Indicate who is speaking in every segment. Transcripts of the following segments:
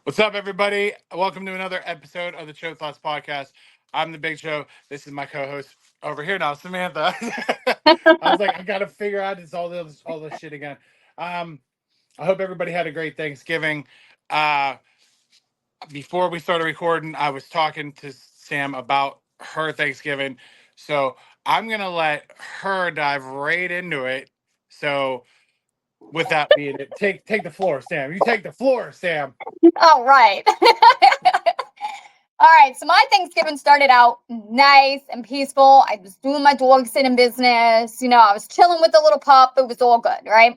Speaker 1: What's up, everybody? Welcome to another episode of the Show Thoughts Podcast. I'm the Big Show. This is my co-host over here now, Samantha. I was like, I gotta figure out all this shit again. I hope everybody had a great Thanksgiving. Uh, Before we started recording, I was talking to Sam about her Thanksgiving, so I'm gonna let her dive right into it. So, with that being it, take the floor, Sam. You take the floor, Sam.
Speaker 2: All right. All right. So my Thanksgiving started out nice and peaceful. I was doing my dog sitting business. I was chilling with the little pup. It was all good. Right.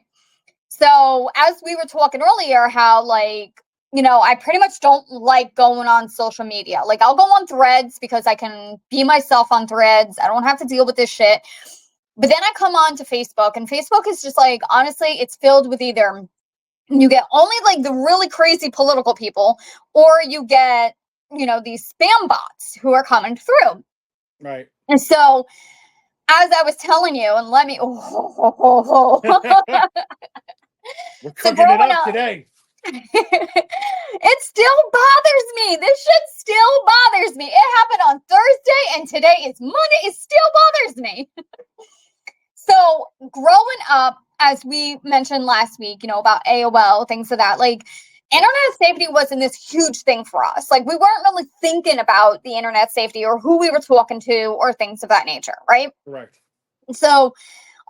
Speaker 2: So as we were talking earlier, how I pretty much don't like going on social media. Like I'll go on Threads because I can be myself on Threads. I don't have to deal with this shit. But then I come on to Facebook, and Facebook is just like, honestly, it's filled with either you get only like the really crazy political people, or you get, these spam bots who are coming through.
Speaker 1: Right.
Speaker 2: And so, as I was telling you, and let me,
Speaker 1: We're
Speaker 2: so
Speaker 1: cooking it
Speaker 2: growing
Speaker 1: up
Speaker 2: up,
Speaker 1: today.
Speaker 2: it still bothers me. This shit still bothers me. It happened on Thursday, and today is Monday. It still bothers me. So growing up, as we mentioned last week, about AOL, things of that, like internet safety wasn't this huge thing for us. Like we weren't really thinking about the internet safety or who we were talking to or things of that nature, right?
Speaker 1: Correct.
Speaker 2: So,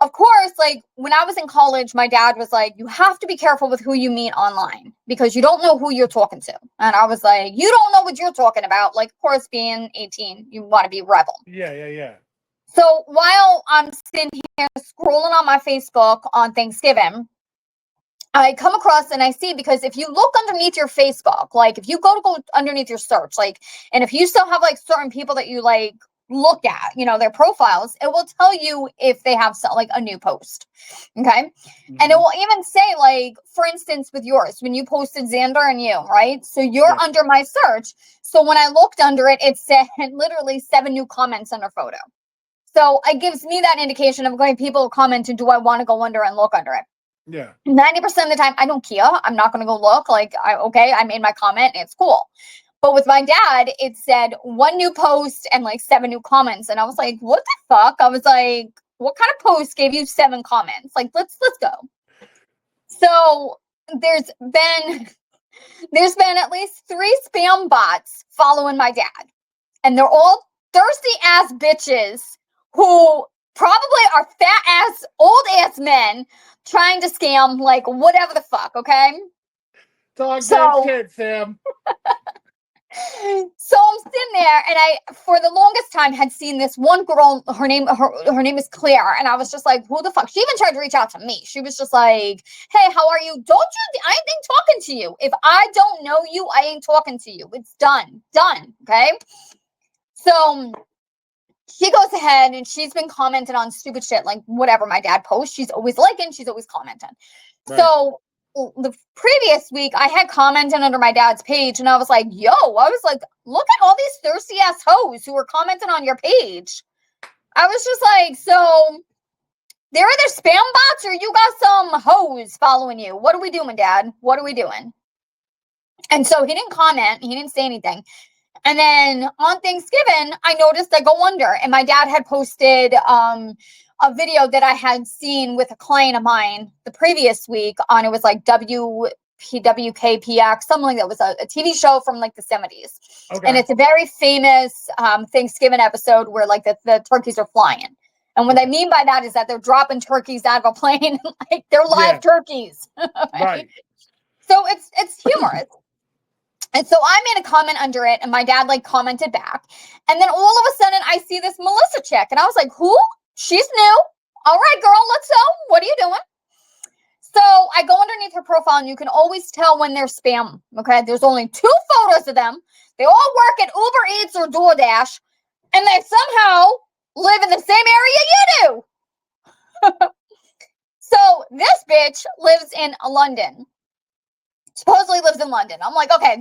Speaker 2: of course, like when I was in college, my dad was like, you have to be careful with who you meet online because you don't know who you're talking to. And I was like, you don't know what you're talking about. Like, of course, being 18, you want to be rebel.
Speaker 1: Yeah.
Speaker 2: So while I'm sitting here scrolling on my Facebook on Thanksgiving, I come across and I see, because if you look underneath your Facebook, like if you go underneath your search, like, and if you still have like certain people that you like look at, their profiles, it will tell you if they have like a new post. Okay. Mm-hmm. And it will even say, like, for instance, with yours, when you posted Xander and you, right? So you're under my search. So when I looked under it, it said literally 7 new comments under photo. So it gives me that indication of going, people commenting, do I want to go under and look under it?
Speaker 1: Yeah.
Speaker 2: 90% of the time, I don't care. I'm not going to go look. Like, I made my comment. It's cool. But with my dad, it said 1 new post and like 7 new comments. And I was like, what the fuck? I was like, what kind of post gave you 7 comments? Like, let's go. So there's been at least 3 spam bots following my dad. And they're all thirsty ass bitches who probably are fat ass, old ass men trying to scam, like, whatever the fuck, okay?
Speaker 1: Talk that shit, Sam.
Speaker 2: So I'm sitting there, and I, for the longest time, had seen this one girl. Her name is Claire, and I was just like, "Who the fuck?" She even tried to reach out to me. She was just like, "Hey, how are you? I ain't talking to you. If I don't know you, I ain't talking to you. It's done, okay?" So she goes ahead and she's been commenting on stupid shit, like whatever my dad posts. She's always liking, she's always commenting. Right. So the previous week I had commented under my dad's page, and I was like, look at all these thirsty ass hoes who were commenting on your page. I was just like, so they're either spam bots or you got some hoes following you. What are we doing, Dad? What are we doing? And so he didn't comment, he didn't say anything. And then on Thanksgiving, I noticed I go under, and my dad had posted a video that I had seen with a client of mine the previous week on, it was like WKPX, something like that. It was a TV show from like the 70s. Okay. And it's a very famous Thanksgiving episode where like the turkeys are flying. And what I mean by that is that they're dropping turkeys out of a plane, like they're live turkeys. Right. So it's humorous. And so I made a comment under it, and my dad like commented back. And then all of a sudden I see this Melissa chick, and I was like, who? She's new. All right, girl, let's go. What are you doing? So I go underneath her profile, and you can always tell when they're spam. Okay. There's only 2 photos of them. They all work at Uber Eats or DoorDash, and they somehow live in the same area you do. So this bitch lives in London. Supposedly lives in London. I'm like, okay,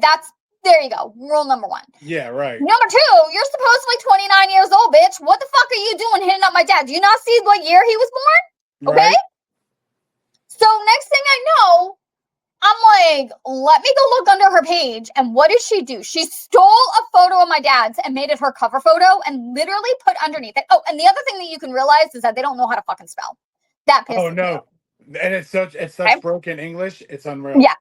Speaker 2: there you go. Rule number 1.
Speaker 1: Yeah, right.
Speaker 2: Number 2, you're supposedly 29 years old, bitch. What the fuck are you doing hitting up my dad? Do you not see what year he was born? Okay. Right. So next thing I know, I'm like, let me go look under her page. And what did she do? She stole a photo of my dad's and made it her cover photo and literally put underneath it. Oh, and the other thing that you can realize is that they don't know how to fucking spell. That
Speaker 1: Oh
Speaker 2: pisses me off.
Speaker 1: no. And it's such
Speaker 2: Okay?
Speaker 1: broken English. It's unreal.
Speaker 2: Yeah.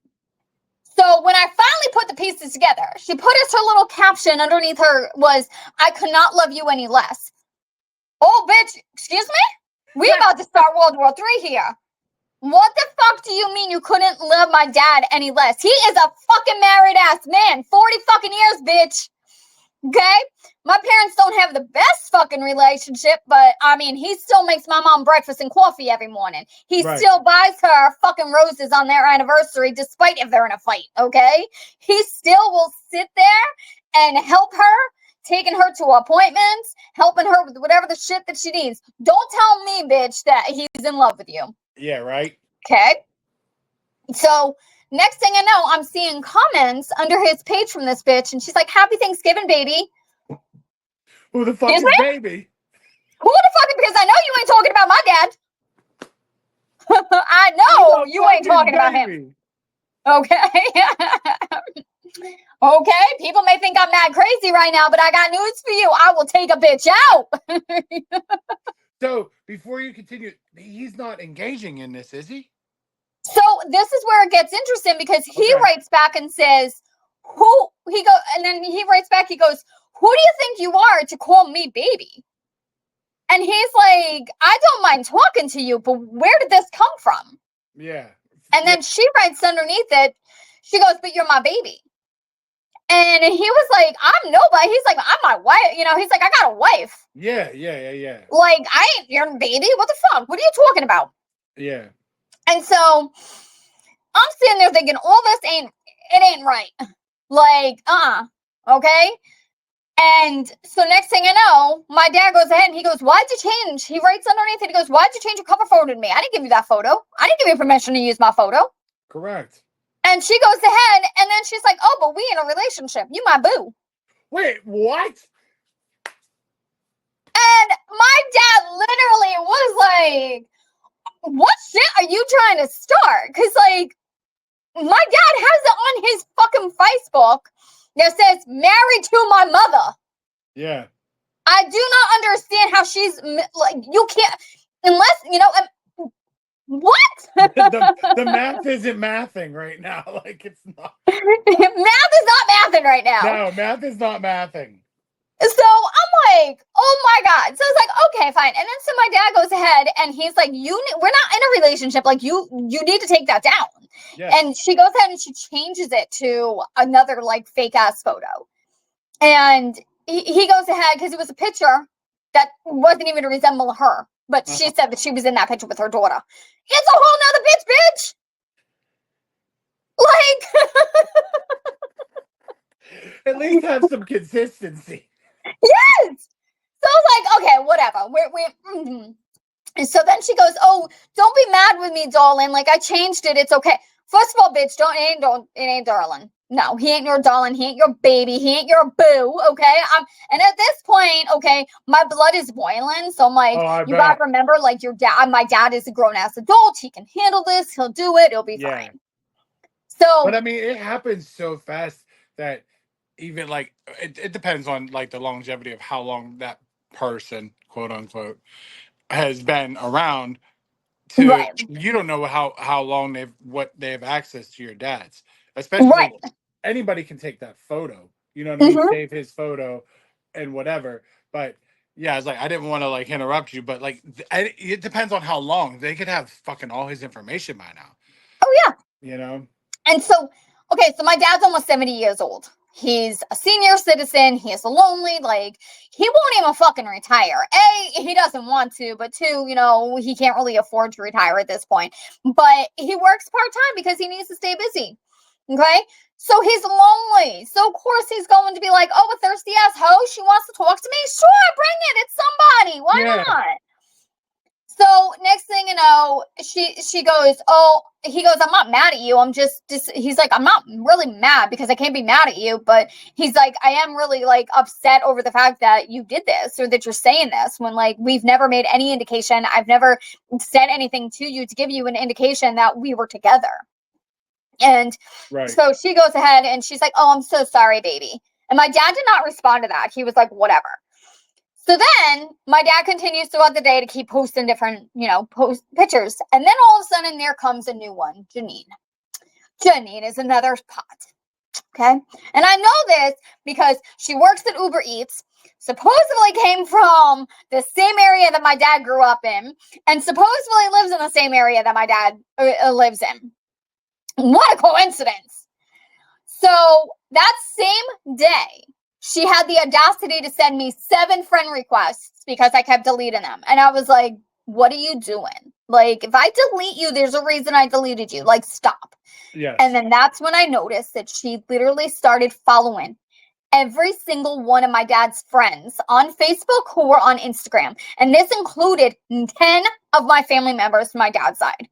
Speaker 2: So when I finally put the pieces together, she put as her little caption underneath her was, I could not love you any less. Oh, bitch, excuse me? We about to start World War III here. What the fuck do you mean you couldn't love my dad any less? He is a fucking married ass man. 40 fucking years, bitch. Okay? My parents don't have the best fucking relationship, but I mean, he still makes my mom breakfast and coffee every morning. He still buys her fucking roses on their anniversary, despite if they're in a fight, okay? He still will sit there and help her, taking her to appointments, helping her with whatever the shit that she needs. Don't tell me, bitch, that he's in love with you.
Speaker 1: Yeah, right?
Speaker 2: Okay. So next thing I know, I'm seeing comments under his page from this bitch, and she's like, Happy Thanksgiving, baby.
Speaker 1: Who the fuck is baby?
Speaker 2: Who the fuck? Because I know you ain't talking about my dad. I know you ain't talking about him. Okay. Okay. People may think I'm mad crazy right now, but I got news for you. I will take a bitch out.
Speaker 1: So before you continue, he's not engaging in this, is he?
Speaker 2: So this is where it gets interesting because he writes back and says, and then he writes back, he goes, who do you think you are to call me baby? And he's like, I don't mind talking to you, but where did this come from?
Speaker 1: Yeah.
Speaker 2: And then she writes underneath it, she goes, but you're my baby. And he was like, I'm nobody. He's like, I'm my wife. He's like, I got a wife.
Speaker 1: Yeah.
Speaker 2: Like, I ain't your baby. What the fuck? What are you talking about?
Speaker 1: Yeah.
Speaker 2: And so I'm sitting there thinking, all this ain't right. Like, okay? And so next thing I know, my dad goes ahead and he goes, why'd you change? He writes underneath it, he goes, why'd you change your cover photo to me? I didn't give you that photo. I didn't give you permission to use my photo.
Speaker 1: Correct.
Speaker 2: And she goes ahead and then she's like, oh, but we in a relationship. You my boo.
Speaker 1: Wait, what?
Speaker 2: And my dad literally was like, what shit are you trying to start? Because, like, my dad has it on his fucking Facebook that says, married to my mother.
Speaker 1: Yeah.
Speaker 2: I do not understand how she's, like, you can't, unless, what?
Speaker 1: the math isn't mathing right now. Like, it's not.
Speaker 2: Math is not mathing right now.
Speaker 1: No, math is not mathing.
Speaker 2: So I'm like, oh my God. So it's like, okay, fine. And then so my dad goes ahead and he's like, we're not in a relationship. Like you need to take that down. Yes. And she goes ahead and she changes it to another like fake ass photo. And he goes ahead because it was a picture that wasn't even to resemble her. But she said that she was in that picture with her daughter. It's a whole nother bitch. Like,
Speaker 1: at least have some consistency.
Speaker 2: Yes. So I was like, okay, whatever. And so then she goes, oh, don't be mad with me, darling. Like I changed it. It's okay. First of all, bitch, it ain't darling. No, he ain't your darling. He ain't your baby. He ain't your boo. Okay. And at this point, okay, my blood is boiling. So I'm like, you gotta remember, like your dad, my dad is a grown ass adult. He can handle this. He'll do it. It'll be fine. So,
Speaker 1: but I mean, it happens so fast that even like it depends on like the longevity of how long that person, quote unquote, has been around. You don't know how long they have access to your dad's, especially anybody can take that photo. You know what I mean? Save his photo and whatever. But yeah, it's like I didn't want to like interrupt you, but like it depends on how long they could have fucking all his information by now.
Speaker 2: Oh yeah,
Speaker 1: you know.
Speaker 2: And so, okay, so my dad's almost 70 years old. He's a senior citizen. He is lonely. Like, he won't even fucking retire. A, he doesn't want to, but two, he can't really afford to retire at this point. But he works part-time because he needs to stay busy. Okay? So he's lonely. So, of course, he's going to be like, oh, a thirsty-ass hoe? She wants to talk to me? Sure, bring it. It's somebody. Why not? So next thing you know, she goes, oh, he goes, I'm not mad at you. I'm just he's like, I'm not really mad because I can't be mad at you. But he's like, I am really like upset over the fact that you did this or that you're saying this when like we've never made any indication. I've never said anything to you to give you an indication that we were together. And
Speaker 1: Right.
Speaker 2: so she goes ahead and she's like, oh, I'm so sorry, baby. And my dad did not respond to that. He was like, whatever. So then my dad continues throughout the day to keep posting different, post pictures. And then all of a sudden there comes a new one, Janine. Janine is another pot. Okay. And I know this because she works at Uber Eats, supposedly came from the same area that my dad grew up in, and supposedly lives in the same area that my dad lives in. What a coincidence. So that same day, she had the audacity to send me 7 friend requests because I kept deleting them. And I was like, what are you doing? Like, if I delete you, there's a reason I deleted you. Like, stop.
Speaker 1: Yes.
Speaker 2: And then that's when I noticed that she literally started following every single one of my dad's friends on Facebook who were on Instagram. And this included 10 of my family members from my dad's side.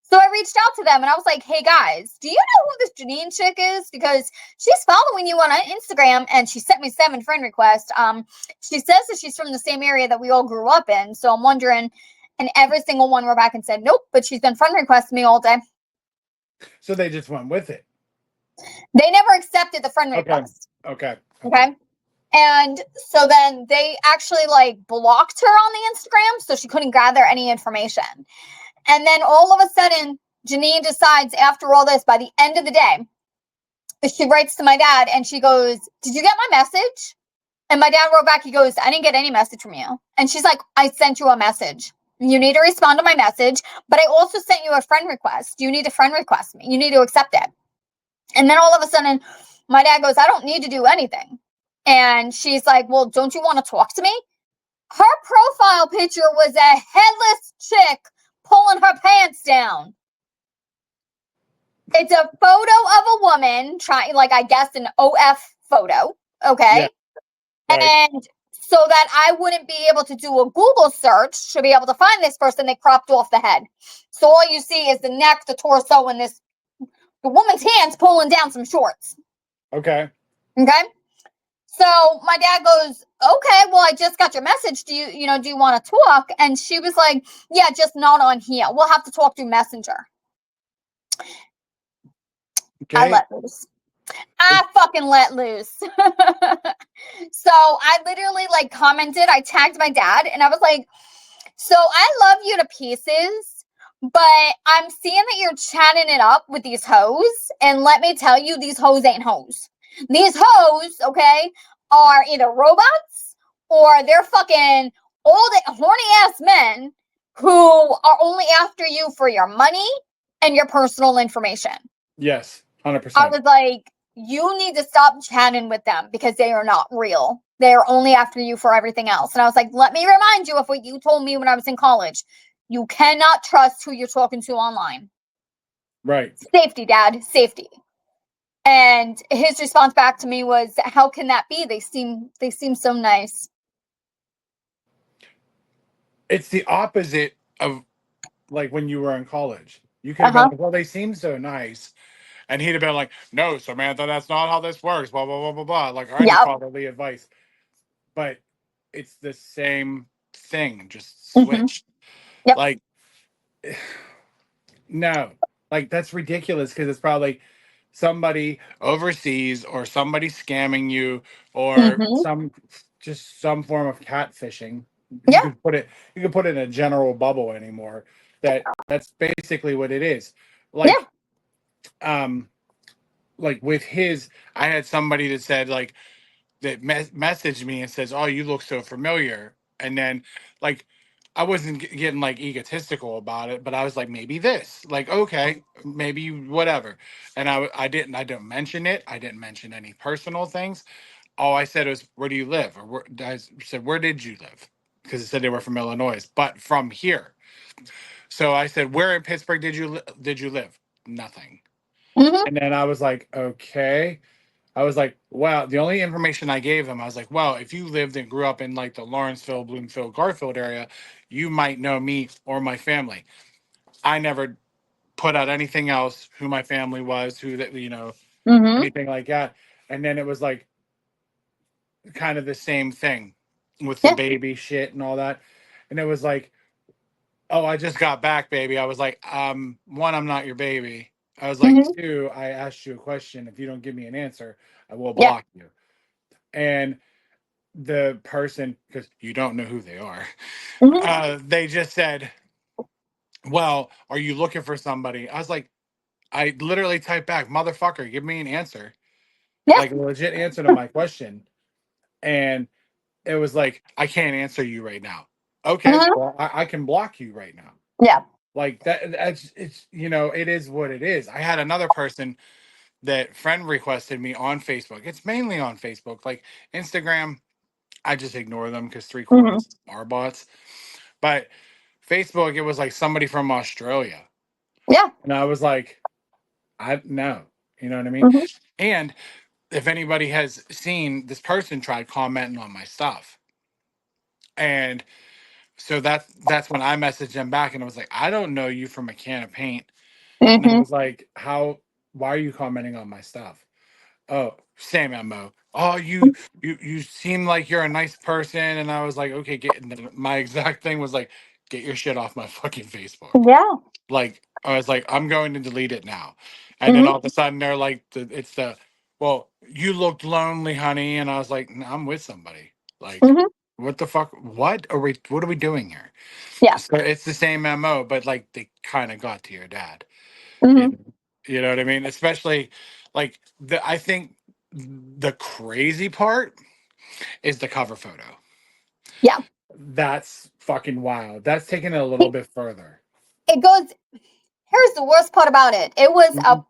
Speaker 2: So I reached out to them and I was like, hey guys, do you know who this Janine chick is? Because she's following you on Instagram and she sent me 7 friend requests. She says that she's from the same area that we all grew up in. So I'm wondering, and every single one were back and said, nope, but she's been friend requesting me all day.
Speaker 1: So they just went with it.
Speaker 2: They never accepted the friend request.
Speaker 1: Okay.
Speaker 2: And so then they actually blocked her on the Instagram so she couldn't gather any information. And then all of a sudden, Janine decides after all this, by the end of the day, she writes to my dad and she goes, did you get my message? And my dad wrote back, he goes, I didn't get any message from you. And she's like, I sent you a message. You need to respond to my message, but I also sent you a friend request. You need to friend request me. You need to accept it. And then all of a sudden, my dad goes, I don't need to do anything. And she's like, well, don't you want to talk to me? Her profile picture was a headless chick pulling her pants down. It's a photo of a woman trying, I guess, an OF photo. Okay. Yeah. Right. And so that I wouldn't be able to do a Google search to be able to find this person, they cropped off the head. So all you see is the neck, the torso, and the woman's hands pulling down some shorts.
Speaker 1: Okay.
Speaker 2: So my dad goes, okay, well, I just got your message. Do you want to talk? And she was like, yeah, just not on here. We'll have to talk through Messenger. Okay. I let loose. I fucking let loose. So I literally commented, I tagged my dad and I was like, so I love you to pieces, but I'm seeing that you're chatting it up with these hoes. And let me tell you, these hoes ain't hoes. These hoes, okay, are either robots or they're fucking old, horny ass men who are only after you for your money and your personal information.
Speaker 1: Yes, 100%.
Speaker 2: I was like, you need to stop chatting with them because they are not real. They're only after you for everything else. And I was like, let me remind you of what you told me when I was in college. You cannot trust who you're talking to online.
Speaker 1: Right.
Speaker 2: Safety, Dad, safety. And his response back to me was, how can that be? They seem so nice.
Speaker 1: It's the opposite of when you were in college. You could have been like, well, they seem so nice. And he'd have been like, no, Samantha, that's not how this works. Blah, blah, blah, blah, blah. Like, I just fatherly advice. But it's the same thing, just switched. Yep. No. That's ridiculous because it's probably somebody overseas or somebody scamming you or some form of catfishing. You could put it in a general bubble anymore. That's basically what it is. With his, I had somebody that said that messaged me and says, oh, you look so familiar. And then I wasn't getting egotistical about it, but I was like, maybe this, okay, maybe whatever. And I didn't mention it. I didn't mention any personal things. All I said was, where do you live? Or I said, where did you live? Because it said they were from Illinois, but from here. So I said, where in Pittsburgh did you live? Nothing. And then I was like, okay. I was like, wow. The only information I gave him, I was like, well, if you lived and grew up in the Lawrenceville, Bloomfield, Garfield area, you might know me or my family. I never put out anything else, who my family was, who that, anything like that. And then it was kind of the same thing with the baby shit and all that. And it was like, oh, I just got back, baby. I was like, one, I'm not your baby. I was like,
Speaker 2: Mm-hmm.
Speaker 1: 2, I asked you a question. If you don't give me an answer, I will
Speaker 2: Yeah.
Speaker 1: block you. And the person, because you don't know who they are,
Speaker 2: Mm-hmm.
Speaker 1: they just said, well, are you looking for somebody? I was like, I literally typed back, motherfucker, give me an answer,
Speaker 2: Yeah.
Speaker 1: like a legit answer to my question. And it was like, I can't answer you right now. Okay,
Speaker 2: Mm-hmm.
Speaker 1: well, I can block you right now.
Speaker 2: Yeah.
Speaker 1: Like that's it's it is what it is. I had another person that friend requested me on Facebook. It's mainly on Facebook. Like Instagram, I just ignore them because three
Speaker 2: Mm-hmm.
Speaker 1: quarters are bots. But Facebook, it was like somebody from Australia.
Speaker 2: Yeah.
Speaker 1: And I was like, I no. You know what I mean?
Speaker 2: Mm-hmm.
Speaker 1: And if anybody has seen, this person tried commenting on my stuff. And so that's when I messaged them back and I was like, I don't know you from a can of paint. And I
Speaker 2: Mm-hmm.
Speaker 1: was like, why are you commenting on my stuff? Oh, same MO. Oh, you seem like you're a nice person. And I was like, okay, my exact thing was like, get your shit off my fucking Facebook.
Speaker 2: Yeah.
Speaker 1: Like, I was like, I'm going to delete it now. And then
Speaker 2: Mm-hmm.
Speaker 1: all of a sudden they're like, well, you looked lonely, honey. And I was like, no, I'm with somebody. Like,
Speaker 2: Mm-hmm.
Speaker 1: what the fuck? What are we doing here?
Speaker 2: Yeah.
Speaker 1: So it's the same MO, but like they kind of got to your dad. You
Speaker 2: Mm-hmm.
Speaker 1: know, you know what I mean? Especially like I think the crazy part is the cover photo.
Speaker 2: Yeah.
Speaker 1: That's fucking wild. That's taking it a little bit further.
Speaker 2: It goes. Here's the worst part about it. It was a.
Speaker 1: Mhm.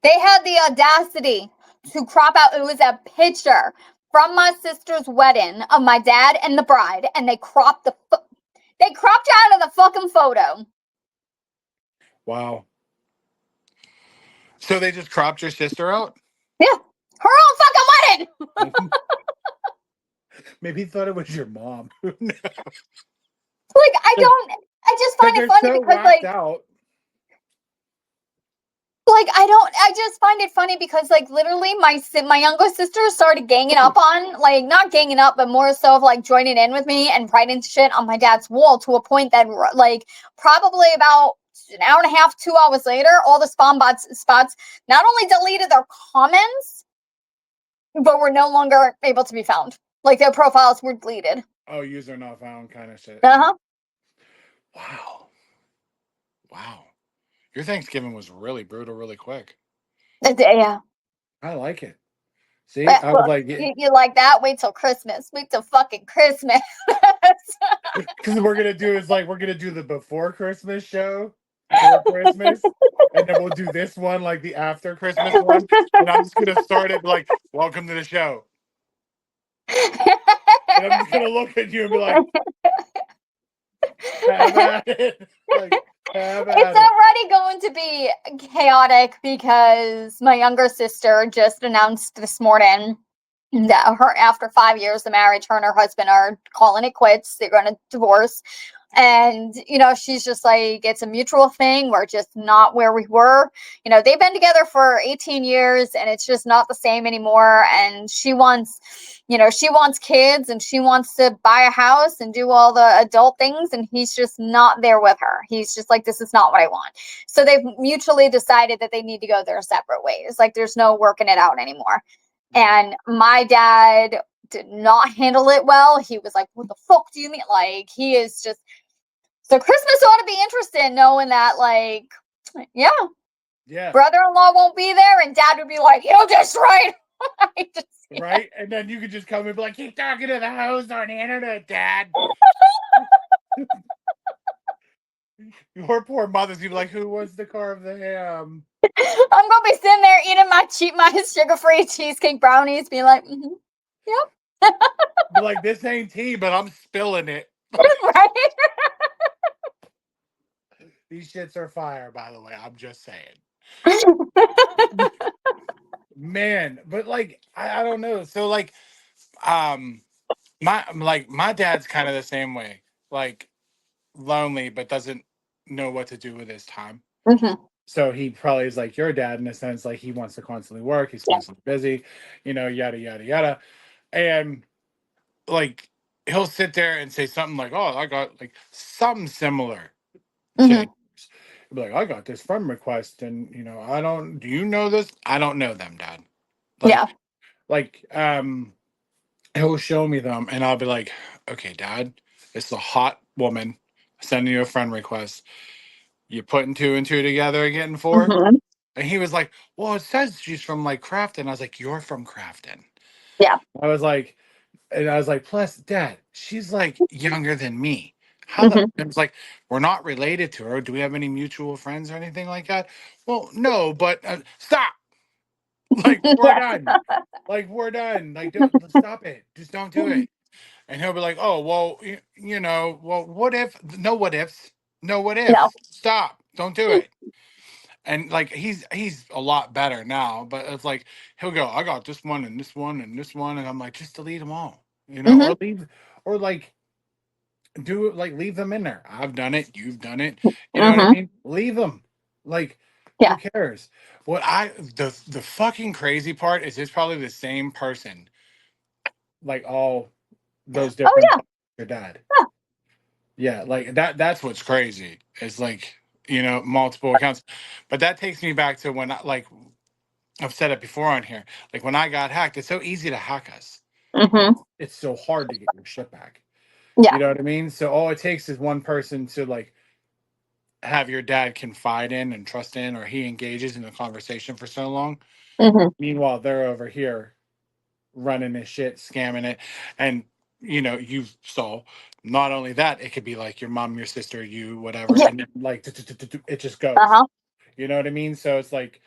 Speaker 2: They had the audacity to crop out. It was a picture from my sister's wedding of my dad and the bride, and they cropped they cropped out of the fucking photo.
Speaker 1: Wow. So they just cropped your sister out?
Speaker 2: Yeah, her own fucking wedding.
Speaker 1: Maybe he thought it was your mom. Who knows?
Speaker 2: Like I don't. I just
Speaker 1: Because
Speaker 2: find it
Speaker 1: they're
Speaker 2: funny
Speaker 1: so
Speaker 2: because
Speaker 1: whacked out.
Speaker 2: I don't. I just find it funny because literally my younger sister started ganging up on not ganging up, but more so of joining in with me and writing shit on my dad's wall to a point that probably about an hour and a half, 2 hours later, all the spots not only deleted their comments, but were no longer able to be found. Like their profiles were deleted.
Speaker 1: Oh, user not found kind of shit.
Speaker 2: Uh huh.
Speaker 1: Wow. Wow. Your Thanksgiving was really brutal, really quick.
Speaker 2: Yeah.
Speaker 1: I like it. See, I was
Speaker 2: Well,
Speaker 1: like,
Speaker 2: you like that? Wait till Christmas. Wait till fucking Christmas.
Speaker 1: because we're gonna do the before Christmas show for Christmas, and then we'll do this one like the after Christmas one, and I'm just gonna start it like, "Welcome to the show," and I'm just gonna look at you and be like, "Have at it," like, "Have
Speaker 2: It's
Speaker 1: at it."
Speaker 2: already going to be chaotic because my younger sister just announced this morning that after 5 years of marriage, her and her husband are calling it quits. They're going to divorce. And, she's just like, it's a mutual thing. We're just not where we were. They've been together for 18 years and it's just not the same anymore. And she wants kids and she wants to buy a house and do all the adult things. And he's just not there with her. He's just like, this is not what I want. So they've mutually decided that they need to go their separate ways. Like there's no working it out anymore. And my dad did not handle it well. He was like, what the fuck do you mean? Like, he is just. So Christmas ought to be interesting knowing that, yeah,
Speaker 1: Yeah,
Speaker 2: brother-in-law won't be there and dad would be like, you're just right.
Speaker 1: right. And then you could just come and be like, "Keep talking to the host on the internet, Dad." Your poor mother's gonna be like, "Who wants to carve the ham?"
Speaker 2: I'm going to be sitting there eating my sugar-free cheesecake brownies, being like, yep.
Speaker 1: Be like, "This ain't tea, but I'm spilling it."
Speaker 2: Right?
Speaker 1: These shits are fire, by the way. I'm just saying. Man, but I don't know. So um my dad's kind of the same way. Like lonely but doesn't know what to do with his time.
Speaker 2: Mm-hmm.
Speaker 1: So he probably is like your dad in a sense, like he wants to constantly work, he's
Speaker 2: Yeah.
Speaker 1: constantly busy, yada yada yada. And like he'll sit there and say something like, "Oh, I got like something similar to
Speaker 2: Mm-hmm.
Speaker 1: yours." He'll be like, I got this friend request, and I don't. Do you know this? I don't know them, Dad.
Speaker 2: Yeah.
Speaker 1: Like, he'll show me them, and I'll be like, okay, Dad, it's a hot woman sending you a friend request. You putting two and two together and getting four?
Speaker 2: Hmm.
Speaker 1: And he was like, well, it says she's from like Crafton. I was like, you're from Crafton.
Speaker 2: Yeah.
Speaker 1: I was like, and I was like, plus, Dad, she's like younger than me. How the?
Speaker 2: Hmm.
Speaker 1: It was like, we're not related to her. Do we have any mutual friends or anything like that? Well, no, but stop. Like, we're
Speaker 2: Yeah.
Speaker 1: done. Like, we're done. Like, don't stop it. Just don't do it. And he'll be like, oh, well, well, what if? No, what ifs? No, what
Speaker 2: No.
Speaker 1: ifs? Stop. Don't do it. And like he's a lot better now, but it's like he'll go, I got this one and this one and this one, and I'm like, just delete them all,
Speaker 2: Hmm.
Speaker 1: or leave, or like do it, like leave them in there. I've done it, you've done it, you know what I
Speaker 2: Hmm.
Speaker 1: mean? Leave them. Like, who
Speaker 2: Yeah.
Speaker 1: cares? What I the fucking crazy part is it's probably the same person, like all those
Speaker 2: Oh
Speaker 1: different
Speaker 2: yeah.
Speaker 1: your dad.
Speaker 2: Yeah.
Speaker 1: Yeah, like that's what's crazy. It's like, multiple accounts. But that takes me back to when I've said it before on here. Like when I got hacked, it's so easy to hack us.
Speaker 2: Hmm.
Speaker 1: It's so hard to get your shit back. You
Speaker 2: Yeah.
Speaker 1: know what I mean? So all it takes is one person to like have your dad confide in and trust in, or he engages in the conversation for so long.
Speaker 2: Hmm.
Speaker 1: Meanwhile, they're over here running this shit, scamming it. And you saw not only that, it could be like your mom, your sister, you, whatever,
Speaker 2: Yeah.
Speaker 1: and then like it just
Speaker 2: Uh
Speaker 1: goes.
Speaker 2: huh.
Speaker 1: You know what I mean? So it's like,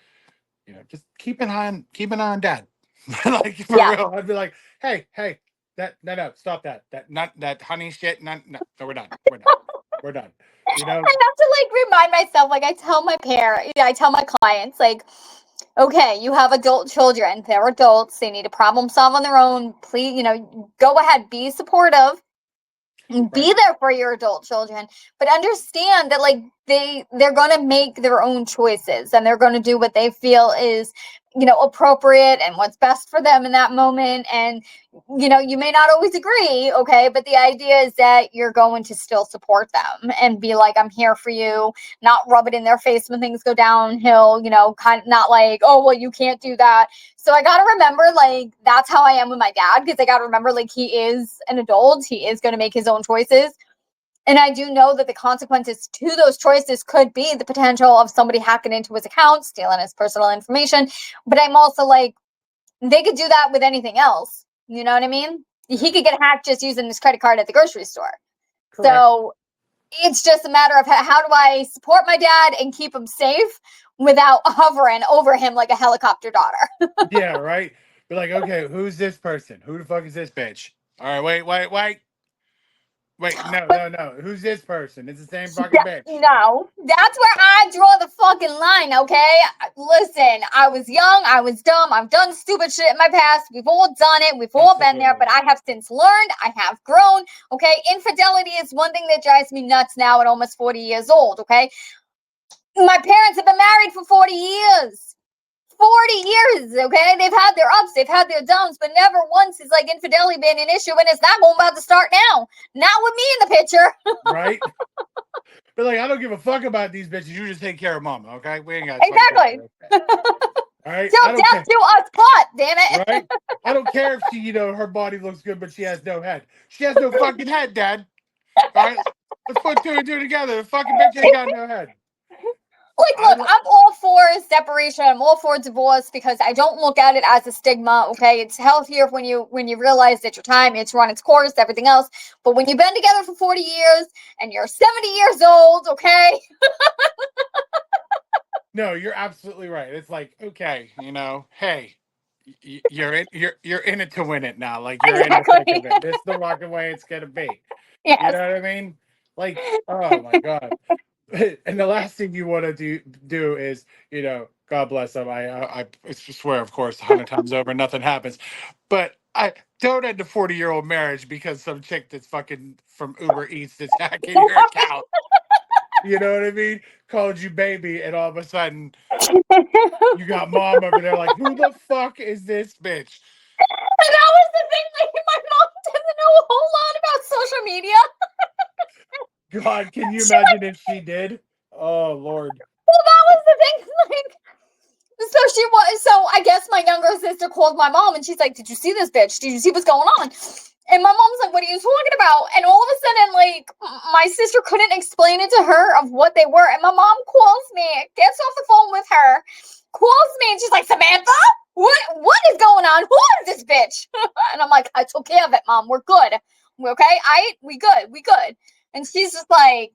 Speaker 1: just keep an eye on dad. Like for
Speaker 2: Yeah.
Speaker 1: real. I'd be like, hey, that no, stop that. That not that honey shit. No, we're done. We're done. We're done. You know?
Speaker 2: I have to like remind myself, like I tell my clients, like, okay, you have adult children. They're adults. They need to problem solve on their own. Please, go ahead, be supportive,
Speaker 1: Right.
Speaker 2: be there for your adult children, but understand that like they're going to make their own choices, and they're going to do what they feel is appropriate and what's best for them in that moment. And you may not always agree, okay, but the idea is that you're going to still support them and be like, I'm here for you, not rub it in their face when things go downhill, kind of not like, oh well, you can't do that. So I got to remember, like, that's how I am with my dad, because I got to remember, like, he is an adult. He is going to make his own choices. And I do know that the consequences to those choices could be the potential of somebody hacking into his account, stealing his personal information. But I'm also like, they could do that with anything else. You know what I mean?
Speaker 1: Yeah.
Speaker 2: He could get hacked just using his credit card at the grocery store.
Speaker 1: Correct.
Speaker 2: So it's just a matter of how do I support my dad and keep him safe without hovering over him like a helicopter daughter.
Speaker 1: Yeah, right. Be like, okay, who's this person? Who the fuck is this bitch? All right, wait. No,
Speaker 2: But
Speaker 1: no, no. Who's this person? It's the same fucking
Speaker 2: yeah,
Speaker 1: bitch.
Speaker 2: no, that's where I draw the fucking line, okay? Listen, I was young, I was dumb, I've done stupid shit in my past. We've all done it, we've all been there,
Speaker 1: Absolutely.
Speaker 2: but I have since learned, I have grown, okay? Infidelity is one thing that drives me nuts now at almost 40 years old, okay? My parents have been married for 40 years. 40 years, okay? They've had their ups, they've had their downs, but never once has like infidelity been an issue, and it's not going about to start now. Not with me in the picture.
Speaker 1: Right? But like, I don't give a fuck about these bitches. You just take care of mama, okay? We ain't got to fucking take
Speaker 2: Exactly.
Speaker 1: care of that. All right? I
Speaker 2: Till
Speaker 1: don't
Speaker 2: death
Speaker 1: care.
Speaker 2: do us part, damn it.
Speaker 1: Right? I don't care if she, her body looks good, but she has no head. She has no fucking head, Dad. All right? Let's put two and two together. The fucking bitch ain't got no head.
Speaker 2: Like,
Speaker 1: I
Speaker 2: look,
Speaker 1: lo-
Speaker 2: I'm all for separation. I'm all for divorce because I don't look at it as a stigma. Okay, it's healthier when you realize that your time it's run its course, everything else. But when you've been together for 40 years and you're 70 years old, okay,
Speaker 1: No, you're absolutely right. It's like, okay, hey, you're in it to win it now. Like you're in the thick of
Speaker 2: exactly.
Speaker 1: it. This is the fucking way it's gonna be. You
Speaker 2: Yes.
Speaker 1: know what I mean? Like, oh my god. And the last thing you want to do is, God bless them. I swear, of course, 100 times over, nothing happens. But I don't end a 40-year-old marriage because some chick that's fucking from Uber Eats that's hacking your account. You know what I mean? Called you baby, and all of a sudden you got mom over there like, who the fuck is this bitch?
Speaker 2: And that was the thing. Like, my mom doesn't know a whole lot about social media.
Speaker 1: God, can you
Speaker 2: She
Speaker 1: imagine if she did? Oh Lord.
Speaker 2: Well, that was the thing. Like, so I guess my younger sister called my mom and she's like, "Did you see this bitch? Did you see what's going on?" And my mom's like, "What are you talking about?" And all of a sudden, like, my sister couldn't explain it to her of what they were. And my mom calls me, gets off the phone with her, calls me, and she's like, "Samantha, what is going on? Who is this bitch?" And I'm like, "I took care of it, Mom. We're good. We're okay. We good." And she's just like,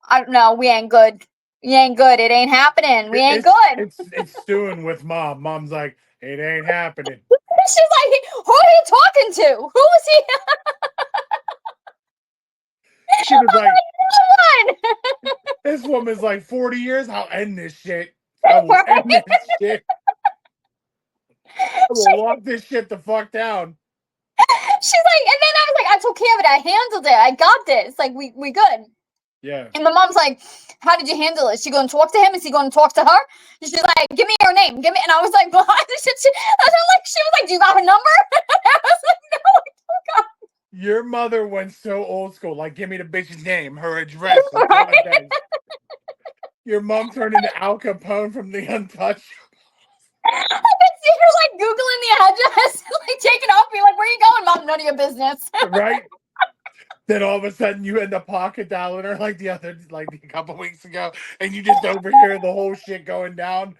Speaker 2: "I don't know. We ain't good. We ain't good. It ain't happening. We ain't good."
Speaker 1: It's stewing with mom. Mom's like, it ain't happening.
Speaker 2: She's like, "Who are you talking to? Who is he?"
Speaker 1: She was like,
Speaker 2: No one.
Speaker 1: this woman's like 40 years. I'll end this shit. I will
Speaker 2: Right?
Speaker 1: end this shit. I will lock this shit the fuck down.
Speaker 2: She's like, and then I was like, "I took care of it. I handled it. I got this. Like, we good."
Speaker 1: Yeah.
Speaker 2: And my mom's like, "How did you handle it? Is she going to talk to him? Is he going to talk to her?" And she's like, "Give me her name. Give me." And I was like, "What?" She was like, "Do you got her number?" I was like, "No, I don't got."
Speaker 1: Your mother went so old school. Like, give me the bitch's name, her address, her contact. Your mom turned into Al Capone from The Untouched.
Speaker 2: I could see her like Googling the address, like taking off, be like, "Where you going, Mom? None of your business."
Speaker 1: Right? Then all of a sudden you end up pocket dialing her like a couple weeks ago, and you just overhear the whole shit going down.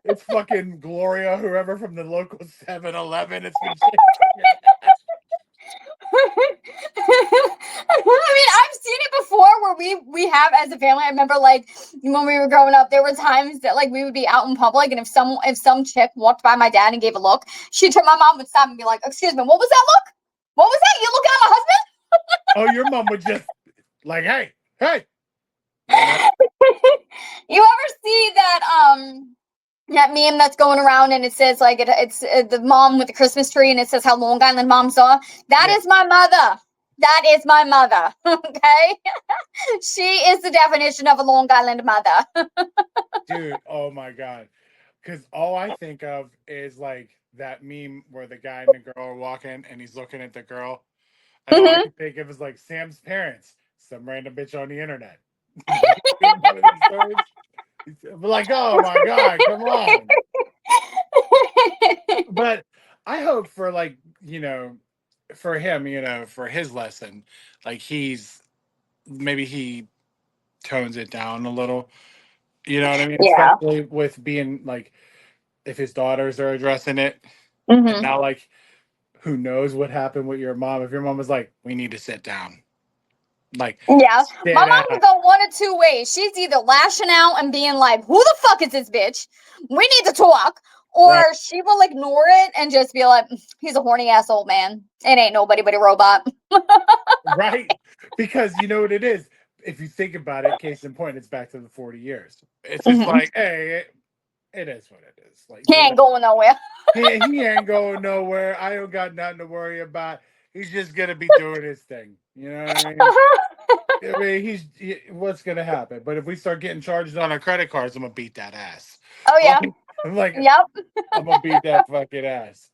Speaker 1: It's fucking Gloria, whoever from the local 7-Eleven. It's been
Speaker 2: I mean, I've seen it before where we have as a family. I remember like when we were growing up, there were times that like we would be out in public, and if some chick walked by my dad and gave a look, my mom would stop and be like, "Excuse me, what was that look? What was that? You looking at my husband?"
Speaker 1: oh, your mom would just like, hey, hey.
Speaker 2: You ever see that meme that's going around and it says like it's the mom with the Christmas tree and it says how Long Island moms are? That
Speaker 1: Yeah.
Speaker 2: is my mother. That is my mother. Okay. She is the definition of a Long Island mother.
Speaker 1: Dude, oh my God. Because all I think of is like that meme where the guy and the girl are walking and he's looking at the girl. And all I
Speaker 2: Mhm.
Speaker 1: can think of is like Sam's parents, some random bitch on the internet. One of these stories. Like, oh my God, come on. But I hope for like, for him, for his lesson, like maybe he tones it down a little. You know what I mean?
Speaker 2: Yeah.
Speaker 1: Especially with being like, if his daughters are addressing it, and
Speaker 2: Hmm.
Speaker 1: now like, who knows what happened with your mom? If your mom was like, we need to sit down, like,
Speaker 2: Yeah. My
Speaker 1: sit
Speaker 2: mom
Speaker 1: down,
Speaker 2: would go one of two ways. She's either lashing out and being like, "Who the fuck is this bitch? We need to talk." Or
Speaker 1: right,
Speaker 2: she will ignore it and just be like, "He's a horny ass old man. It ain't nobody but a robot."
Speaker 1: right, because you know what it is. If you think about it, case in point, it's back to the 40 years. It's just
Speaker 2: Hmm.
Speaker 1: like, hey, it is what it is. Like,
Speaker 2: He
Speaker 1: dude,
Speaker 2: ain't going nowhere.
Speaker 1: he ain't going nowhere. I don't got nothing to worry about. He's just gonna be doing his thing. You know what I mean? I mean, what's gonna happen? But if we start getting charged on our credit cards, I'm gonna beat that ass.
Speaker 2: Oh yeah.
Speaker 1: Like, I'm like,
Speaker 2: Yep.
Speaker 1: I'm gonna beat that fucking ass.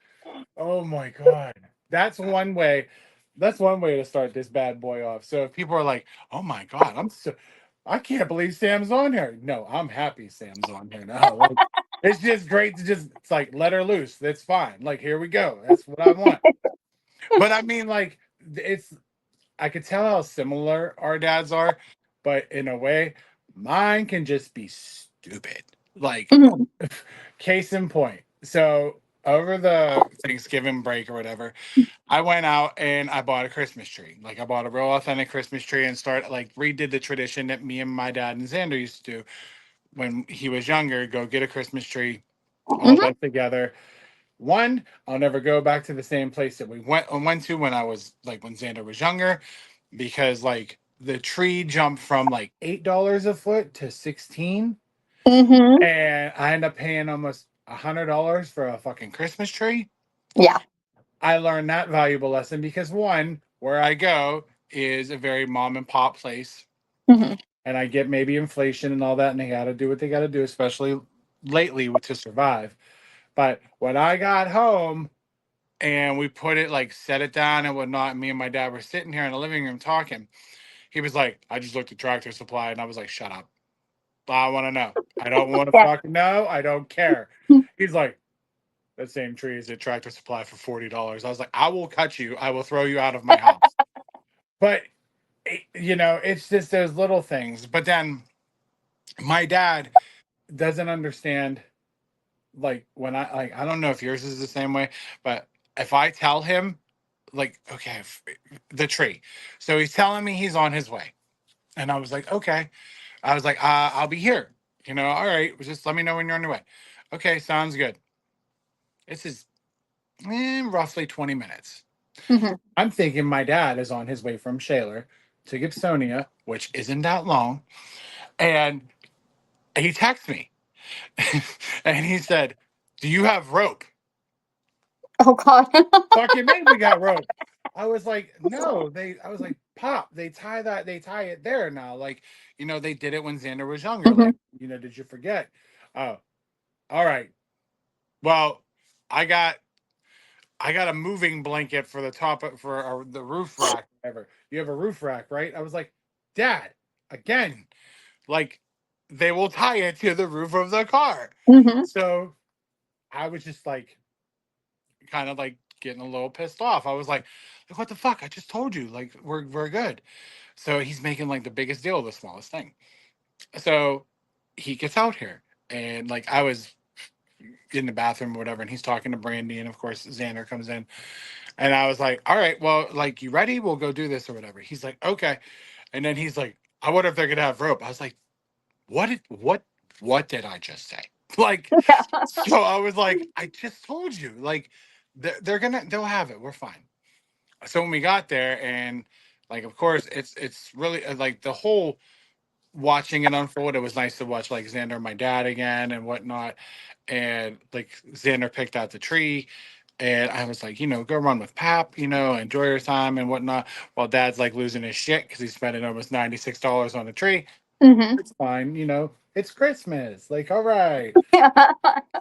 Speaker 1: Oh my God, that's one way. That's one way to start this bad boy off. So if people are like, "Oh my God, I can't believe Sam's on here." No, I'm happy Sam's on here now. Like, it's just great to it's like let her loose. That's fine. Like, here we go. That's what I want. But I mean, like, it's I could tell how similar our dads are, but in a way, mine can just be stupid. Like,
Speaker 2: Mhm.
Speaker 1: case in point. So over the Thanksgiving break or whatever, I went out and I bought a Christmas tree. Like, I bought a real authentic Christmas tree and redid the tradition that me and my dad and Xander used to do when he was younger. Go get a Christmas tree, all of
Speaker 2: Mhm.
Speaker 1: us together. One, I'll never go back to the same place that we went to when I was like when Xander was younger, because like the tree jumped from like $8 a foot to 16,
Speaker 2: Mhm.
Speaker 1: and I ended up paying almost $100 for a fucking Christmas tree.
Speaker 2: Yeah.
Speaker 1: I learned that valuable lesson because one, where I go is a very mom and pop place,
Speaker 2: Mhm.
Speaker 1: and I get maybe inflation and all that, and they got to do what they got to do, especially lately to survive. But when I got home and we put it like set it down and whatnot, and me and my dad were sitting here in the living room talking, He was like, I just looked at Tractor Supply, and I was like, shut up. I want to know. I don't want to
Speaker 2: Yeah.
Speaker 1: fucking know. I don't care. He's like, that same tree is at Tractor Supply for $40. I was like, I will cut you. I will throw you out of my house. But it's just those little things. But then my dad doesn't understand. Like when I don't know if yours is the same way, but if I tell him, like, okay, the tree, so he's telling me he's on his way, and I was like, okay, I was like, I'll be here. All right, just let me know when you're on your way. Okay, sounds good. This is roughly 20 minutes.
Speaker 2: Mhm.
Speaker 1: I'm thinking my dad is on his way from Shaler to Gibsonia, which isn't that long. And he texts me and he said, do you have rope?
Speaker 2: Oh God.
Speaker 1: Fucking man, we got rope. I was like, no, I was like, Pop, they tie it there now. Like, they did it when Xander was younger.
Speaker 2: Mhm.
Speaker 1: Like, did you forget? Oh, all right. Well, I got I got a moving blanket for the the roof rack, whatever. You have a roof rack, right? I was like, Dad, again, like they will tie it to the roof of the car.
Speaker 2: Mhm.
Speaker 1: So I was just like kind of like getting a little pissed off. I was like, what the fuck? I just told you, like, we're good. So he's making like the biggest deal of the smallest thing. So he gets out here, and like I was in the bathroom or whatever, and he's talking to Brandy, and of course Xander comes in, and I was like, all right, well, like, you ready? We'll go do this or whatever. He's like, okay. And then he's like, I wonder if they're gonna have rope. I was like, what did I just say? Like, so I was like, I just told you, like, they'll have it. We're fine. So when we got there, and like, of course, it's really like the whole watching it unfold. It was nice to watch like Xander and my dad again and whatnot. And like Xander picked out the tree. And I was like, go run with Pap, enjoy your time and whatnot. While Dad's like losing his shit because he's spending almost $96 on a tree.
Speaker 2: Mhm.
Speaker 1: It's fine, it's Christmas. Like, all right.
Speaker 2: Yeah.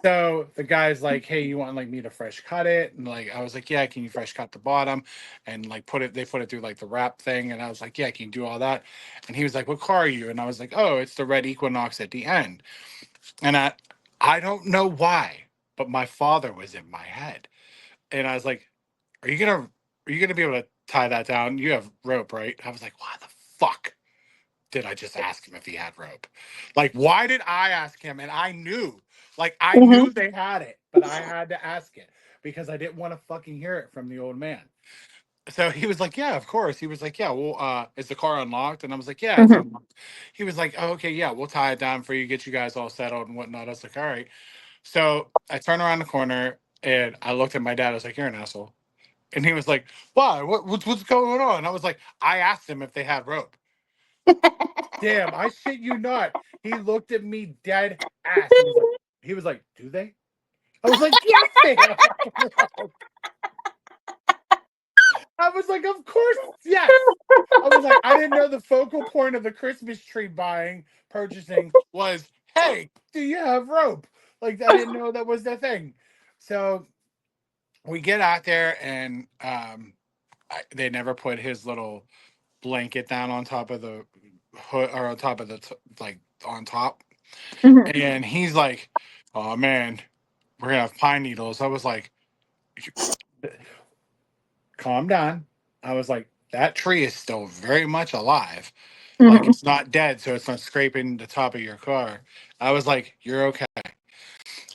Speaker 1: So the guy's like, hey, you want like me to fresh cut it? And like I was like, yeah, can you fresh cut the bottom? And like they put it through like the wrap thing. And I was like, yeah, can you do all that? And he was like, what car are you? And I was like, oh, it's the red Equinox at the end. And I don't know why, but my father was in my head. And I was like, are you gonna be able to tie that down? You have rope, right? I was like, why the fuck did I just ask him if he had rope? Like, why did I ask him? And I knew, like, I
Speaker 2: Mhm.
Speaker 1: knew they had it, but I had to ask it because I didn't want to fucking hear it from the old man. So he was like, yeah, of course. He was like, yeah, well, is the car unlocked? And I was like, yeah, it's
Speaker 2: Mhm.
Speaker 1: unlocked. He was like, oh, okay, yeah, we'll tie it down for you, get you guys all settled and whatnot. I was like, all right. So I turned around the corner and I looked at my dad. I was like, you're an asshole. And he was like, why? What's going on? I was like, I asked him if they had rope. Damn, I shit you not. He looked at me dead ass. He was like, do they? I was like, yes, they have rope. I was like, of course, yes. I was like, I didn't know the focal point of the Christmas tree purchasing was, hey, do you have rope? Like, I didn't know that was the thing. So we get out there, and they never put his little blanket down on top of the hood or on top of like on top.
Speaker 2: Mhm.
Speaker 1: And he's like, oh man, we're gonna have pine needles. I was like, calm down. I was like, that tree is still very much alive. Like,
Speaker 2: Mhm.
Speaker 1: it's not dead, so it's not scraping the top of your car. I was like, you're okay.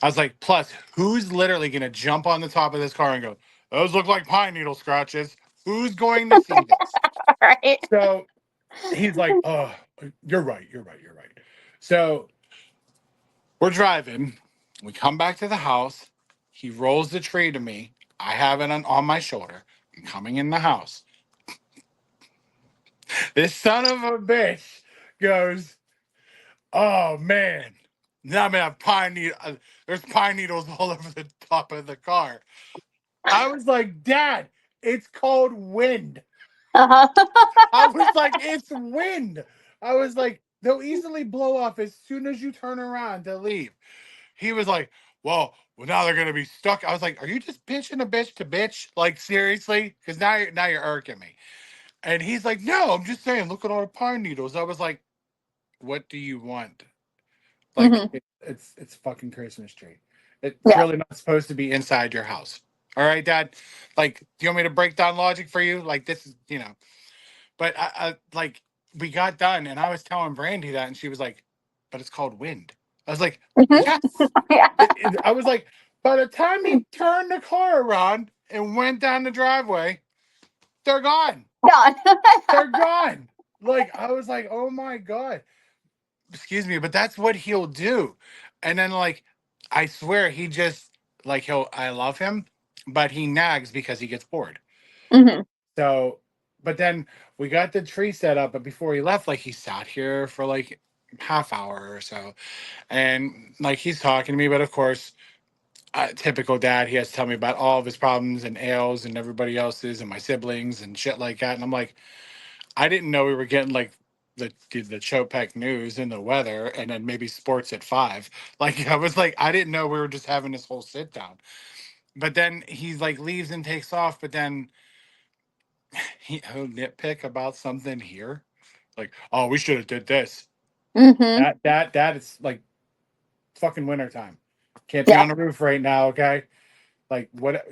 Speaker 1: I was like, plus, who's literally gonna jump on the top of this car and go, those look like pine needle scratches? Who's going to see this?
Speaker 2: Right.
Speaker 1: So he's like, oh, you're right, you're right, you're right. So we're driving. We come back to the house. He rolls the tree to me. I have it on my shoulder. I'm coming in the house. This son of a bitch goes, oh man. Now I'm gonna have there's pine needles all over the top of the car. I was like, Dad, it's called wind.
Speaker 2: Uh-huh.
Speaker 1: I was like, it's wind. I was like, they'll easily blow off as soon as you turn around to leave. He was like, well, now they're gonna be stuck. I was like, are you just pitching a bitch to bitch? Like, seriously? Because now you're irking me. And he's like, no, I'm just saying, look at all the pine needles. I was like, what do you want? Like,
Speaker 2: Hmm.
Speaker 1: it's fucking Christmas tree. It's
Speaker 2: Yeah.
Speaker 1: really not supposed to be inside your house. All right, Dad. Like, do you want me to break down logic for you? Like, this is, But I like we got done, and I was telling Brandy that, and she was like, "But it's called wind." I was like,
Speaker 2: Hmm.
Speaker 1: "Yes."
Speaker 2: Yeah.
Speaker 1: I was like, by the time he turned the car around and went down the driveway, they're gone.
Speaker 2: Done.
Speaker 1: They're gone. Like I was like, "Oh my god." Excuse me, but that's what he'll do. And then like I swear he just like he'll I love him, but he nags because he gets bored.
Speaker 2: Hmm.
Speaker 1: So but then we got the tree set up, but before he left, like he sat here for like half hour or so. And like he's talking to me, but of course, typical dad, he has to tell me about all of his problems and ails and everybody else's and my siblings and shit like that. And I'm like, I didn't know we were getting like the Chopek news and the weather and then maybe sports at 5. Like I was like, I didn't know we were just having this whole sit down. But then he's like leaves and takes off, but then he'll nitpick about something here. Like, oh, we should have did this.
Speaker 2: Hmm.
Speaker 1: That is like fucking wintertime. Can't be
Speaker 2: Yeah.
Speaker 1: on the roof right now, okay? Like what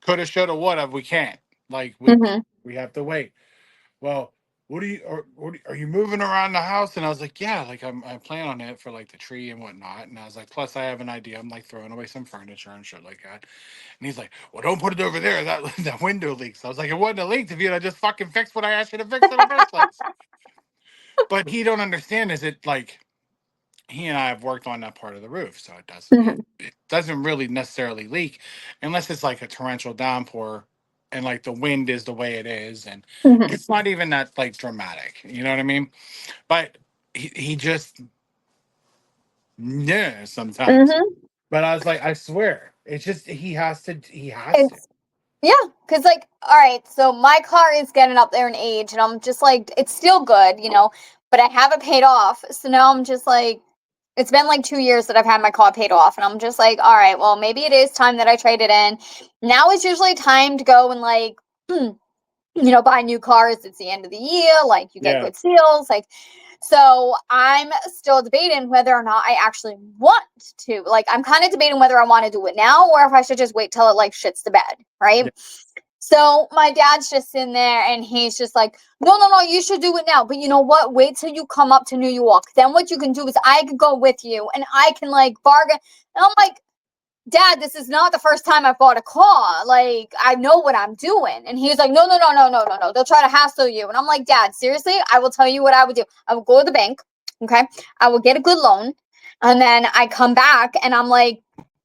Speaker 1: coulda, shoulda, woulda. We can't. Like
Speaker 2: Hmm.
Speaker 1: we have to wait. Well, are you moving around the house? And I was like, yeah, like I plan on it for like the tree and whatnot. And I was like, plus I have an idea. I'm like throwing away some furniture and shit like that. And he's like, well, don't put it over there. That that window leaks. I was like, it wouldn't have leaked if you'd have just fucking fixed what I asked you to fix in the first place. But he don't understand is it like he and I have worked on that part of the roof, so
Speaker 2: Hmm.
Speaker 1: it doesn't really necessarily leak unless it's like a torrential downpour and like the wind is the way it is, and
Speaker 2: Hmm.
Speaker 1: it's not even that like dramatic. You know what I mean? But he just yeah sometimes.
Speaker 2: Hmm.
Speaker 1: But I was like, I swear, it's just he has to.
Speaker 2: It's Yeah, because like, all right, so my car is getting up there in age, and I'm just like, it's still good, but I have it paid off. So now I'm just like, it's been like 2 years that I've had my car paid off, and I'm just like, all right, well, maybe it is time that I trade it in. Now is usually time to go and like, buy new cars. It's the end of the year, like you get
Speaker 1: Yeah,
Speaker 2: good deals, like. So I'm still debating whether or not I actually want to. Like, I'm kind of debating whether I want to do it now or if I should just wait till it like shits the bed, right?
Speaker 1: yeah,
Speaker 2: So my dad's just in there and he's just like, no, no, no, you should do it now. But you know what? Wait till you come up to New York. Then what you can do is I could go with you and I can like bargain. And I'm like, Dad, this is not the first time I've bought a car. Like, I know what I'm doing. And he's like, no, no, no, no, no, no, no. They'll try to hassle you. And I'm like, Dad, seriously? I will tell you what I would do. I would go to the bank. Okay. I will get a good loan. And then I come back and I'm like,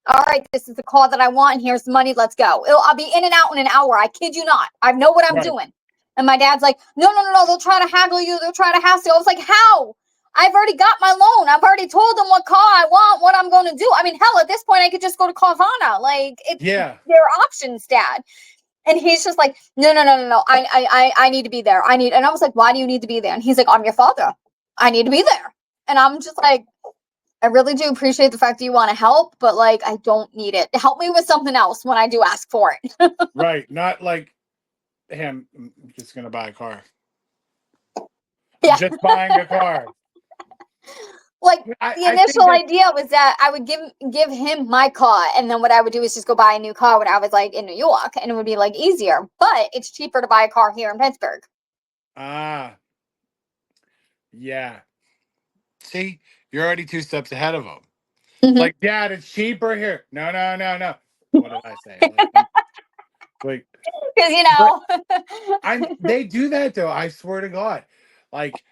Speaker 2: all right, this is the car that I want. And here's the money. Let's go. I'll be in and out in an hour. I kid you not. I know what I'm
Speaker 1: right.
Speaker 2: doing. And my dad's like, no, no, no, no. They'll try to haggle you. They'll try to hassle you. I was like, how? I've already got my loan. I've already told them what car I want, what I'm going to do. I mean, hell, at this point, I could just go to Carvana. Like, it's
Speaker 1: Yeah,
Speaker 2: their options, Dad. And he's just like, no, no, no, no, no. I need to be there. And I was like, why do you need to be there? And he's like, I'm your father. I need to be there. And I'm just like, I really do appreciate the fact that you want to help, but like, I don't need it. Help me with something else when I do ask for it.
Speaker 1: right. Not like him. I'm just gonna buy a car. I'm
Speaker 2: Yeah.
Speaker 1: just buying a car.
Speaker 2: Like, the
Speaker 1: I think
Speaker 2: initial
Speaker 1: that
Speaker 2: idea was that I would give him my car, and then what I would do is just go buy a new car when I was like in New York, and it would be like easier. But it's cheaper to buy a car here in Pittsburgh.
Speaker 1: ah yeah. See, you're already 2 steps ahead of them. It's
Speaker 2: Hmm.
Speaker 1: like, Dad, it's cheaper here. No, no, no, no. What did I say? Like,
Speaker 2: Because
Speaker 1: but they do that though. I swear to God. Like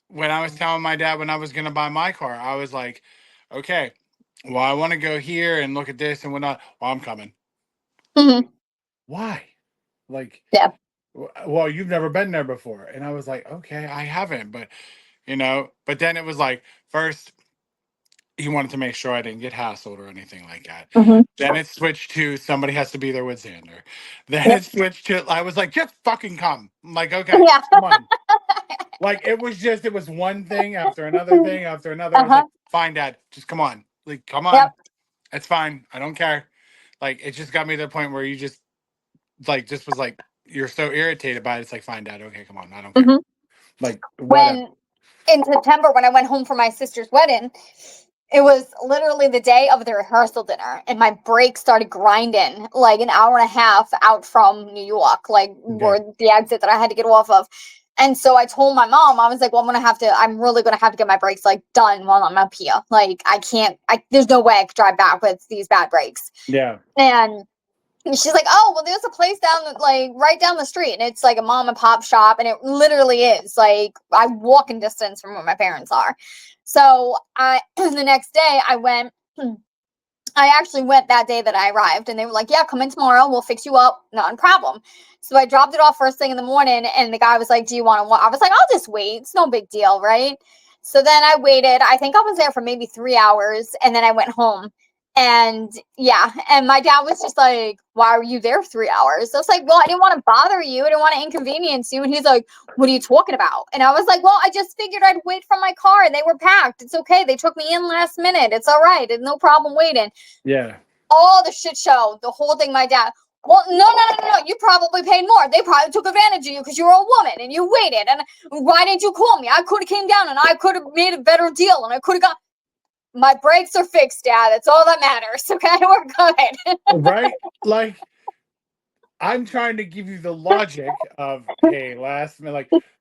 Speaker 1: when I was telling my dad when I was gonna buy my car, I was like, okay, well, I want to go here and look at this and whatnot. Well, I'm coming.
Speaker 2: Hmm.
Speaker 1: Why? Like,
Speaker 2: Yeah.
Speaker 1: well, you've never been there before, and I was like, okay, I haven't, but but then it was like first he wanted to make sure I didn't get hassled or anything like that.
Speaker 2: Hmm.
Speaker 1: Then it switched to somebody has to be there with Xander. Then
Speaker 2: Yep.
Speaker 1: it switched to I was like, just fucking come. I'm like, okay,
Speaker 2: Yeah.
Speaker 1: come on. Like it was one thing after another thing after another. I was
Speaker 2: Uh-huh.
Speaker 1: like, fine, Dad, just come on. Like, come
Speaker 2: Yep.
Speaker 1: on. It's fine. I don't care. Like it just got me to the point where you just like just was like, you're so irritated by it. It's like, fine, Dad. Okay, come on. I don't care.
Speaker 2: Mhm.
Speaker 1: Like, whatever.
Speaker 2: When in September, when I went home for my sister's wedding, it was literally the day of the rehearsal dinner, and my brakes started grinding like an hour and a half out from New York, like
Speaker 1: Okay.
Speaker 2: were the exit that I had to get off of. And so I told my mom, I was like, well, I'm really going to have to get my brakes like done while I'm up here. Like, there's no way I could drive back with these bad brakes.
Speaker 1: Yeah.
Speaker 2: And she's like, oh, well, there's a place right down the street. And it's like a mom and pop shop. And it literally is like I walking distance from where my parents are. So the next day I went. I actually went that day that I arrived, and they were like, yeah, come in tomorrow. We'll fix you up. Not a problem. So I dropped it off first thing in the morning, and the guy was like, do you want to walk? I was like, I'll just wait. It's no big deal, right? So then I waited. I think I was there for maybe 3 hours, and then I went home. And yeah, and my dad was just like, why were you there 3 hours? I was like, well, I didn't want to bother you. I didn't want to inconvenience you. And he's like, what are you talking about? And I was like, well, I just figured I'd wait for my car, and they were packed. It's okay. They took me in last minute. It's all right. It's no problem waiting.
Speaker 1: Yeah.
Speaker 2: All the shit show, the whole thing, my dad. Well, no. You probably paid more. They probably took advantage of you because you were a woman and you waited. And why didn't you call me? I could have came down and I could have made a better deal and I could have got. My brakes are fixed, Dad. That's all that matters. Okay, we're good.
Speaker 1: Right? Like, I'm trying to give you the logic of, hey, last minute,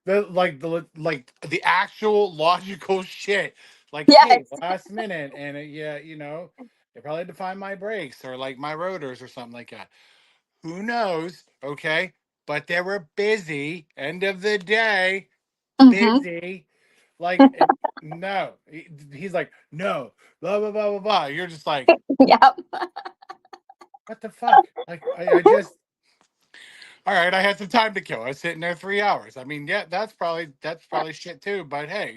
Speaker 1: like the actual logical shit. Like, hey,
Speaker 2: Yes.
Speaker 1: last minute, and yeah, they probably had to find my brakes or like my rotors or something like that. Who knows? Okay, but they were busy. End of the day,
Speaker 2: Mm-hmm.
Speaker 1: busy. Like, no, he's like, no, blah blah blah blah blah. You're just like,
Speaker 2: Yep.
Speaker 1: what the fuck? Like, I just. All right, I had some time to kill. I was sitting there 3 hours. I mean, yeah, that's probably shit too. But hey,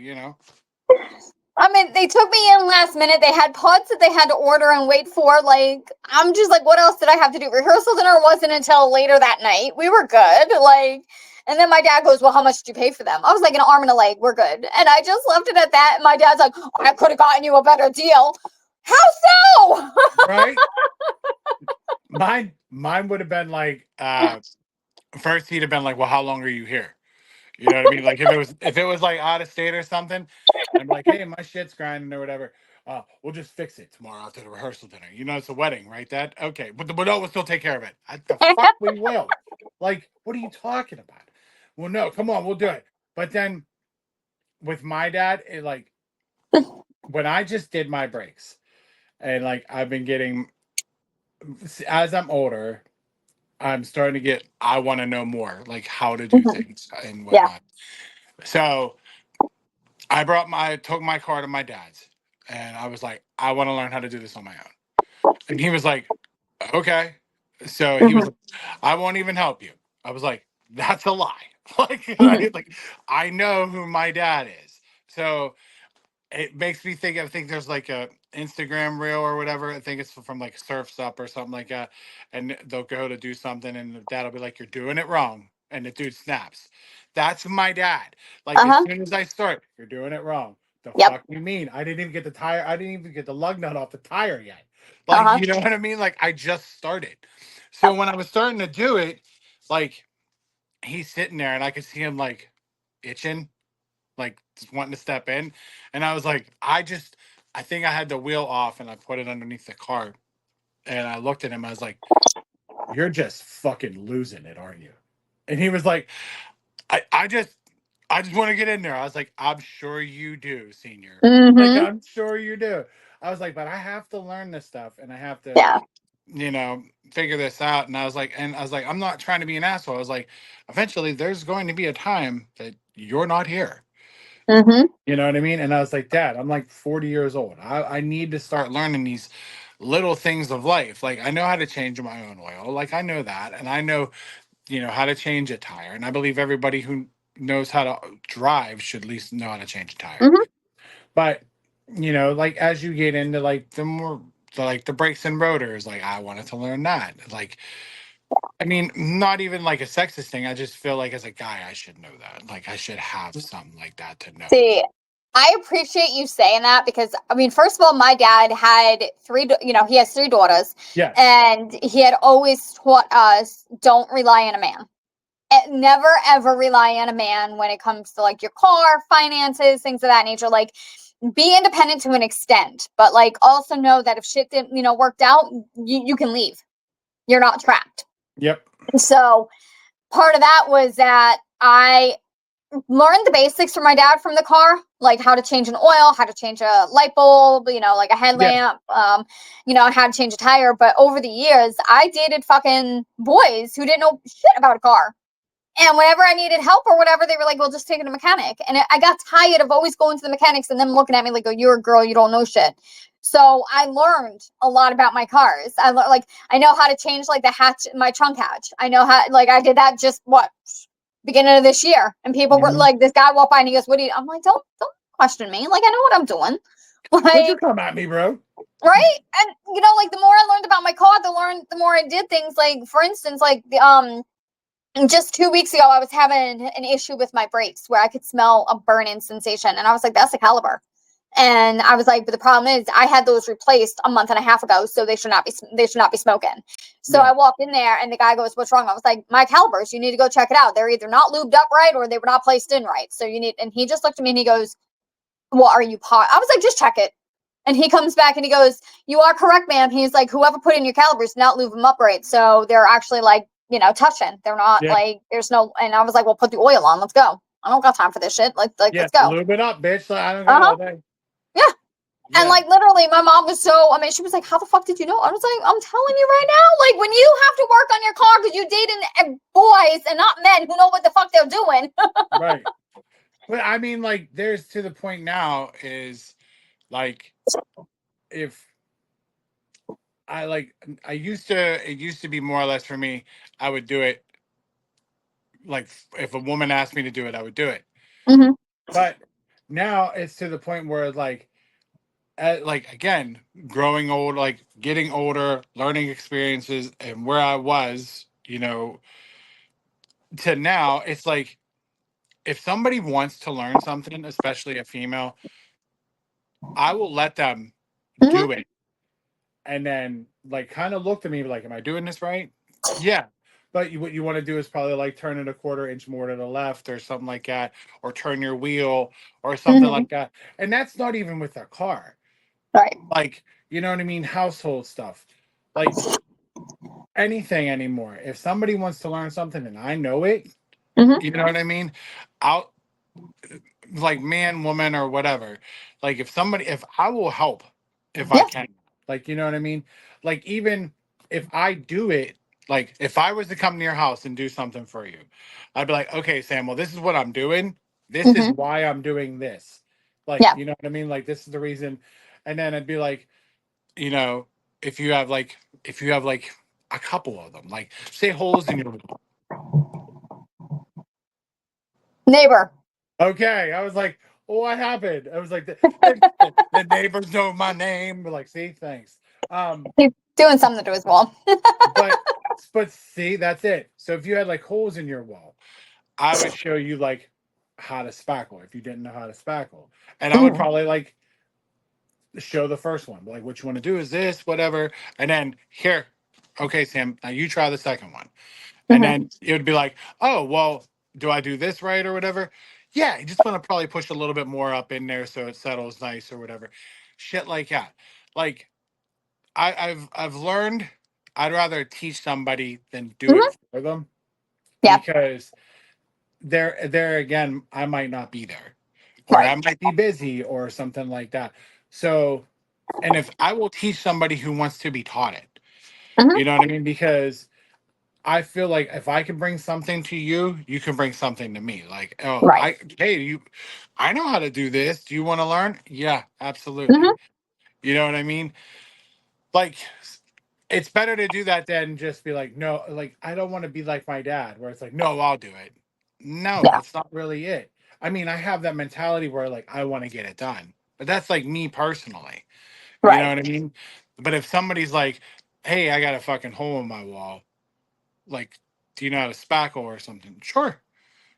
Speaker 2: I mean, they took me in last minute. They had pods that they had to order and wait for. Like, I'm just like, what else did I have to do? Rehearsal dinner wasn't until later that night. We were good. Like, and then my dad goes, well, how much did you pay for them? I was like, an arm and a leg. We're good. And I just left it at that. And my dad's like, I could have gotten you a better deal. How so?
Speaker 1: right? Mine would have been like, first he'd have been like, well, how long are you here? You know what I mean? Like if it was like out of state or something, I'm like, hey, my shit's grinding or whatever. We'll just fix it tomorrow after the rehearsal dinner. It's a wedding, right? Dad? Okay, but no, we'll still take care of it. The fuck we will. Like, what are you talking about? Well, no, come on, we'll do it. But then with my dad, it like when I just did my breaks, and like I've been getting as I'm older, I'm starting to get. I want to know more, like how to do
Speaker 2: Mhm.
Speaker 1: things and
Speaker 2: Yeah.
Speaker 1: whatnot. So took my car to my dad's, and I was like, I want to learn how to do this on my own. And he was like, okay. So he was
Speaker 2: Hmm.
Speaker 1: like, I won't even help you. I was like, that's a lie.
Speaker 2: Hmm.
Speaker 1: I know who my dad is. So it makes me think. I think there's like a Instagram reel or whatever. I think it's from like Surfs Up or something like that. And they'll go to do something, and the dad will be like, "You're doing it wrong," and the dude snaps. That's my dad. Like as
Speaker 2: Uh-huh.
Speaker 1: soon as I start, you're doing it wrong. The
Speaker 2: Yep.
Speaker 1: fuck you mean? I didn't even get the tire. I didn't even get the lug nut off the tire yet. Like
Speaker 2: Uh-huh.
Speaker 1: you know what I mean? Like I just started. So
Speaker 2: Yep.
Speaker 1: when I was starting to do it, like he's sitting there, and I could see him like itching like just wanting to step in. And I was like, I think I had the wheel off and I put it underneath the car. And I looked at him, I was like, you're just fucking losing it, aren't you? And he was like, I just want to get in there. I was like, I'm sure you do, senior. Like,
Speaker 2: Mm-hmm.
Speaker 1: I'm sure you do. I was like, but I have to learn this stuff and I have to,
Speaker 2: Yeah.
Speaker 1: you know, figure this out. And I was like, I'm not trying to be an asshole. I was like, eventually there's going to be a time that you're not here.
Speaker 2: Mm-hmm.
Speaker 1: You know what I mean? And I was like, Dad, I'm like 40 years old. I need to start learning these little things of life. Like I know how to change my own oil. Like I know that. And I know, how to change a tire. And I believe everybody who knows how to drive should at least know how to change a tire.
Speaker 2: Mm-hmm.
Speaker 1: But, like as you get into like the brakes and rotors, like I wanted to learn that. Like, I mean, not even like a sexist thing. I just feel like as a guy, I should know that. Like I should have something like that to know.
Speaker 2: See, I appreciate you saying that because, I mean, first of all, my dad had he has 3 daughters,
Speaker 1: Yes.
Speaker 2: and he had always taught us don't rely on a man. never ever rely on a man when it comes to like your car, finances, things of that nature. Like, be independent to an extent, but like also know that if shit didn't, worked out, you can leave. You're not trapped.
Speaker 1: Yep.
Speaker 2: So part of that was that I learned the basics from my dad from the car, like how to change an oil, how to change a light bulb, like a
Speaker 1: Yeah.
Speaker 2: headlamp, how to change a tire. But over the years, I dated fucking boys who didn't know shit about a car. And whenever I needed help or whatever, they were like, well, just take it to a mechanic. And I got tired of always going to the mechanics and them looking at me like, oh, you're a girl, you don't know shit. So I learned a lot about my cars. I know how to change like the hatch, my trunk hatch. I know how, like, I did that just beginning of this year. And people were like, this guy walked by and he goes, what do you, I'm like, don't question me. Like, I know what I'm doing.
Speaker 1: Don't you
Speaker 2: Like,
Speaker 1: come at me, bro.
Speaker 2: right. And like the more I learned about my car, the more I did things. Like, for instance, like just 2 weeks ago, I was having an issue with my brakes where I could smell a burning sensation. And I was like, that's the caliber. And I was like, but the problem is I had those replaced a month and a half ago, so they should not be smoking. So
Speaker 1: Yeah.
Speaker 2: I walked in there and the guy goes, what's wrong? I was like, my calibers, you need to go check it out. They're either not lubed up right or they were not placed in right. So and he just looked at me and he goes, well, are you pot? I was like, just check it. And he comes back and he goes, you are correct, ma'am. He's like, whoever put in your calibers did not lube them up right. So they're actually like, touching. They're not
Speaker 1: Yeah.
Speaker 2: like, there's no, and I was like, well, put the oil on. Let's go. I don't got time for this shit. Like,
Speaker 1: Yeah.
Speaker 2: let's go.
Speaker 1: Lube it up, bitch. Like, I don't got
Speaker 2: Uh-huh.
Speaker 1: all day.
Speaker 2: Yeah. And like literally, my mom was she was like, how the fuck did you know? I was like, I'm telling you right now. Like, when you have to work on your car because you dating boys and not men who know what the fuck they're doing.
Speaker 1: Right. But I mean, like, there's to the point now is like, if it used to be more or less for me, I would do it. Like, if a woman asked me to do it, I would do it.
Speaker 2: Mm-hmm.
Speaker 1: But now it's to the point where like again, growing old, like getting older, learning experiences, and where I was, to now, it's like if somebody wants to learn something, especially a female, I will let them
Speaker 2: Mm-hmm.
Speaker 1: do it, and then like kind of look to me like, am I doing this right? Yeah. But what you want to do is probably like turn it a quarter inch more to the left or something like that, or turn your wheel or something
Speaker 2: Mm-hmm.
Speaker 1: like that. And that's not even with a car.
Speaker 2: Right.
Speaker 1: Like, you know what I mean? Household stuff. Like anything anymore. If somebody wants to learn something and I know it,
Speaker 2: Mm-hmm.
Speaker 1: you know what I mean? I'll like man, woman, or whatever. Like if I will help if I
Speaker 2: Yeah.
Speaker 1: can. Like, you know what I mean? Like, even if I do it, like if I was to come to your house and do something for you, I'd be like, okay, Sam, well, this is what I'm doing. This is
Speaker 2: Mm-hmm.
Speaker 1: why I'm doing this. Like,
Speaker 2: Yeah.
Speaker 1: you know what I mean? Like, this is the reason. And then I'd be like, you know, if you have like a couple of them, like say holes in your wall.
Speaker 2: Neighbor.
Speaker 1: Okay, I was like, well, what happened? I was like, the neighbors know my name. But like, see, thanks.
Speaker 2: He's doing something to his wall.
Speaker 1: But see, that's it. So if you had like holes in your wall, I would show you like how to spackle if you didn't know how to spackle, and I would
Speaker 2: Mm-hmm.
Speaker 1: probably like show the first one, like what you want to do is this, whatever, and then here, okay, Sam, now you try the second one. And
Speaker 2: Mm-hmm.
Speaker 1: then it would be like, oh, well, do I do this right or whatever? Yeah, you just want to probably push a little bit more up in there so it settles nice or whatever. Shit like that. Like I've learned I'd rather teach somebody than do
Speaker 2: Mm-hmm.
Speaker 1: it for them,
Speaker 2: Yeah.
Speaker 1: because there again, I might not be there. Or
Speaker 2: Right.
Speaker 1: I might be busy or something like that. So, and if I will teach somebody who wants to be taught it,
Speaker 2: Mm-hmm.
Speaker 1: you know what I mean? Because I feel like if I can bring something to you, you can bring something to me. Like, oh,
Speaker 2: Right.
Speaker 1: I know how to do this. Do you want to learn? Yeah, absolutely.
Speaker 2: Mm-hmm.
Speaker 1: You know what I mean? Like, it's better to do that than just be like, no, like, I don't want to be like my dad, where it's like, no, I'll do it. No,
Speaker 2: Yeah.
Speaker 1: that's not really it. I mean, I have that mentality where like, I want to get it done, but that's like me personally. You know
Speaker 2: Right.
Speaker 1: what I mean? But if somebody's like, hey, I got a fucking hole in my wall, like, do you know how to spackle or something? Sure.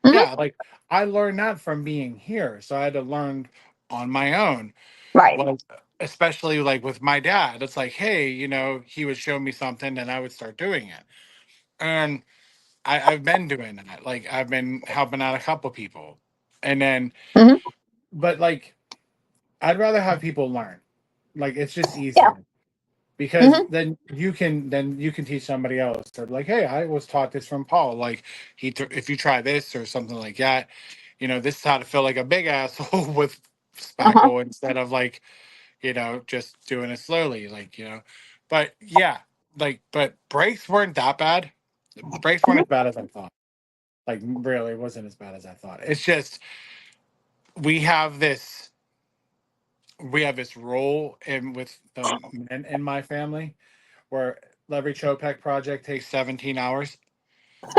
Speaker 2: Mm-hmm.
Speaker 1: Yeah, like I learned that from being here. So I had to learn on my own.
Speaker 2: Right.
Speaker 1: Well, especially like with my dad, it's like, hey, he would show me something and I would start doing it. And I've been doing that. Like I've been helping out a couple people, and then,
Speaker 2: Hmm.
Speaker 1: but like I'd rather have people learn. Like it's just
Speaker 2: Yeah.
Speaker 1: easier because
Speaker 2: Hmm.
Speaker 1: then you can teach somebody else. Or like, hey, I was taught this from Paul. Like if you try this or something like that, this is how to fill like a big asshole with
Speaker 2: Uh-huh.
Speaker 1: spackle instead of like just doing it slowly. Like but yeah, but breaks weren't that bad. Breaks weren't
Speaker 2: Hmm.
Speaker 1: as bad as I thought. Like really, it wasn't as bad as I thought. It's just we have this we have this role in with the men in my family where every Chopek project takes 17 hours,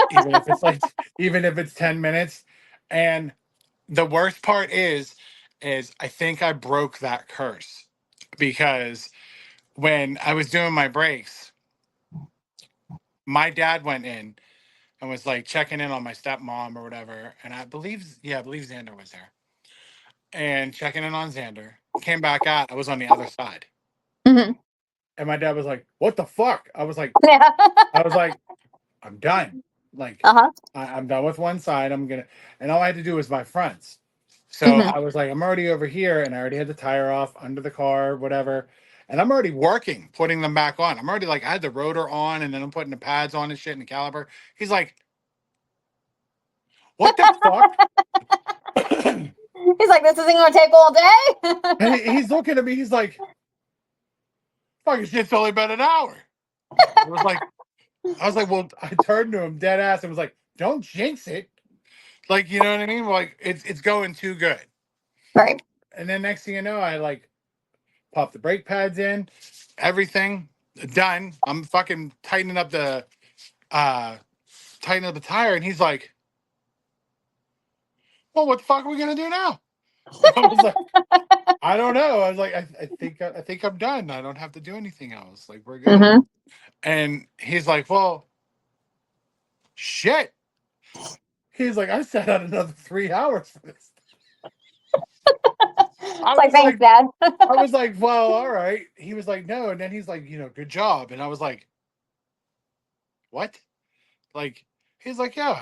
Speaker 1: even if it's 10 minutes. And the worst part is I think I broke that curse because when I was doing my breaks, my dad went in and was like checking in on my stepmom or whatever. And I believe Xander was there and checking in on Xander. Came back out, I was on the other side.
Speaker 2: Hmm.
Speaker 1: And my dad was like, "What the fuck?" I was like,
Speaker 2: Yeah.
Speaker 1: I was like, I'm done. Like,
Speaker 2: Uh-huh.
Speaker 1: I'm done with one side. And all I had to do was my fronts. So
Speaker 2: Hmm.
Speaker 1: I was like, I'm already over here, and I already had the tire off under the car, whatever. And I'm already working, putting them back on. I'm already like, I had the rotor on, and then I'm putting the pads on and shit and the caliper. He's like, what the fuck?
Speaker 2: He's like, this isn't going to take all
Speaker 1: And
Speaker 2: day.
Speaker 1: he's looking at me. He's like, fucking shit's only been an hour. I was like, well, I turned to him dead ass and was like, don't jinx it. Like, you know what I mean? Like, it's going too good.
Speaker 2: Right.
Speaker 1: And then next thing you know, I like pop the brake pads in, everything done. I'm fucking uh tightening up the tire, and he's like, well, what the fuck are we gonna do now? I was like, I don't know. I was like, I think I'm done. I don't have to do anything else. Like we're good.
Speaker 2: Hmm.
Speaker 1: And he's like, well, shit. He's like, I sat out another 3 hours for this. I
Speaker 2: It's like,
Speaker 1: was
Speaker 2: thanks,
Speaker 1: like,
Speaker 2: Dad.
Speaker 1: well, all right. He was like, no, and then he's like, good job. And I was like, what? Like, he's like, yeah.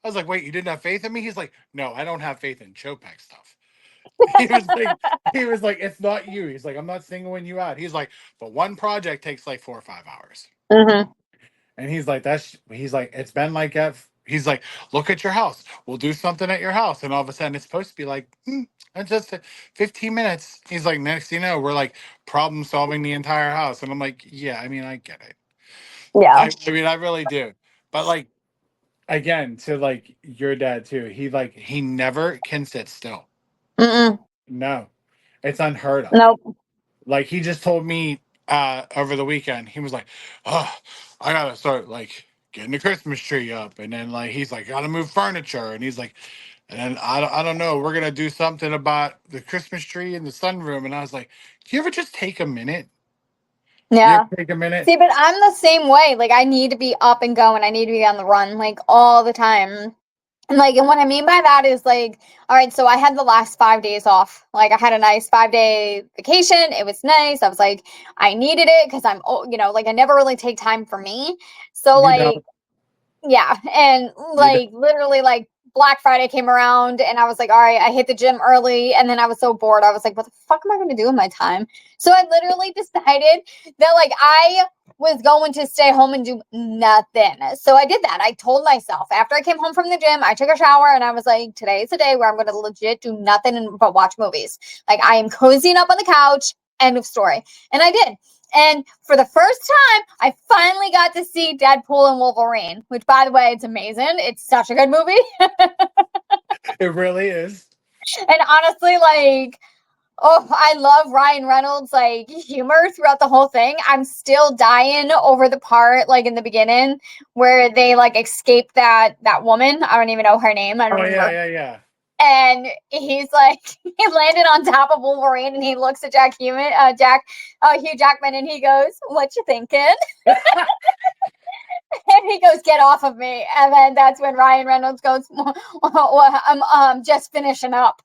Speaker 1: I was like, wait, you didn't have faith in me? He's like, no, I don't have faith in Chopek stuff. He was like, it's not you. He's like, I'm not singling you out. He's like, but one project takes like 4 or 5 hours.
Speaker 2: Hmm.
Speaker 1: And he's like, it's been like that. He's like, look at your house. We'll do something at your house. And all of a sudden it's supposed to be like, that's just 15 minutes. He's like, next thing you know, we're like problem solving the entire house. And I'm like, yeah, I mean, I get it.
Speaker 2: Yeah.
Speaker 1: I mean, I really do. But like, again, to like your dad too, he never can sit still.
Speaker 2: Mm-mm.
Speaker 1: No, it's unheard of.
Speaker 2: Nope.
Speaker 1: Like he just told me over the weekend, he was like, oh, I gotta start like getting the Christmas tree up. And then like he's like, gotta move furniture. And he's like, and then I don't know, we're gonna do something about the Christmas tree in the sunroom. And I was like, do you ever just take a minute? You ever
Speaker 2: Yeah.
Speaker 1: take a minute?
Speaker 2: See, but I'm the same way. Like, I need to be up and going. I need to be on the run, like, all the time. And what I mean by that is like, all right, so I had the last 5 days off. Like I had a nice 5 day vacation. It was nice. I was like, I needed it because like I never really take time for me. So
Speaker 1: You
Speaker 2: like,
Speaker 1: don't.
Speaker 2: yeah. And
Speaker 1: You don't.
Speaker 2: like literally like Black Friday came around and I was like, all right, I hit the gym early. And then I was so bored. I was like, what the fuck am I going to do with my time? So I literally decided that like I was going to stay home and do nothing. So I did that. I told myself after I came home from the gym, I took a shower and I was like, today is the day where I'm going to legit do nothing but watch movies. Like I am cozying up on the couch. End of story. And I did. And for the first time, I finally got to see Deadpool and Wolverine, which, by the way, it's amazing. It's such a good movie.
Speaker 1: It really is.
Speaker 2: And honestly, like, oh, I love Ryan Reynolds' like humor throughout the whole thing. I'm still dying over the part like in the beginning where they like escape that woman. I don't even know her name. I don't
Speaker 1: Oh
Speaker 2: remember.
Speaker 1: yeah.
Speaker 2: And he's like, he landed on top of Wolverine, and he looks at Hugh Jackman, and he goes, "What you thinking?" And he goes, "Get off of me!" And then that's when Ryan Reynolds goes, well, I'm just finishing up.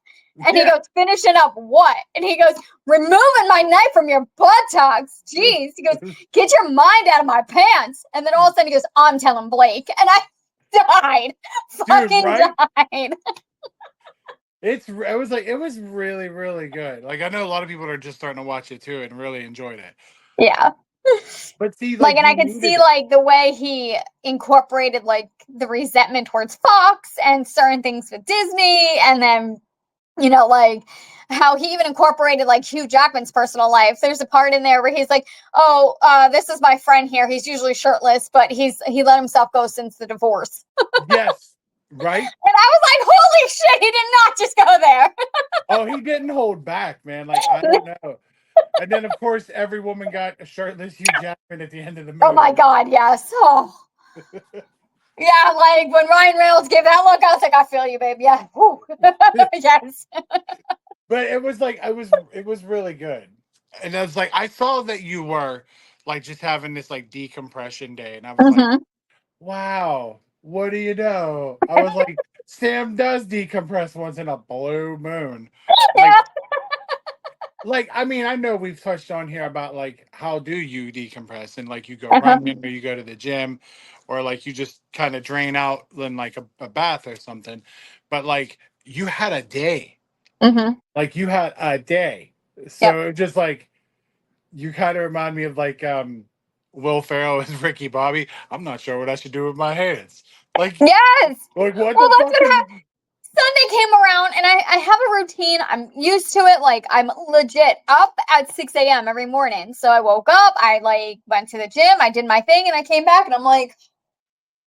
Speaker 2: And he
Speaker 1: Yeah.
Speaker 2: goes, "Finishing up what?" And he goes, "Removing my knife from your buttocks." Jeez. He goes, "Get your mind out of my pants." And then all of a sudden he goes, "I'm telling Blake." And I died.
Speaker 1: Dude,
Speaker 2: Fucking
Speaker 1: right?
Speaker 2: died.
Speaker 1: It was really, really good. Like, I know a lot of people are just starting to watch it too and really enjoyed it.
Speaker 2: Yeah.
Speaker 1: But see,
Speaker 2: Like,
Speaker 1: like,
Speaker 2: and
Speaker 1: you
Speaker 2: I could
Speaker 1: needed
Speaker 2: see
Speaker 1: it.
Speaker 2: like the way he incorporated like the resentment towards Fox and certain things with Disney, and then like how he even incorporated like Hugh Jackman's personal life. There's a part in there where he's like, "Oh, this is my friend here. He's usually shirtless, but he let himself go since the divorce."
Speaker 1: Yes, right?
Speaker 2: And I was like, "Holy shit! He did not just go there."
Speaker 1: Oh, he didn't hold back, man. Like, I don't know. And then, of course, every woman got a shirtless Hugh Jackman at the end of the
Speaker 2: Oh my
Speaker 1: movie.
Speaker 2: god, yes. Oh. Yeah, like when Ryan Reynolds gave that look, I was like, I feel you, babe. Yeah. Yes.
Speaker 1: But it was like, it was really good. And I was like, I saw that you were like just having this like decompression day. And I was like,
Speaker 2: Hmm.
Speaker 1: wow, what do you know? I was like, Sam does decompress once in a blue moon. Like,
Speaker 2: Yeah.
Speaker 1: I mean, I know we've touched on here about like how do you decompress and like you go
Speaker 2: Uh-huh.
Speaker 1: running or you go to the gym or like you just kind of drain out in like a bath or something. But like you had a day.
Speaker 2: Hmm.
Speaker 1: Like you had a day.
Speaker 2: Yep.
Speaker 1: So it was just like you kind of remind me of like Will Ferrell as Ricky Bobby. I'm not sure what I should do with my hands.
Speaker 2: Yes.
Speaker 1: Like what
Speaker 2: Well,
Speaker 1: the
Speaker 2: that's
Speaker 1: fuck
Speaker 2: what
Speaker 1: is
Speaker 2: happened. Sunday came around and I have a routine. I'm used to it. Like I'm legit up at 6 a.m. every morning. So I woke up, I like went to the gym, I did my thing, and I came back and I'm like,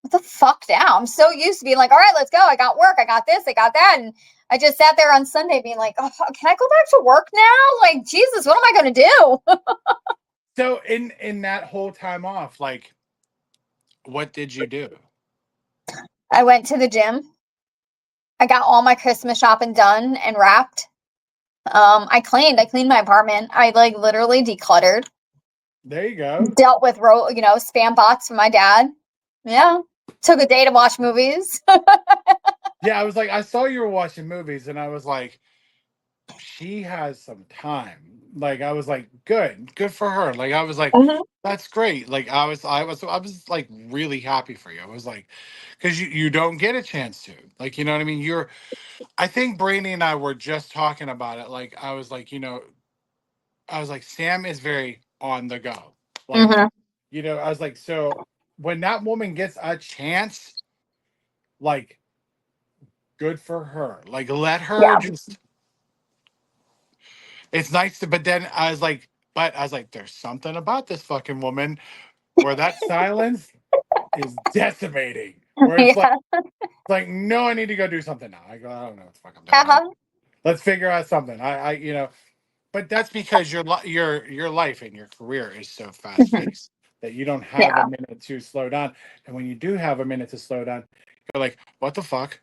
Speaker 2: what the fuck now? I'm so used to being like, all right, let's go. I got work, I got this, I got that. And I just sat there on Sunday being like, oh, can I go back to work now? Like, Jesus, what am I gonna do?
Speaker 1: so in that whole time off, like what did you do?
Speaker 2: I went to the gym. I got all my Christmas shopping done and wrapped. I cleaned. I cleaned my apartment. I like literally decluttered.
Speaker 1: There you go.
Speaker 2: Dealt with spam bots from my dad. Yeah. Took a day to watch movies.
Speaker 1: Yeah, I was like, I saw you were watching movies, and I was like, she has some time. Like, I was like, good for her. Like, I was like,
Speaker 2: Mhm.
Speaker 1: that's great. Like, I was like really happy for you. I was like, because you don't get a chance to, like, you know what I mean. I think Brainy and I were just talking about it. Like, I was like, I was like, Sam is very on the go. Like,
Speaker 2: Mhm.
Speaker 1: I was like, so when that woman gets a chance, like, good for her. Like, let her
Speaker 2: Yeah.
Speaker 1: just. It's nice to, but then I was like, there's something about this fucking woman where that silence is decimating. Where
Speaker 2: Yeah.
Speaker 1: it's like, no, I need to go do something now. I go, I don't know what the fuck I'm doing.
Speaker 2: Uh-huh.
Speaker 1: Let's figure out something. But that's because your life and your career is so fast
Speaker 2: Mhm.
Speaker 1: paced that you don't have a
Speaker 2: Yeah.
Speaker 1: minute to slow down. And when you do have a minute to slow down, you're like, what the fuck?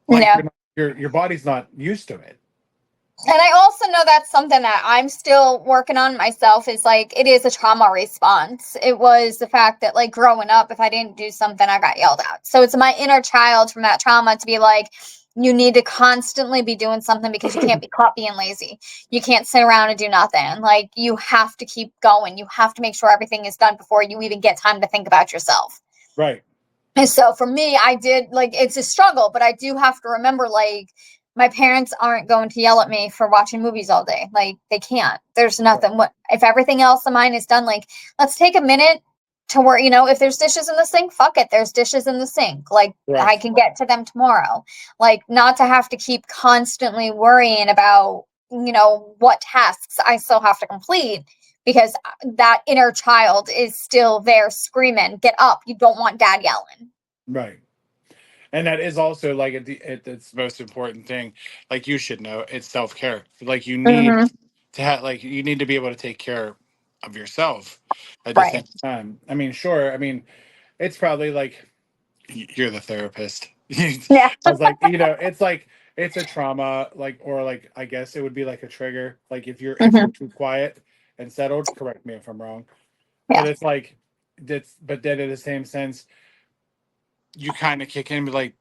Speaker 1: Like
Speaker 2: Yeah.
Speaker 1: your body's not used to it.
Speaker 2: And I also know that's something that I'm still working on myself is like it is a trauma response. It was the fact that like growing up, if I didn't do something, I got yelled at. So it's my inner child from that trauma to be like, you need to constantly be doing something because you can't be caught being lazy. You can't sit around and do nothing. Like you have to keep going. You have to make sure everything is done before you even get time to think about yourself.
Speaker 1: Right.
Speaker 2: And so for me, I did like it's a struggle, but I do have to remember like my parents aren't going to yell at me for watching movies all day. Like they can't. There's
Speaker 1: Right.
Speaker 2: nothing. What if everything else of mine is done? Like let's take a minute to where if there's dishes in the sink, fuck it. There's dishes in the sink. Like I
Speaker 1: Right.
Speaker 2: can get to them tomorrow. Like not to have to keep constantly worrying about what tasks I still have to complete because that inner child is still there screaming, get up. You don't want dad yelling.
Speaker 1: Right. And that is also like it's the most important thing. Like you should know, it's self care. Like you need
Speaker 2: Hmm.
Speaker 1: to have like you need to be able to take care of yourself at the
Speaker 2: Right.
Speaker 1: same time. I mean, sure. I mean, it's probably like you're the therapist. I
Speaker 2: Yeah.
Speaker 1: was like, it's like it's a trauma, like or like I guess it would be like a trigger. Like if you're
Speaker 2: Hmm.
Speaker 1: too quiet and settled, correct me if I'm wrong. But
Speaker 2: Yeah.
Speaker 1: it's like that's but then in the same sense, you kind of kick in and be like,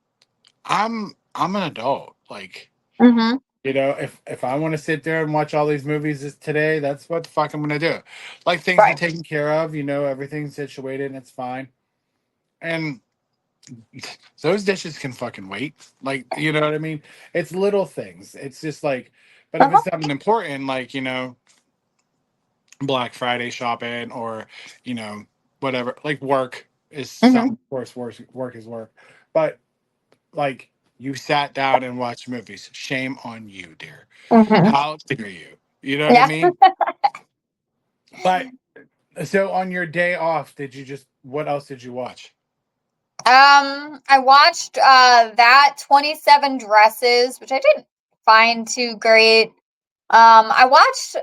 Speaker 1: I'm an adult. Like,
Speaker 2: Hmm.
Speaker 1: if I want to sit there and watch all these movies today, that's what the fuck I'm gonna do. Like things be
Speaker 2: Right.
Speaker 1: taken care of, everything's situated and it's fine. And those dishes can fucking wait. Like, you know what I mean? It's little things. It's just like, but if
Speaker 2: Uh-huh.
Speaker 1: it's something important, like, Black Friday shopping or, you know, whatever, like work is
Speaker 2: Hmm.
Speaker 1: something, of course, work is work. But like, you sat down and watched movies. Shame on you, dear.
Speaker 2: Hmm.
Speaker 1: How dare you? You know what I
Speaker 2: Yeah.
Speaker 1: mean? But so on your day off, what else did you watch?
Speaker 2: I watched that 27 Dresses, which I didn't find too great. I watched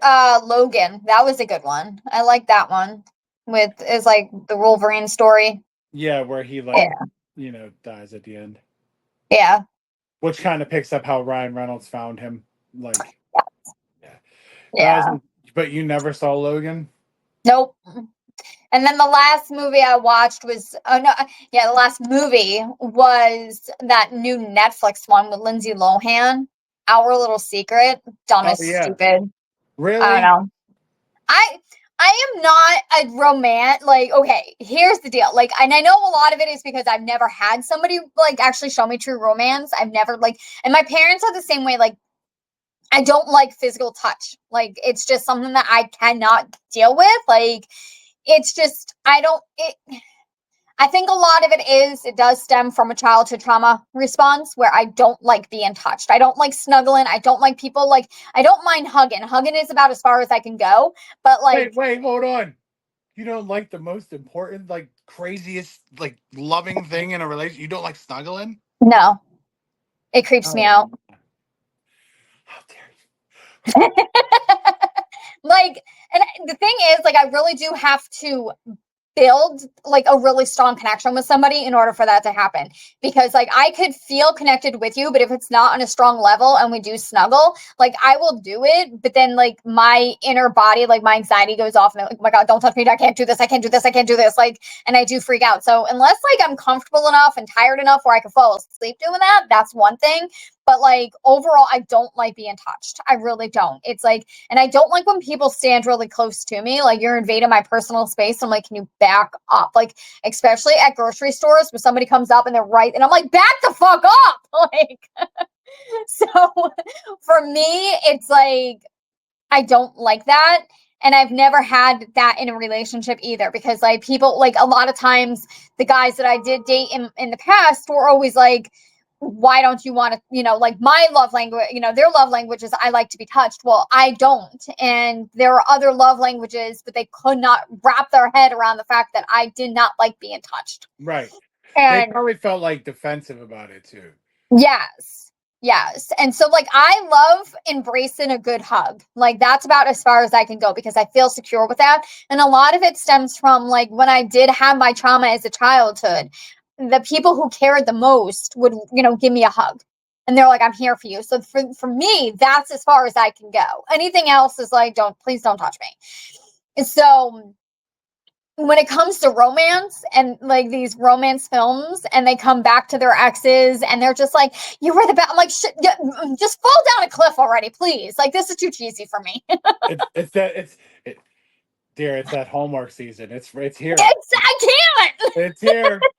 Speaker 2: Logan. That was a good one. I like that one. With is like the Wolverine story.
Speaker 1: Yeah, where he like,
Speaker 2: Yeah.
Speaker 1: dies at the end.
Speaker 2: Yeah.
Speaker 1: Which kind of picks up how Ryan Reynolds found him. Like, yeah. But I was
Speaker 2: Yeah.
Speaker 1: but you never saw Logan?
Speaker 2: Nope. And then the last movie I watched was oh no, yeah, the last movie was that new Netflix one with Lindsay Lohan, Our Little Secret. Dumb
Speaker 1: Oh
Speaker 2: as
Speaker 1: yeah.
Speaker 2: stupid. I don't
Speaker 1: Really?
Speaker 2: know. I I am not a romance. Like, okay, here's the deal. Like, and I know a lot of it is because I've never had somebody like actually show me true romance. I've never like, and my parents are the same way. Like, I don't like physical touch. Like, it's just something that I cannot deal with. Like, it's just I don't. I think a lot of it does stem from a childhood trauma response where I don't like being touched. I don't like snuggling. I don't like people like, I don't mind hugging. Hugging is about as far as I can go. But like,
Speaker 1: Wait, hold on. You don't like the most important, like craziest, like loving thing in a relationship? You don't like snuggling?
Speaker 2: no, it creeps me
Speaker 1: Oh,
Speaker 2: out.
Speaker 1: how dare
Speaker 2: Like, and the thing is, like, I really do have to build like a really strong connection with somebody in order for that to happen, because like I could feel connected with you, but if it's not on a strong level and we do snuggle, like I will do it, but then like my inner body, like my anxiety goes off and I'm like, oh my god, don't touch me, I can't do this, I can't do this, I can't do this, like, and I do freak out. So unless like I'm comfortable enough and tired enough where I can fall asleep doing that, that's one thing. But like overall, I don't like being touched. I really don't. It's like, and I don't like when people stand really close to me, like you're invading my personal space. I'm like, can you back up? Like, especially at grocery stores where somebody comes up and they're right, and I'm like, back the fuck up. Like, so for me, it's like, I don't like that. And I've never had that in a relationship either, because like people, like a lot of times the guys that I did date in the past were always like, why don't you want to, like my love language, their love language is I like to be touched. Well, I don't. And there are other love languages, but they could not wrap their head around the fact that I did not like being touched.
Speaker 1: you? Right. They
Speaker 2: And
Speaker 1: probably felt like defensive about it too.
Speaker 2: yes. Yes. And so like I love embracing a good hug. Like that's about as far as I can go because I feel secure with that. And a lot of it stems from like when I did have my trauma as a childhood, the people who cared the most would, give me a hug. And they're like, I'm here for you. So for me, that's as far as I can go. Anything else is like, please don't touch me. And so when it comes to romance and like these romance films and they come back to their exes and they're just like, you were the best. I'm like, shit, just fall down a cliff already, please. Like, this is too cheesy for me.
Speaker 1: It's that it, dear. It's that Hallmark season. It's here.
Speaker 2: I can't.
Speaker 1: It's here.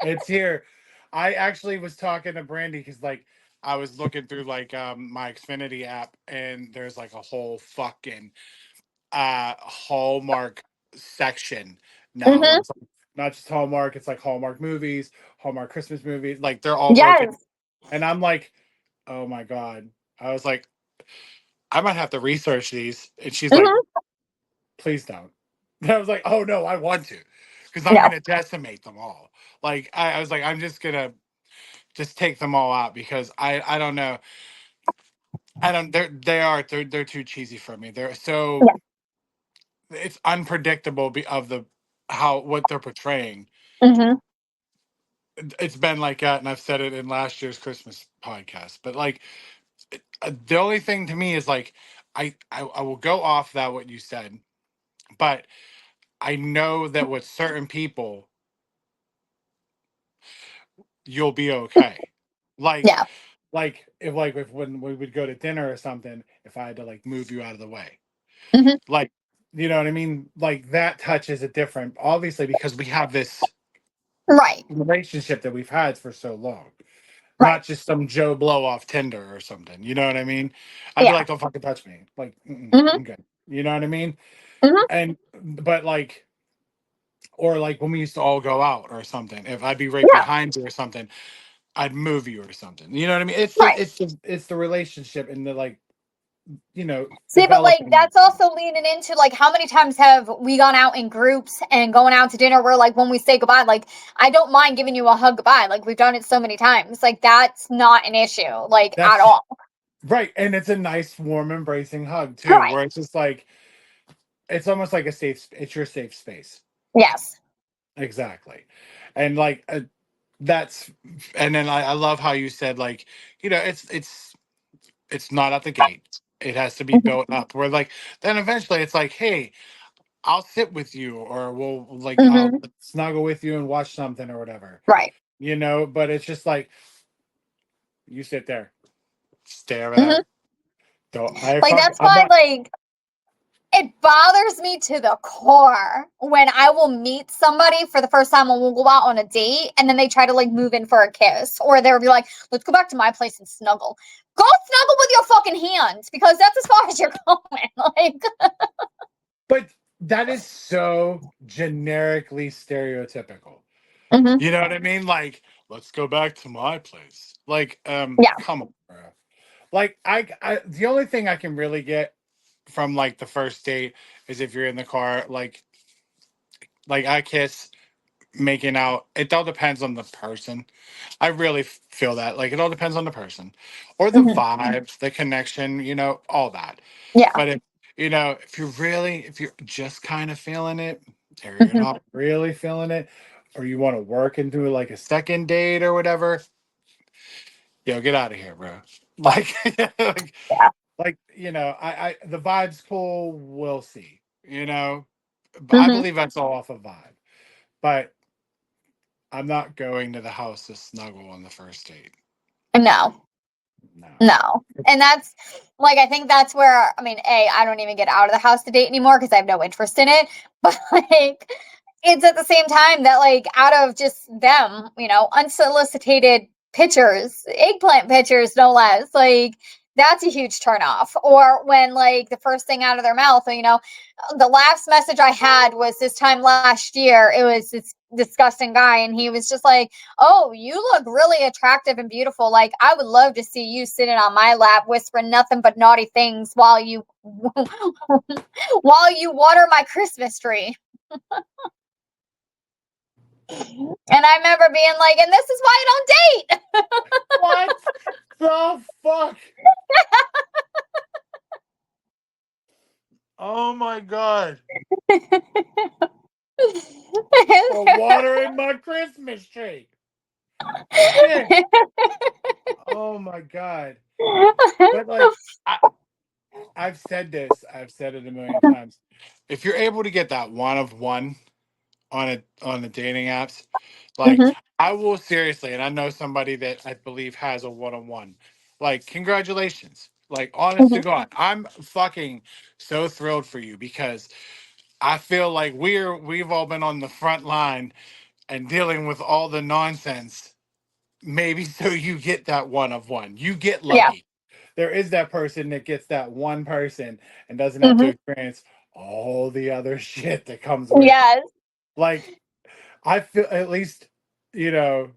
Speaker 1: It's here. I actually was talking to Brandy because like I was looking through like my Xfinity app and there's like a whole fucking Hallmark section now where
Speaker 2: Hmm.
Speaker 1: it's like not just Hallmark, it's like Hallmark movies, Hallmark Christmas movies, like they're all broken.
Speaker 2: Yes.
Speaker 1: And I'm like, oh my God. I was like, I might have to research these. And she's like,
Speaker 2: Hmm.
Speaker 1: please don't. And I was like, oh no, I want to. Because I'm
Speaker 2: No.
Speaker 1: gonna decimate them all. Like I was like, I'm just gonna just take them all out because I don't know. I don't they're too cheesy for me. They're so
Speaker 2: Yeah.
Speaker 1: it's unpredictable of the how what they're portraying.
Speaker 2: Hmm.
Speaker 1: It's been like that, and I've said it in last year's Christmas podcast. But like, the only thing to me is like, I will go off that what you said, but I know that with certain people, you'll be okay. Like,
Speaker 2: Yeah.
Speaker 1: if when we would go to dinner or something, if I had to like move you out of the way,
Speaker 2: Hmm.
Speaker 1: like, you know what I mean? Like that touch is a different, obviously, because we have this.
Speaker 2: Right.
Speaker 1: relationship that we've had for so long.
Speaker 2: Right.
Speaker 1: Not just some Joe Blow off Tinder or something. You know what I mean? I'd be
Speaker 2: Yeah.
Speaker 1: like, don't fucking touch me. Like,
Speaker 2: Mm-hmm.
Speaker 1: I'm good. You know what I mean?
Speaker 2: Mm-hmm.
Speaker 1: And but like, or like when we used to all go out or something, if I'd be right
Speaker 2: Yeah.
Speaker 1: behind you or something, I'd move you or something. You know what I mean?
Speaker 2: Right.
Speaker 1: It's the relationship and the like,
Speaker 2: See, but like
Speaker 1: developing.
Speaker 2: that's also leaning into like how many times have we gone out in groups and going out to dinner where like when we say goodbye, like I don't mind giving you a hug goodbye. Like we've done it so many times. Like that's not an issue, like at
Speaker 1: That's
Speaker 2: all.
Speaker 1: right. And it's a nice, warm, embracing hug too,
Speaker 2: Right.
Speaker 1: where it's just like it's almost like it's your safe space.
Speaker 2: Yes.
Speaker 1: Exactly. And like that's and then I love how you said like, it's not at the gate. It has to be
Speaker 2: Mm-hmm.
Speaker 1: built up. Where like then eventually it's like, hey, I'll sit with you or we'll like I'll
Speaker 2: Mm-hmm.
Speaker 1: snuggle with you and watch something or whatever.
Speaker 2: Right.
Speaker 1: But it's just like you sit there, stay over
Speaker 2: Mm-hmm.
Speaker 1: there. Don't I
Speaker 2: Like
Speaker 1: fuck
Speaker 2: that's
Speaker 1: I'm
Speaker 2: why
Speaker 1: not
Speaker 2: like it bothers me to the core when I will meet somebody for the first time and we'll go out on a date and then they try to like move in for a kiss or they'll be like, let's go back to my place and snuggle. Go snuggle with your fucking hands because that's as far as you're going. Like,
Speaker 1: but that is so generically stereotypical.
Speaker 2: hmm
Speaker 1: You know what I mean? Like, let's go back to my place. Like,
Speaker 2: yeah.
Speaker 1: come on, bro. Like, I the only thing I can really get from like the first date is if you're in the car, like I kiss, making out. It all depends on the person. I really feel that. Like, it all depends on the person, or the
Speaker 2: hmm
Speaker 1: vibes, the connection. All that.
Speaker 2: Yeah.
Speaker 1: But if you're just kind of feeling it, or you're
Speaker 2: hmm
Speaker 1: not really feeling it, or you want to work into like a second date or whatever, get out of here, bro. Like, like,
Speaker 2: Yeah.
Speaker 1: I the vibe's cool. We'll see. I
Speaker 2: hmm
Speaker 1: believe that's all off of vibe, but I'm not going to the house to snuggle on the first date.
Speaker 2: No.
Speaker 1: No.
Speaker 2: No. And that's like I think that's where I mean, I don't even get out of the house to date anymore because I have no interest in it. But like it's at the same time that like out of just them, unsolicited pictures, eggplant pictures no less, like that's a huge turn off. Or when like the first thing out of their mouth, the last message I had was this time last year. It was this disgusting guy, and he was just like, "Oh, you look really attractive and beautiful. Like, I would love to see you sitting on my lap, whispering nothing but naughty things while you while you water my Christmas tree." And I remember being like, "And this is why you don't date."
Speaker 1: What the fuck? Oh my god. For watering my Christmas tree. Shit. Oh my god. But like I've said this, I've said it a million times. If you're able to get that one of one on the dating apps, like
Speaker 2: Mhm,
Speaker 1: I will seriously, and I know somebody that I believe has a one on one. Like, congratulations. Like, honest to
Speaker 2: mhm.
Speaker 1: God, I'm fucking so thrilled for you because I feel like we've all been on the front line and dealing with all the nonsense. Maybe so you get that one of one. You get
Speaker 2: Yeah.
Speaker 1: lucky. There is that person that gets that one person and doesn't have to
Speaker 2: Mhm.
Speaker 1: experience all the other shit that comes with it.
Speaker 2: Yes.
Speaker 1: Like, I feel at least, you know,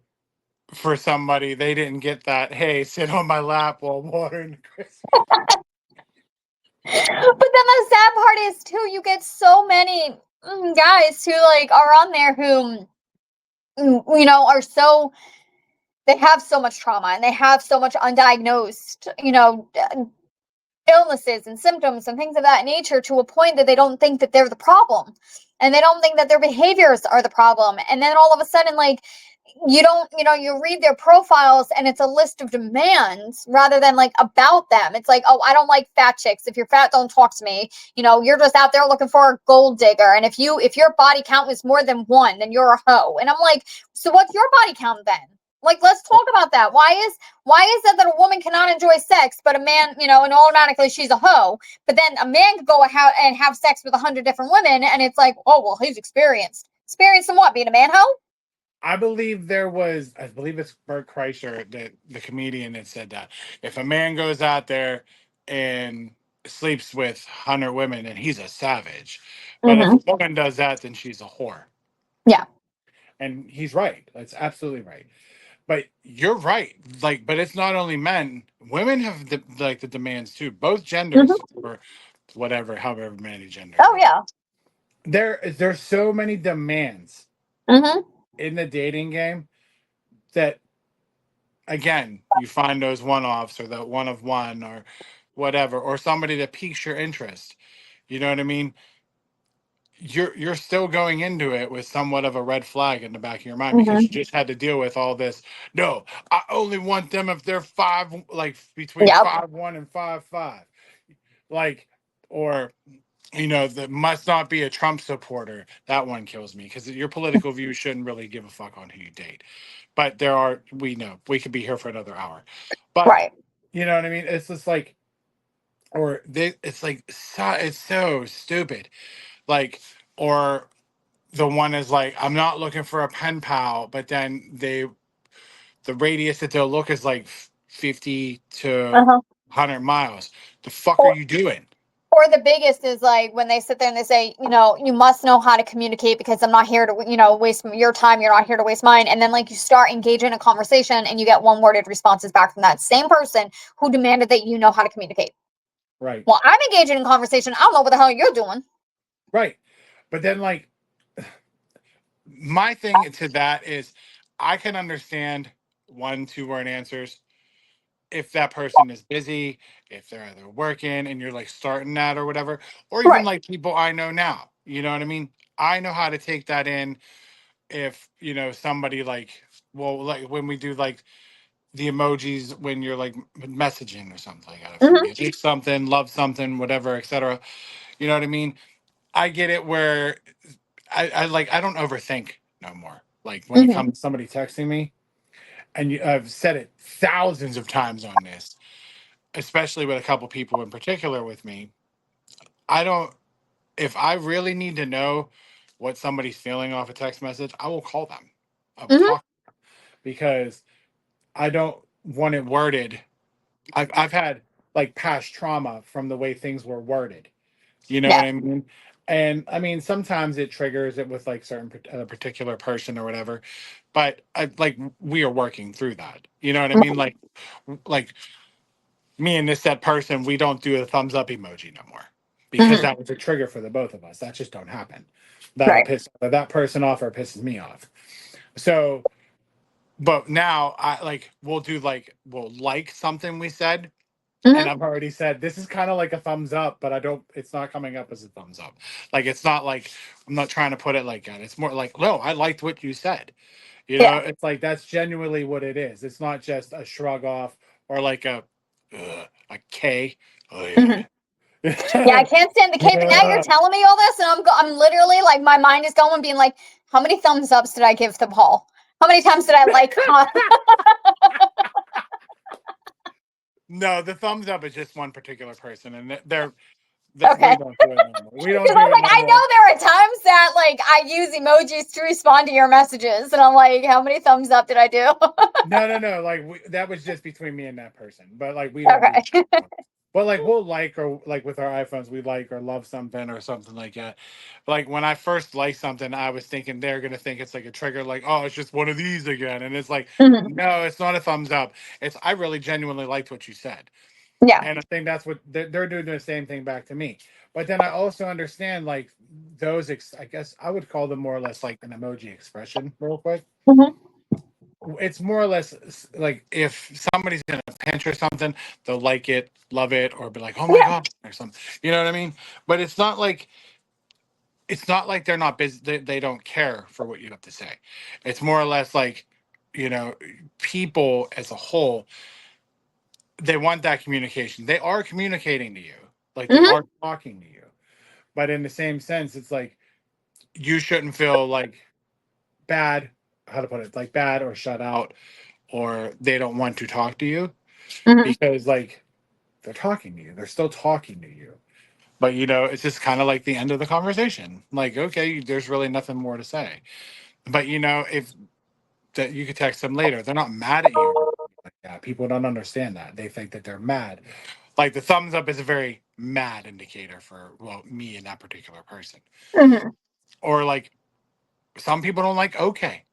Speaker 1: for somebody, they didn't get that, hey, sit on my lap while watering Christmas.
Speaker 2: But then the sad part is too, you get so many guys who like are on there who are so they have so much trauma and they have so much undiagnosed, illnesses and symptoms and things of that nature to a point that they don't think that they're the problem and they don't think that their behaviors are the problem. And then all of a sudden, like, you don't, you read their profiles and it's a list of demands rather than like about them. It's like, oh, I don't like fat chicks. If you're fat, don't talk to me. You're just out there looking for a gold digger. And if your body count is more than one, then you're a hoe. And I'm like, so what's your body count then? Like, let's talk about that. Why is it that a woman cannot enjoy sex, but a man, and automatically she's a hoe? But then a man could go and have sex with 100 different women, and it's like, oh well, he's experienced. Experienced in what? Being a man hoe?
Speaker 1: I believe there was, I believe it's Bert Kreischer, the comedian, that said that if a man goes out there and sleeps with 100 women, then he's a savage. But if
Speaker 2: Hmm.
Speaker 1: a woman does that, then she's a whore.
Speaker 2: Yeah.
Speaker 1: And he's right. That's absolutely right. But you're right. Like, but it's not only men. Women have like the demands too. Both genders,
Speaker 2: Hmm.
Speaker 1: or whatever, however many gender
Speaker 2: Oh
Speaker 1: it is.
Speaker 2: yeah.
Speaker 1: There's so many demands
Speaker 2: Hmm.
Speaker 1: in the dating game that, again, you find those one-offs or the one of one or whatever, or somebody that piques your interest. You know what I mean? You're still going into it with somewhat of a red flag in the back of your mind because you
Speaker 2: Hmm.
Speaker 1: just had to deal with all this. No, I only want them if they're five, like between
Speaker 2: Yep.
Speaker 1: 5'1" and 5'5", like, or that must not be a Trump supporter. That one kills me because your political views shouldn't really give a fuck on who you date. But we know we could be here for another hour. But
Speaker 2: Right.
Speaker 1: you know what I mean? It's just like, it's like, it's so stupid. Like, or the one is like, I'm not looking for a pen pal, but then the radius that they'll look is like 50 to
Speaker 2: Uh-huh.
Speaker 1: 100 miles. The fuck are you doing?
Speaker 2: Or the biggest is like when they sit there and they say, you must know how to communicate because I'm not here to, waste your time. You're not here to waste mine. And then like you start engaging in a conversation and you get one worded responses back from that same person who demanded that you know how to communicate.
Speaker 1: Right.
Speaker 2: Well, I'm engaging in conversation. I don't know what the hell you're doing.
Speaker 1: Right. But then, like, my thing to that is, I can understand 1, 2 word answers if that person is busy, if they're either working and you're like starting that or whatever, or even
Speaker 2: Right.
Speaker 1: like people I know now. You know what I mean? I know how to take that in if, somebody like, well, like when we do like the emojis when you're like messaging or something like that. If you
Speaker 2: Hmm.
Speaker 1: get something, love something, whatever, etc. You know what I mean? I get it where I don't overthink no more. Like when it
Speaker 2: Hmm.
Speaker 1: comes to somebody texting me, and I've said it thousands of times on this, especially with a couple people in particular with me. I don't, if I really need to know what somebody's feeling off a text message, I will call them. I will
Speaker 2: Hmm.
Speaker 1: talk, because I don't want it worded. I've had like past trauma from the way things were worded. You know what
Speaker 2: Yeah.
Speaker 1: I mean? And I mean, sometimes it triggers it with like certain particular person or whatever. But like we are working through that. You know what I mean? Like me and this said person, we don't do a thumbs up emoji no more because
Speaker 2: Hmm.
Speaker 1: that was a trigger for the both of us. That just don't happen. That'll
Speaker 2: Right.
Speaker 1: piss that person off or pisses me off. So, but now I like we'll like something we said, and
Speaker 2: Hmm.
Speaker 1: I've already said this is kind of like a thumbs up, but I don't. It's not coming up as a thumbs up. Like it's not like I'm not trying to put it like that. It's more like, no, I liked what you said.
Speaker 2: Yeah.
Speaker 1: It's like that's genuinely what it is. It's not just a shrug off or like a K. Oh
Speaker 2: Hmm.
Speaker 1: yeah.
Speaker 2: Yeah. I can't stand the cape. And now you're
Speaker 1: Yeah.
Speaker 2: telling me all this, and I'm literally like my mind is going, being like, how many thumbs ups did I give to Paul? How many times did I like?
Speaker 1: No, the thumbs up is just one particular person, and they're that we
Speaker 2: Okay.
Speaker 1: don't do it no more. We don't
Speaker 2: Because
Speaker 1: do
Speaker 2: I'm
Speaker 1: it
Speaker 2: like,
Speaker 1: no
Speaker 2: I know
Speaker 1: more.
Speaker 2: there are times that like I use emojis to respond to your messages, and I'm like, how many thumbs up did I do?
Speaker 1: No, no, no. Like that was just between me and that person. But like we don't do that
Speaker 2: Okay.
Speaker 1: anymore. But like we'll like, or like with our iPhones, we like or love something or something like that. Like when I first liked something, I was thinking they're gonna think it's like a trigger, like, oh, it's just one of these again. And it's like,
Speaker 2: Hmm.
Speaker 1: no, it's not a thumbs up. It's I really genuinely liked what you said.
Speaker 2: Yeah.
Speaker 1: And I think that's what they're doing the same thing back to me. But then I also understand like those I guess I would call them more or less like an emoji expression real quick.
Speaker 2: Hmm.
Speaker 1: It's more or less like if somebody's in a pinch or something, they'll like it, love it, or be like, "Oh my
Speaker 2: Yeah.
Speaker 1: god," or something. You know what I mean? But it's not like they're not busy. They don't care for what you have to say. It's more or less like, you know, people as a whole, they want that communication. They are communicating to you, like they
Speaker 2: Hmm.
Speaker 1: are talking to you. But in the same sense, it's like you shouldn't feel like bad. How to put it? Like bad or shut out, or they don't want to talk to you
Speaker 2: Hmm.
Speaker 1: because like they're talking to you. They're still talking to you. But it's just kind of like the end of the conversation. Like, okay, there's really nothing more to say. But if that you could text them later. They're not mad at you. Like that. People don't understand that. They think that they're mad. Like the thumbs up is a very mad indicator for, well, me and that particular person.
Speaker 2: Hmm.
Speaker 1: Or like some people don't like okay.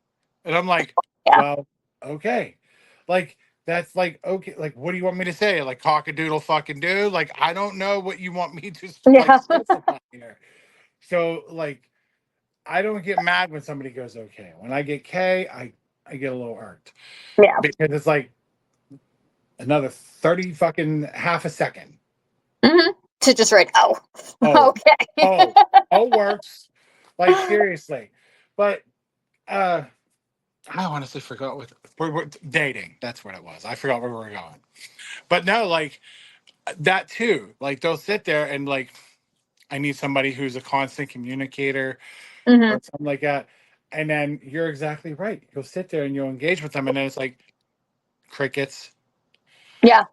Speaker 1: And I'm like,
Speaker 2: Yeah.
Speaker 1: well, okay. Like that's like okay, like what do you want me to say? Like cock a doodle fucking do? Like I don't know what you want me to like
Speaker 2: Yeah.
Speaker 1: specify here. So like I don't get mad when somebody goes okay. When I get K, I get a little irked.
Speaker 2: Yeah.
Speaker 1: Because it's like another 30 fucking half a second.
Speaker 2: Hmm. To just write, oh,
Speaker 1: Oh,
Speaker 2: okay.
Speaker 1: oh, oh works. Like seriously. But I honestly forgot what we're dating. That's what it was. I forgot where we were going. But no, like that too. Like they'll sit there and like I need somebody who's a constant communicator
Speaker 2: Hmm.
Speaker 1: or something like that. And then you're exactly right. You'll sit there and you'll engage with them, and then it's like crickets,
Speaker 2: Yeah.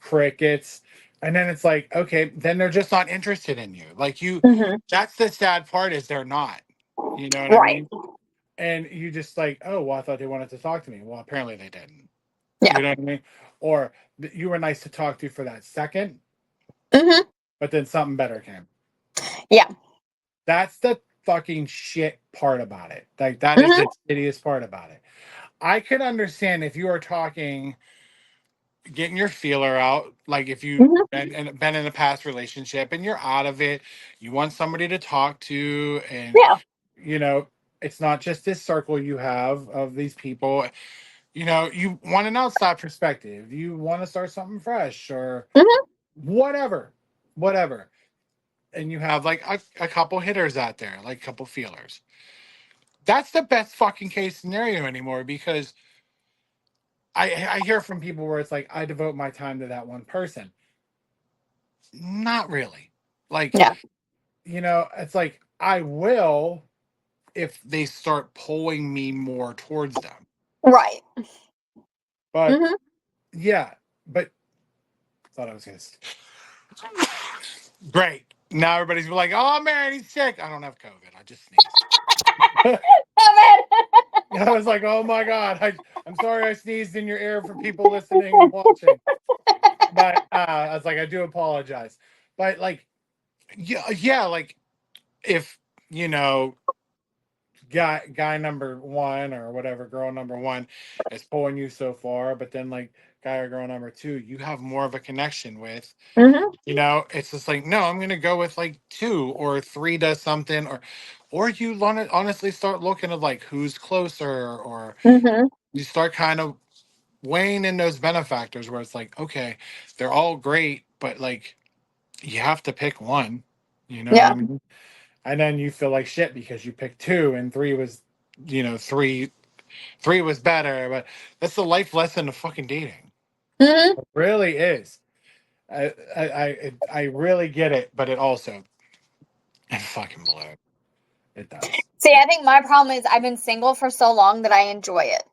Speaker 1: crickets. And then it's like, okay, then they're just not interested in you. Like you,
Speaker 2: Hmm.
Speaker 1: that's the sad part is they're not. You know what I
Speaker 2: Right.
Speaker 1: mean? And you just like, oh, well, I thought they wanted to talk to me. Well, apparently they didn't.
Speaker 2: Yeah.
Speaker 1: You know what I mean? Or you were nice to talk to for that second,
Speaker 2: Hmm.
Speaker 1: but then something better came.
Speaker 2: Yeah.
Speaker 1: That's the fucking shit part about it. Like that is
Speaker 2: Hmm.
Speaker 1: the shittiest part about it. I could understand if you are talking, getting your feeler out, like if you
Speaker 2: Hmm.
Speaker 1: been in a past relationship and you're out of it, you want somebody to talk to, and
Speaker 2: Yeah.
Speaker 1: you know, it's not just this circle you have of these people. You know, you want an outside perspective. You want to start something fresh or
Speaker 2: Hmm.
Speaker 1: whatever, whatever. And you have like a couple hitters out there, like a couple feelers. That's the best fucking case scenario anymore because I hear from people where it's like I devote my time to that one person. Not really. Like,
Speaker 2: Yeah.
Speaker 1: you know, it's like I will if they start pulling me more towards them.
Speaker 2: Right.
Speaker 1: But
Speaker 2: Hmm.
Speaker 1: yeah, but thought I was gonna. Great. Now everybody's like, "Oh man, he's sick." I don't have COVID. I just sneezed. I was like, "Oh my god, I'm sorry I sneezed in your ear for people listening and watching." But I was like, I do apologize. But like, yeah, like if you know, guy number one or whatever, girl number one is pulling you so far, but then like guy or girl number two, you have more of a connection with.
Speaker 2: Hmm.
Speaker 1: You know, it's just like, no, I'm gonna go with like two or three does something, or you want to honestly start looking at like who's closer, or
Speaker 2: Hmm.
Speaker 1: you start kind of weighing in those benefactors where it's like, okay, they're all great, but like you have to pick one. You know what I
Speaker 2: Yeah.
Speaker 1: mean? And then you feel like shit because you picked two and three was, you know, three was better. But that's the life lesson of fucking dating.
Speaker 2: Hmm.
Speaker 1: It really is. I really get it, but it also it fucking blows. It does.
Speaker 2: See, I think my problem is I've been single for so long that I enjoy it.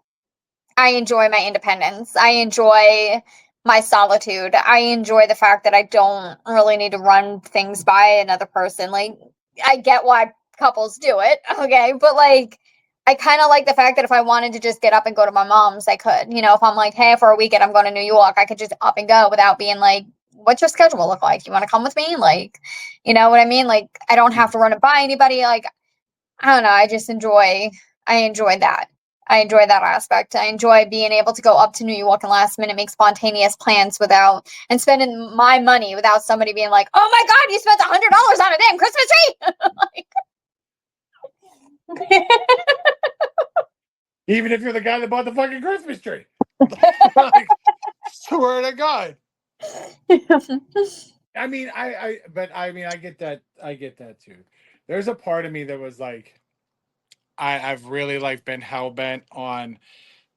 Speaker 2: I enjoy my independence. I enjoy my solitude. I enjoy the fact that I don't really need to run things by another person. Like, I get why couples do it, okay? But like, I kind of like the fact that if I wanted to just get up and go to my mom's, I could. You know, if I'm like, hey, for a weekend, I'm going to New York, I could just up and go without being like, what's your schedule look like? You want to come with me? Like, you know what I mean? Like, I don't have to run it by anybody. Like, I don't know. I enjoy that. I enjoy that aspect. I enjoy being able to go up to New York and last minute make spontaneous plans without and spending my money without somebody being like, "Oh my God, you spent $100 on a damn Christmas tree."
Speaker 1: Even if you're the guy that bought the fucking Christmas tree. Like, swear to God. I mean, but I mean, I get that too. There's a part of me that was like, I've really like been hell bent on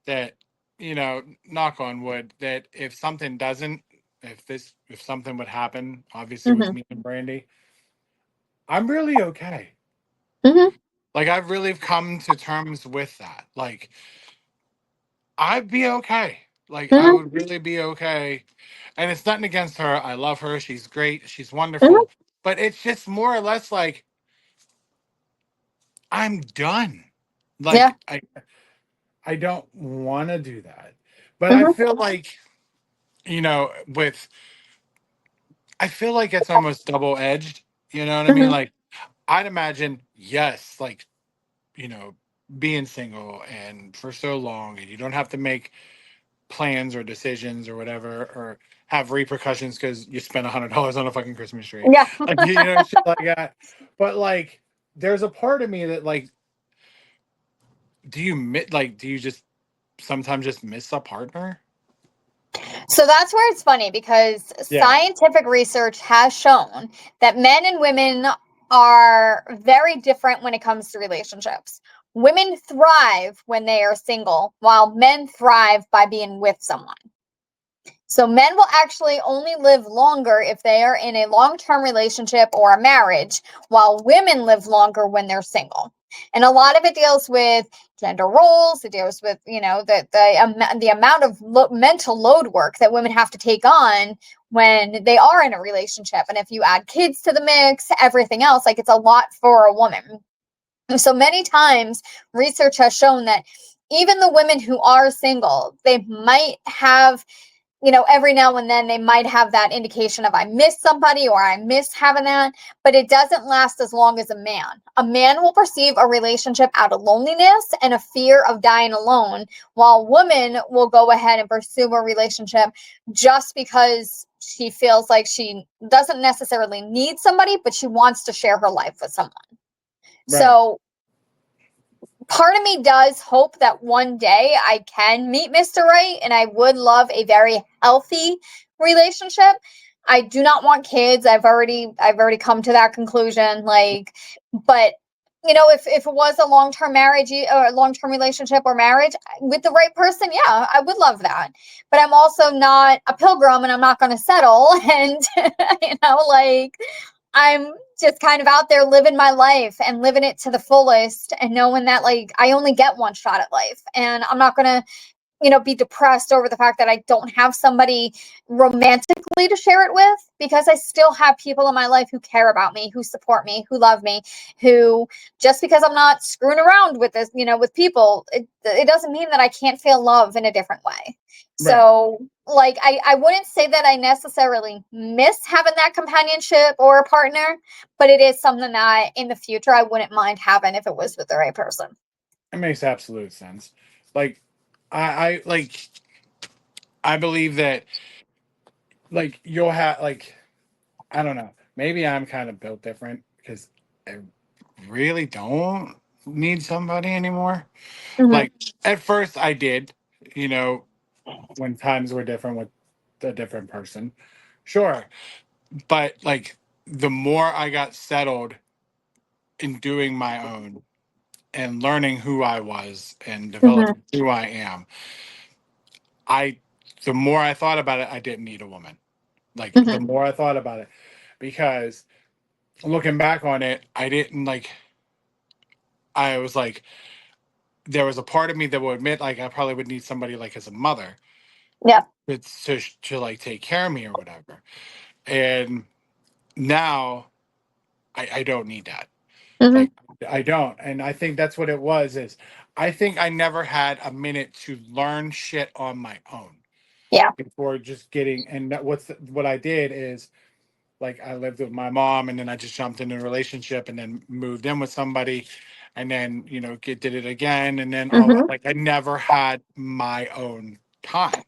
Speaker 1: that, you know, knock on wood, that if something doesn't, if something would happen, obviously with
Speaker 2: Hmm.
Speaker 1: me and Brandy, I'm really okay.
Speaker 2: Hmm.
Speaker 1: Like I've really come to terms with that. Like I'd be okay. Like I
Speaker 2: Hmm.
Speaker 1: would really be okay. And it's nothing against her. I love her. She's great. She's
Speaker 2: Hmm.
Speaker 1: wonderful. But it's just more or less like I'm done.
Speaker 2: Yeah.
Speaker 1: Like I don't want to do that. But I
Speaker 2: Hmm.
Speaker 1: feel like, with I feel like it's almost double edged. You know what I mean?
Speaker 2: Hmm.
Speaker 1: Like, I'd imagine, yes, like, you know, being single and for so long, and you don't have to make plans or decisions or whatever, or have repercussions because you spent $100 on a fucking Christmas tree,
Speaker 2: Yeah.
Speaker 1: like, shit like that. But like, there's a part of me that like, do you just sometimes just miss a partner?
Speaker 2: So that's where it's funny because
Speaker 1: Yeah,
Speaker 2: scientific research has shown that men and women are very different when it comes to relationships. Women thrive when they are single, while men thrive by being with someone. So men will actually only live longer if they are in a long-term relationship or a marriage, while women live longer when they're single. And a lot of it deals with gender roles. It deals with the amount of mental load work that women have to take on when they are in a relationship. And if you add kids to the mix, everything else, like it's a lot for a woman. So many times, research has shown that even the women who are single, they might have, every now and then they might have that indication of I miss somebody or I miss having that, but it doesn't last as long as a man. A man will perceive a relationship out of loneliness and a fear of dying alone, while women will go ahead and pursue a relationship just because she feels like she doesn't necessarily need somebody, but she wants to share her life with someone.
Speaker 1: right.
Speaker 2: So part of me does hope that one day I can meet Mr. Right and I would love a very healthy relationship. I do not want kids. I've already come to that conclusion, like, but if it was a long-term marriage or a long-term relationship or marriage with the right person, yeah, I would love that. But I'm also not a pilgrim and I'm not going to settle and like I'm just kind of out there living my life and living it to the fullest and knowing that like I only get one shot at life and I'm not going to be depressed over the fact that I don't have somebody romantically to share it with, because I still have people in my life who care about me, who support me, who love me, who, just because I'm not screwing around with this, with people, it doesn't mean that I can't feel love in a different way.
Speaker 1: Right.
Speaker 2: So like I wouldn't say that I necessarily miss having that companionship or a partner, but it is something that in the future I wouldn't mind having if it was with the right person.
Speaker 1: It makes absolute sense. Like, like, I believe that, like, you'll have, like, I don't know, maybe I'm kind of built different because I really don't need somebody anymore.
Speaker 2: Hmm.
Speaker 1: Like, at first I did, you know, when times were different with a different person. Sure. But like, the more I got settled in doing my own and learning who I was and
Speaker 2: Hmm.
Speaker 1: developing who I am, I the more I thought about it, I didn't need a woman. Like, the
Speaker 2: Hmm.
Speaker 1: more I thought about it, because looking back on it, I was like, there was a part of me that would admit like I probably would need somebody like as a mother
Speaker 2: Yeah.
Speaker 1: to like take care of me or whatever. And now I don't need that.
Speaker 2: Hmm.
Speaker 1: Like, I don't. And I think that's what it was, is I think I never had a minute to learn shit on my own
Speaker 2: Yeah.
Speaker 1: before just getting, and what I did is, like, I lived with my mom and then I just jumped into a relationship and then moved in with somebody and then, did it again. And then
Speaker 2: Hmm.
Speaker 1: like, I never had my own time.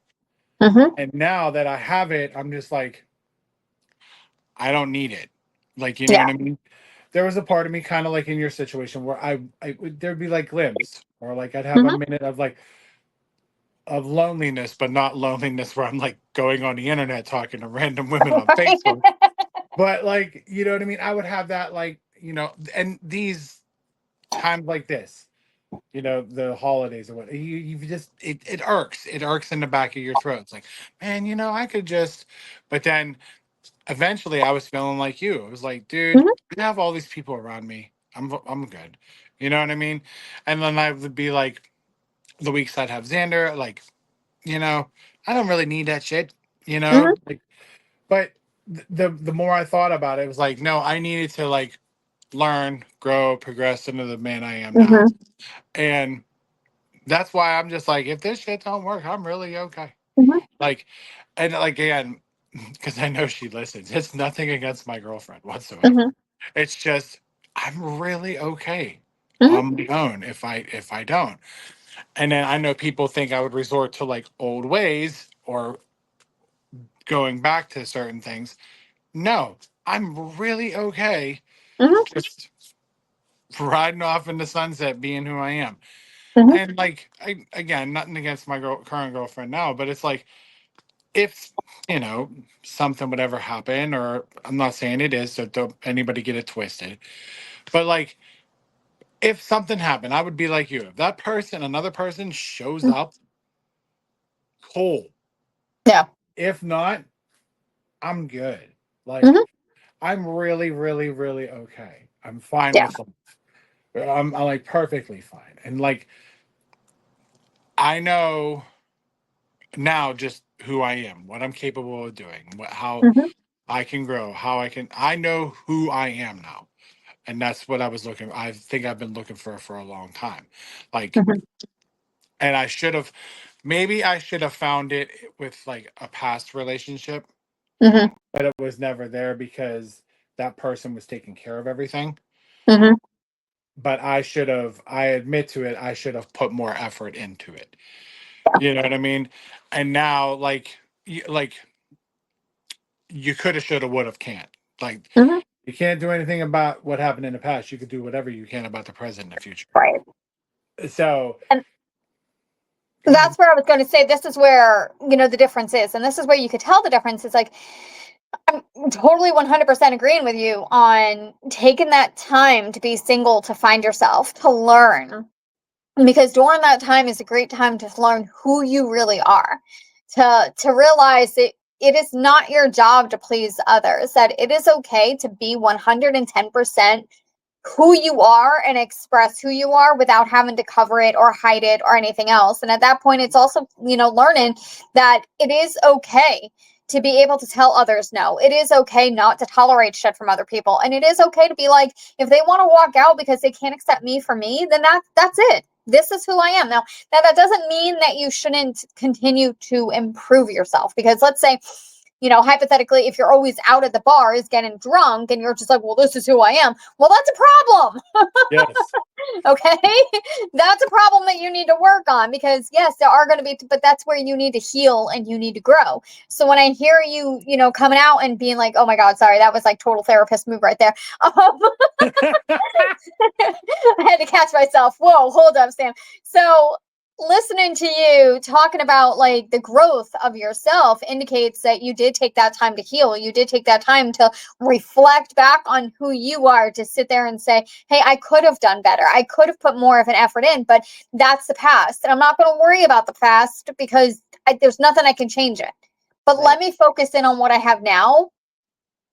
Speaker 2: Hmm.
Speaker 1: And now that I have it, I'm just like, I don't need it. Like, you know
Speaker 2: Yeah.
Speaker 1: what I mean? There was a part of me kind of like in your situation where there'd be like glimpses, or like I'd have a
Speaker 2: Hmm.
Speaker 1: minute of like of loneliness, but not loneliness where I'm like going on the internet talking to random women on Facebook. But like, you know what I mean? I would have that, like, and these times like this, the holidays or what, you just, it irks. It irks in the back of your throat. It's like, man, I could just, but then eventually I was feeling like you. It was like, dude,
Speaker 2: Hmm.
Speaker 1: I have all these people around me. I'm good. You know what I mean? And then I would be like, the weeks I'd have Xander, like, you know, I don't really need that shit,
Speaker 2: Hmm.
Speaker 1: like, but the more I thought about it, it was like, no, I needed to like learn, grow, progress into the man I am now.
Speaker 2: Hmm.
Speaker 1: And that's why I'm just like, if this shit don't work, I'm really okay.
Speaker 2: Mhm.
Speaker 1: Like, and like again, because I know she listens. It's nothing against my girlfriend whatsoever.
Speaker 2: Mhm.
Speaker 1: It's just I'm really okay
Speaker 2: Mhm.
Speaker 1: on my own if I don't. And then I know people think I would resort to like old ways or going back to certain things. No, I'm really okay
Speaker 2: Mhm.
Speaker 1: just riding off in the sunset being who I am.
Speaker 2: Mhm.
Speaker 1: And like again, nothing against my current girlfriend now, but it's like if you know something would ever happen, or I'm not saying it is, so don't anybody get it twisted. But like if something happened, I would be like you. If that person, another person shows
Speaker 2: Mhm.
Speaker 1: up, cool.
Speaker 2: Yeah.
Speaker 1: If not, I'm good. Like
Speaker 2: Mhm.
Speaker 1: I'm really, really, really okay. I'm fine
Speaker 2: Yeah.
Speaker 1: with life. I'm like perfectly fine. And like I know now just who I am, what I'm capable of doing, how
Speaker 2: Mhm.
Speaker 1: I can grow, I know who I am now. And that's what I think I've been looking for a long time. Like,
Speaker 2: Mhm.
Speaker 1: and maybe I should have found it with like a past relationship,
Speaker 2: Mhm.
Speaker 1: but it was never there because that person was taking care of everything.
Speaker 2: Mhm.
Speaker 1: But I admit to it, I should have put more effort into it. You know what I mean? And now, like you could have, should have, would have, can't. Like
Speaker 2: Mhm.
Speaker 1: you can't do anything about what happened in the past. You could do whatever you can about the present and the future.
Speaker 2: Right.
Speaker 1: So
Speaker 2: And
Speaker 1: go ahead.
Speaker 2: that's where I was going to say this is where, the difference is. And this is where you could tell the difference is like I'm totally 100% agreeing with you on taking that time to be single, to find yourself, to learn, because during that time is a great time to learn who you really are, to realize that it is not your job to please others, that it is okay to be 110% who you are and express who you are without having to cover it or hide it or anything else. And at that point, it's also, learning that it is okay to be able to tell others no. It is okay not to tolerate shit from other people. And it is okay to be like, if they want to walk out because they can't accept me for me, then that's it. This is who I am. Now, that doesn't mean that you shouldn't continue to improve yourself. Because let's say, hypothetically, if you're always out at the bars getting drunk and you're just like, well, this is who I am. Well, that's a problem.
Speaker 1: Yes.
Speaker 2: Okay. That's a problem that you need to work on, because yes, there are going to be, but that's where you need to heal and you need to grow. So when I hear you, coming out and being like, oh my God, sorry, that was like total therapist move right there. I had to catch myself. Whoa, hold up, Sam. So listening to you talking about like the growth of yourself indicates that you did take that time to heal. You did take that time to reflect back on who you are, to sit there and say, hey, I could have done better. I could have put more of an effort in, but that's the past. And I'm not going to worry about the past because there's nothing I can change it. But
Speaker 1: Right.
Speaker 2: let me focus in on what I have now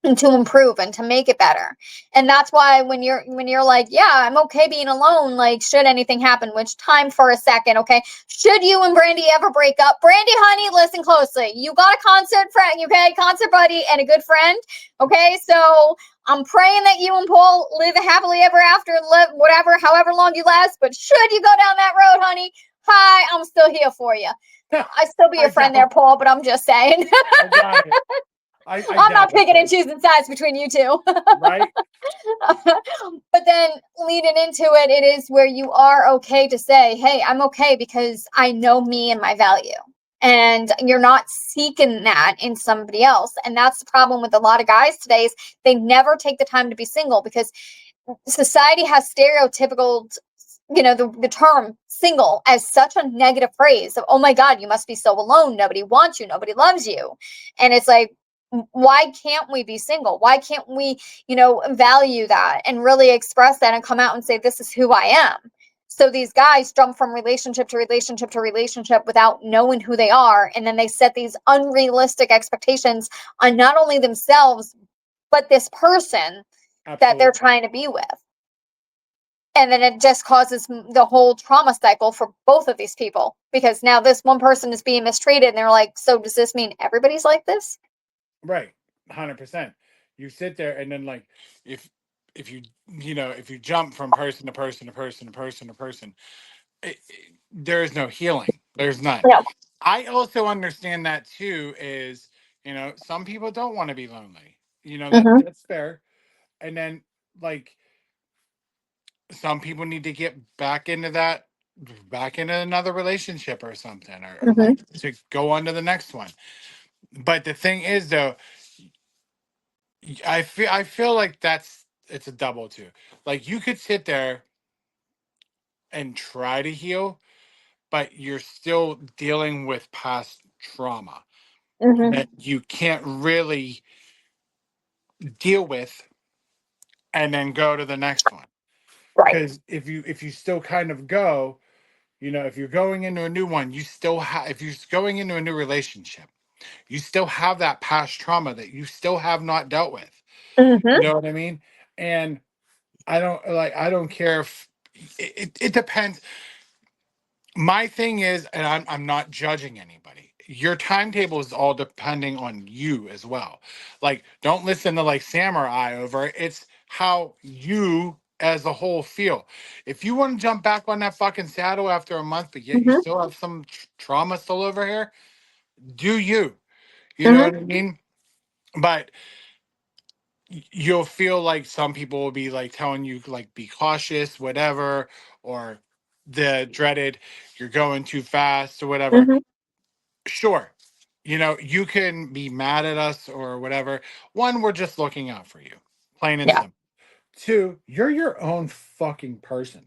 Speaker 2: and to improve and to make it better. And that's why when you're like, yeah, I'm okay being alone, like should anything happen, which time for a second, okay, should you and Brandy ever break up, Brandy honey, listen closely, you got a concert friend, okay, concert buddy and a good friend, okay, so I'm praying that you and Paul live happily ever after and live whatever, however long you last. But should you go down that road, honey, hi, I'm still here for you. I still be your
Speaker 1: I
Speaker 2: friend there,
Speaker 1: got
Speaker 2: Paul, but I'm just saying.
Speaker 1: I got it. I
Speaker 2: I'm not
Speaker 1: got it,
Speaker 2: picking and
Speaker 1: sis.
Speaker 2: choosing sides between you two.
Speaker 1: Right?
Speaker 2: But then leading into it, it is where you are okay to say, hey, I'm okay because I know me and my value. And you're not seeking that in somebody else. And that's the problem with a lot of guys today is they never take the time to be single, because society has stereotypical, the term single as such a negative phrase of, oh my God, you must be so alone, nobody wants you, nobody loves you. And it's like, why can't we be single? Why can't we, value that and really express that and come out and say, this is who I am? So these guys jump from relationship to relationship to relationship without knowing who they are, and then they set these unrealistic expectations on not only themselves but this person that they're
Speaker 1: Absolutely.
Speaker 2: trying to be with. And then it just causes the whole trauma cycle for both of these people, because now this one person is being mistreated and they're like, so does this mean everybody's like this?
Speaker 1: Right. 100%. You sit there and then like if if you if you jump from person to person to person to person to person, there is no healing. There's none.
Speaker 2: No.
Speaker 1: I also understand that too. Is, some people don't want to be lonely.
Speaker 2: Mm-hmm.
Speaker 1: That's fair. And then, like, some people need to get back into another relationship or something, or
Speaker 2: Mm-hmm.
Speaker 1: like to go on to the next one. But the thing is, though, I feel like it's a double too. Like, you could sit there and try to heal, but you're still dealing with past trauma
Speaker 2: Mm-hmm.
Speaker 1: that you can't really deal with and then go to the next one.
Speaker 2: Right.
Speaker 1: Because if you still kind of go, if you're going into a new one, you still have if you're going into a new relationship, you still have that past trauma that you still have not dealt with.
Speaker 2: Mm-hmm.
Speaker 1: You know what I mean? And I don't care if it depends. My thing is, and I'm not judging anybody. Your timetable is all depending on you as well. Like, don't listen to like samurai over it. It's how you as a whole feel. If you want to jump back on that fucking saddle after a month, but yet you
Speaker 2: Mm-hmm.
Speaker 1: still have some trauma still over here, do you? You know
Speaker 2: Mm-hmm.
Speaker 1: what I mean? But you'll feel like some people will be like telling you like be cautious, whatever, or the dreaded you're going too fast or whatever.
Speaker 2: Mm-hmm.
Speaker 1: Sure. You can be mad at us or whatever. One, we're just looking out for you. Plain and
Speaker 2: Yeah.
Speaker 1: simple. Two, you're your own fucking person.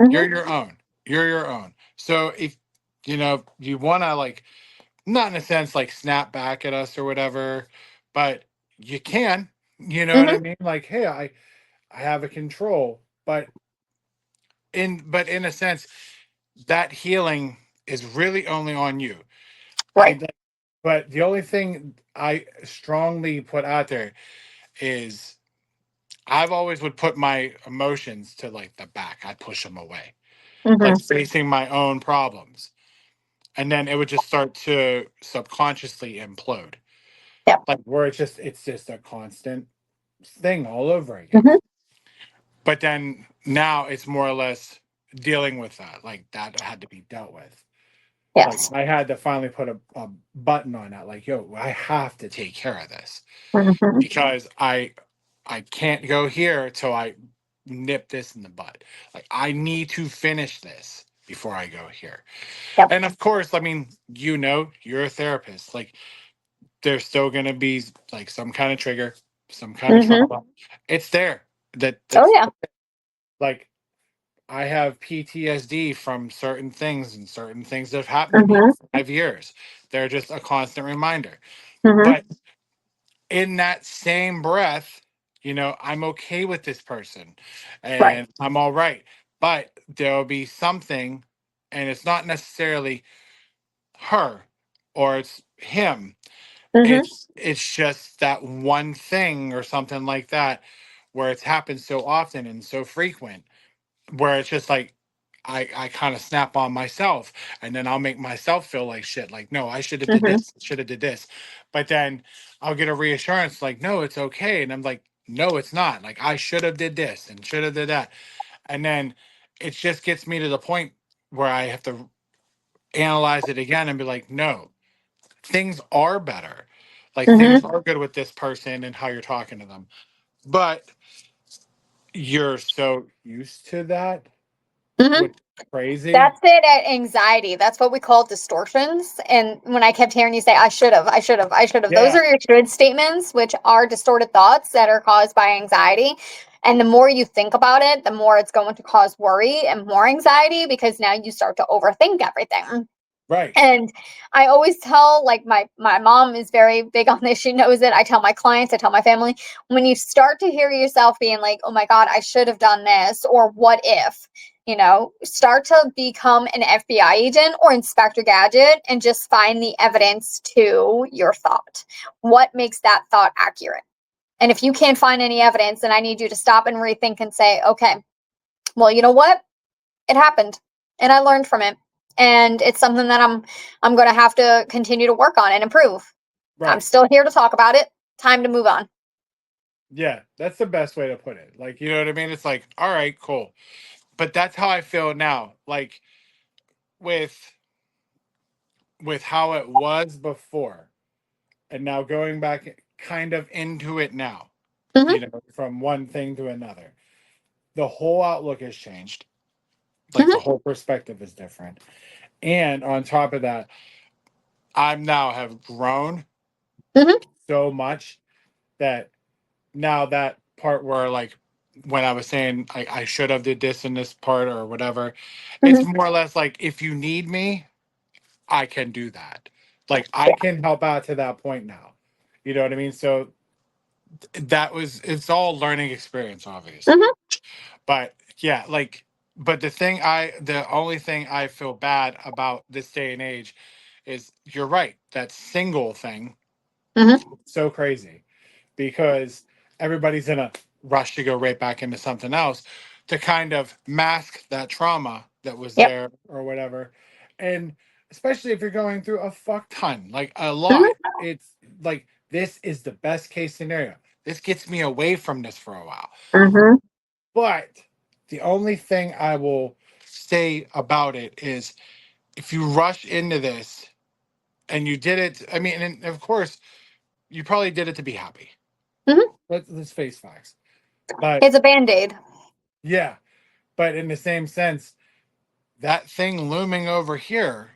Speaker 2: Mm-hmm.
Speaker 1: You're your own. You're your own. So if you want to, like, not in a sense like snap back at us or whatever, but you can, you know what
Speaker 2: Mm-hmm.
Speaker 1: I mean? Like, hey, I have a control, but in a sense, that healing is really only on you.
Speaker 2: Right.
Speaker 1: I But the only thing I strongly put out there is I've always would put my emotions to like the back. I'd push them away,
Speaker 2: Mm-hmm.
Speaker 1: like facing my own problems. And then it would just start to subconsciously implode.
Speaker 2: Yeah.
Speaker 1: Like, where it's just a constant thing all over again.
Speaker 2: Mm-hmm.
Speaker 1: But then now it's more or less dealing with that. Like, that had to be dealt with. Like,
Speaker 2: Yes.
Speaker 1: I had to finally put a button on that. Like, yo, I have to take care of this
Speaker 2: Mm-hmm.
Speaker 1: because I can't go here till I nip this in the bud. Like, I need to finish this before I go here.
Speaker 2: Yep.
Speaker 1: And of course, I mean, you're a therapist. Like, there's still gonna be like some kind of trigger, some kind of
Speaker 2: Mm-hmm.
Speaker 1: trauma. It's there. That
Speaker 2: Oh
Speaker 1: that's
Speaker 2: yeah.
Speaker 1: like, I have PTSD from certain things and certain things that have happened to me
Speaker 2: Mm-hmm.
Speaker 1: in 5 years. They're just a constant reminder.
Speaker 2: Mm-hmm.
Speaker 1: But in that same breath, I'm okay with this person
Speaker 2: Right.
Speaker 1: and I'm all right. But there'll be something, and it's not necessarily her or it's him.
Speaker 2: Mm-hmm.
Speaker 1: It's just that one thing or something like that where it's happened so often and so frequent where it's just like I kind of snap on myself, and then I'll make myself feel like shit. Like, no, I should have did
Speaker 2: Mm-hmm.
Speaker 1: this, should have did this. But then I'll get a reassurance like, no, it's okay. And I'm like, no, it's not. Like, I should have did this and should have did that. And then it just gets me to the point where I have to analyze it again and be like, no, things are better. Like,
Speaker 2: Mm-hmm.
Speaker 1: things are good with this person and how you're talking to them. But you're so used to that,
Speaker 2: Mm-hmm.
Speaker 1: which is crazy.
Speaker 2: That's it at anxiety. That's what we call distortions. And when I kept hearing you say, I should have, I should have, I should have, those
Speaker 1: Yeah,
Speaker 2: are your should statements, which are distorted thoughts that are caused by anxiety. And the more you think about it, the more it's going to cause worry and more anxiety because now you start to overthink everything.
Speaker 1: right.
Speaker 2: And I always tell, like, my mom is very big on this. She knows it. I tell my clients, I tell my family, when you start to hear yourself being like, oh my God, I should have done this, or what if, start to become an FBI agent or Inspector Gadget and just find the evidence to your thought. What makes that thought accurate? And if you can't find any evidence, then I need you to stop and rethink and say, okay, well, you know what? It happened and I learned from it. And it's something that I'm going to have to continue to work on and improve. I'm
Speaker 1: Right.
Speaker 2: still here to talk about it. Time to move on.
Speaker 1: Yeah, that's the best way to put it. Like, you know what I mean? It's like, all right, cool. But that's how I feel now. Like, with how it was before and now going back kind of into it now,
Speaker 2: Mhm.
Speaker 1: from one thing to another, the whole outlook has changed. Like the
Speaker 2: Mhm.
Speaker 1: whole perspective is different. And on top of that, I now have grown
Speaker 2: Mhm.
Speaker 1: so much that now that part where like when I was saying I should have did this in this part or whatever, it's
Speaker 2: Mhm.
Speaker 1: more or less like if you need me, I can do that. Like I can help out to that point now. You know what I mean? So it's all learning experience, obviously.
Speaker 2: Mhm.
Speaker 1: But yeah, like but the only thing I feel bad about this day and age is you're right, that single thing,
Speaker 2: Mhm.
Speaker 1: so crazy because everybody's in a rush to go right back into something else to kind of mask that trauma that was
Speaker 2: Yep.
Speaker 1: there or whatever. And especially if you're going through a fuck ton, like a
Speaker 2: Mhm.
Speaker 1: lot, it's like this is the best case scenario. This gets me away from this for a while.
Speaker 2: Mhm.
Speaker 1: But the only thing I will say about it is if you rush into this and you did it, I mean, and of course, you probably did it to be happy.
Speaker 2: Mhm.
Speaker 1: Let's face facts. But
Speaker 2: It's a band-aid.
Speaker 1: yeah, but in the same sense, that thing looming over here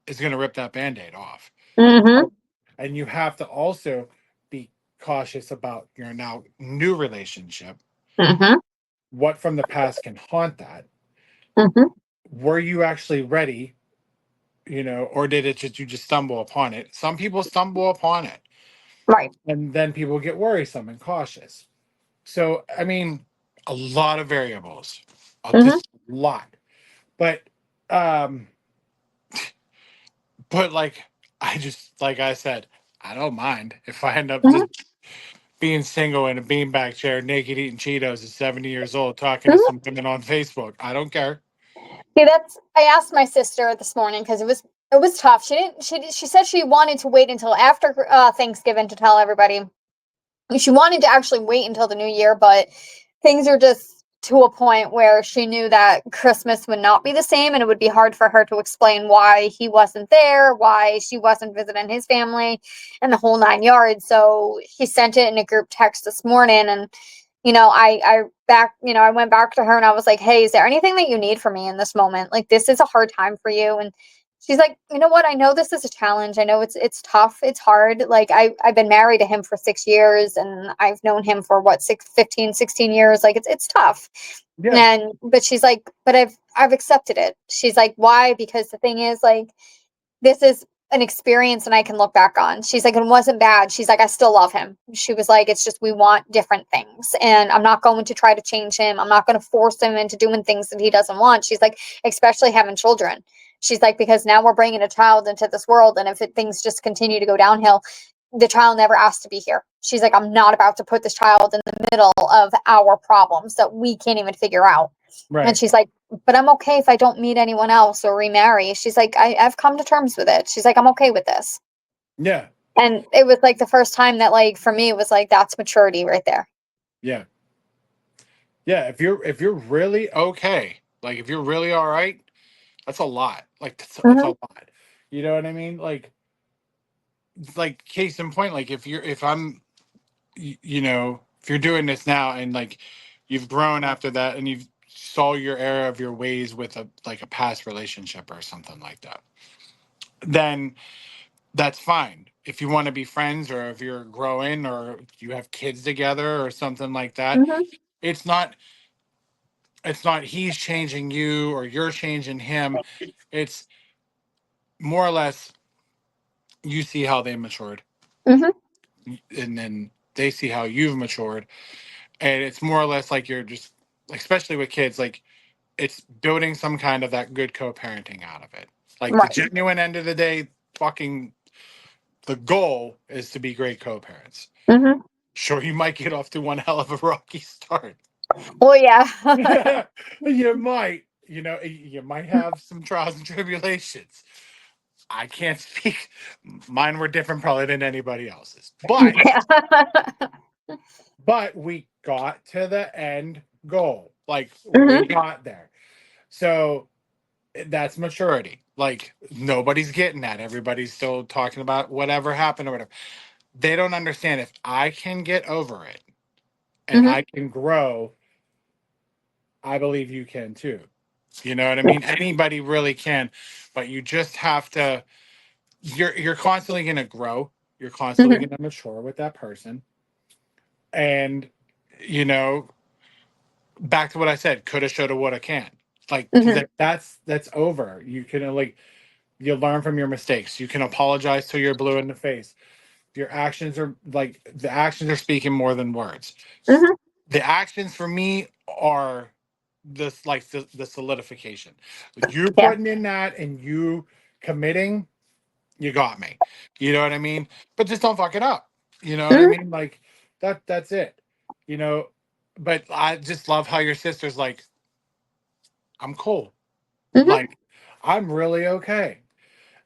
Speaker 1: is going to rip that band aid off.
Speaker 2: Mhm.
Speaker 1: And you have to also be cautious about your now new relationship.
Speaker 2: Mhm.
Speaker 1: What from the past can haunt that?
Speaker 2: Mhm.
Speaker 1: Were you actually ready, or did it just you just stumble upon it? Some people stumble upon it,
Speaker 2: Right.
Speaker 1: and then people get worrisome and cautious. So, I mean, a lot of variables,
Speaker 2: Mhm.
Speaker 1: just a lot. But um, But like like I said, I don't mind if I end up just
Speaker 2: Mhm.
Speaker 1: being single in a beanbag chair, naked eating Cheetos at 70 years old, talking to
Speaker 2: Mhm.
Speaker 1: some women on Facebook. I don't care.
Speaker 2: See, I asked my sister this morning because it was tough. She said she wanted to wait until after Thanksgiving to tell everybody. She wanted to actually wait until the new year, but things are just to a point where she knew that Christmas would not be the same and it would be hard for her to explain why he wasn't there, why she wasn't visiting his family, and the whole nine yards. So he sent it in a group text this morning, and I went back to her and I was like, "Hey, is there anything that you need from me in this moment? Like, this is a hard time for you." And she's like, "You know what? I know this is a challenge. I know it's tough. It's hard. Like, I've been married to him for 6 years and I've known him for what, 16 years. Like, it's tough."
Speaker 1: Yeah,
Speaker 2: And but she's like, "But I've accepted it." She's like, "Why? Because the thing is, like, this is an experience and I can look back on." She's like, "It wasn't bad." She's like, "I still love him." She was like, "It's just we want different things. And I'm not going to try to change him. I'm not going to force him into doing things that he doesn't want." She's like, "Especially having children." She's like, "Because now we're bringing a child into this world. And if things just continue to go downhill, the child never asked to be here." She's like, "I'm not about to put this child in the middle of our problems that we can't even figure out." And
Speaker 1: right.
Speaker 2: she's like, "But I'm okay if I don't meet anyone else or remarry." She's like, I've come to terms with it. She's like, "I'm okay with this."
Speaker 1: Yeah,
Speaker 2: And it was like the first time that, like, for me, it was like, that's maturity right there.
Speaker 1: yeah, yeah. If you're really okay, like if you're really all right, that's a lot. Like that's a
Speaker 2: Hmm.
Speaker 1: lot. You know what I mean? Like case in point, like if I'm if you're doing this now and like you've grown after that and you've saw your error of your ways with a past relationship or something like that, then that's fine. If you want to be friends or if you're growing or you have kids together or something like that,
Speaker 2: Hmm.
Speaker 1: it's not it's not he's changing you or you're changing him. It's more or less you see how they matured
Speaker 2: Hmm.
Speaker 1: and then they see how you've matured, and it's more or less like you're just, especially with kids, like it's building some kind of that good co-parenting out of it. Like the
Speaker 2: Right.
Speaker 1: genuine end of the day, fucking the goal is to be great co-parents.
Speaker 2: Hmm.
Speaker 1: Sure, you might get off to one hell of a rocky start.
Speaker 2: Well, yeah.
Speaker 1: You might, you might have some trials and tribulations. I can't speak. Mine were different probably than anybody else's.
Speaker 2: Yeah.
Speaker 1: But we got to the end goal. Like we
Speaker 2: Hmm.
Speaker 1: got there. So That's maturity. Like nobody's getting that. Everybody's still talking about whatever happened or whatever. They don't understand if I can get over it and
Speaker 2: Mm-hmm.
Speaker 1: I can grow, I believe you can too. You know what I mean? Anybody really can, but you just have to you're constantly going to grow. You're constantly
Speaker 2: Mm-hmm.
Speaker 1: going to mature with that person. And you know, back to what I said, coulda, shoulda, woulda, can. Like
Speaker 2: Mm-hmm.
Speaker 1: that's over. You can like you learn from your mistakes. You can apologize till you're blue in the face. Your actions are like the actions are speaking more than words.
Speaker 2: Mm-hmm.
Speaker 1: The actions for me are this like the solidification. You
Speaker 2: Yeah.
Speaker 1: putting in that and you committing, you got me. You know what I mean? But just don't fuck it up. You know what I
Speaker 2: Mm-hmm.
Speaker 1: mean? Like that's it. You know, but I just love how your sister's like, I'm cool.
Speaker 2: Mm-hmm.
Speaker 1: Like, I'm really okay.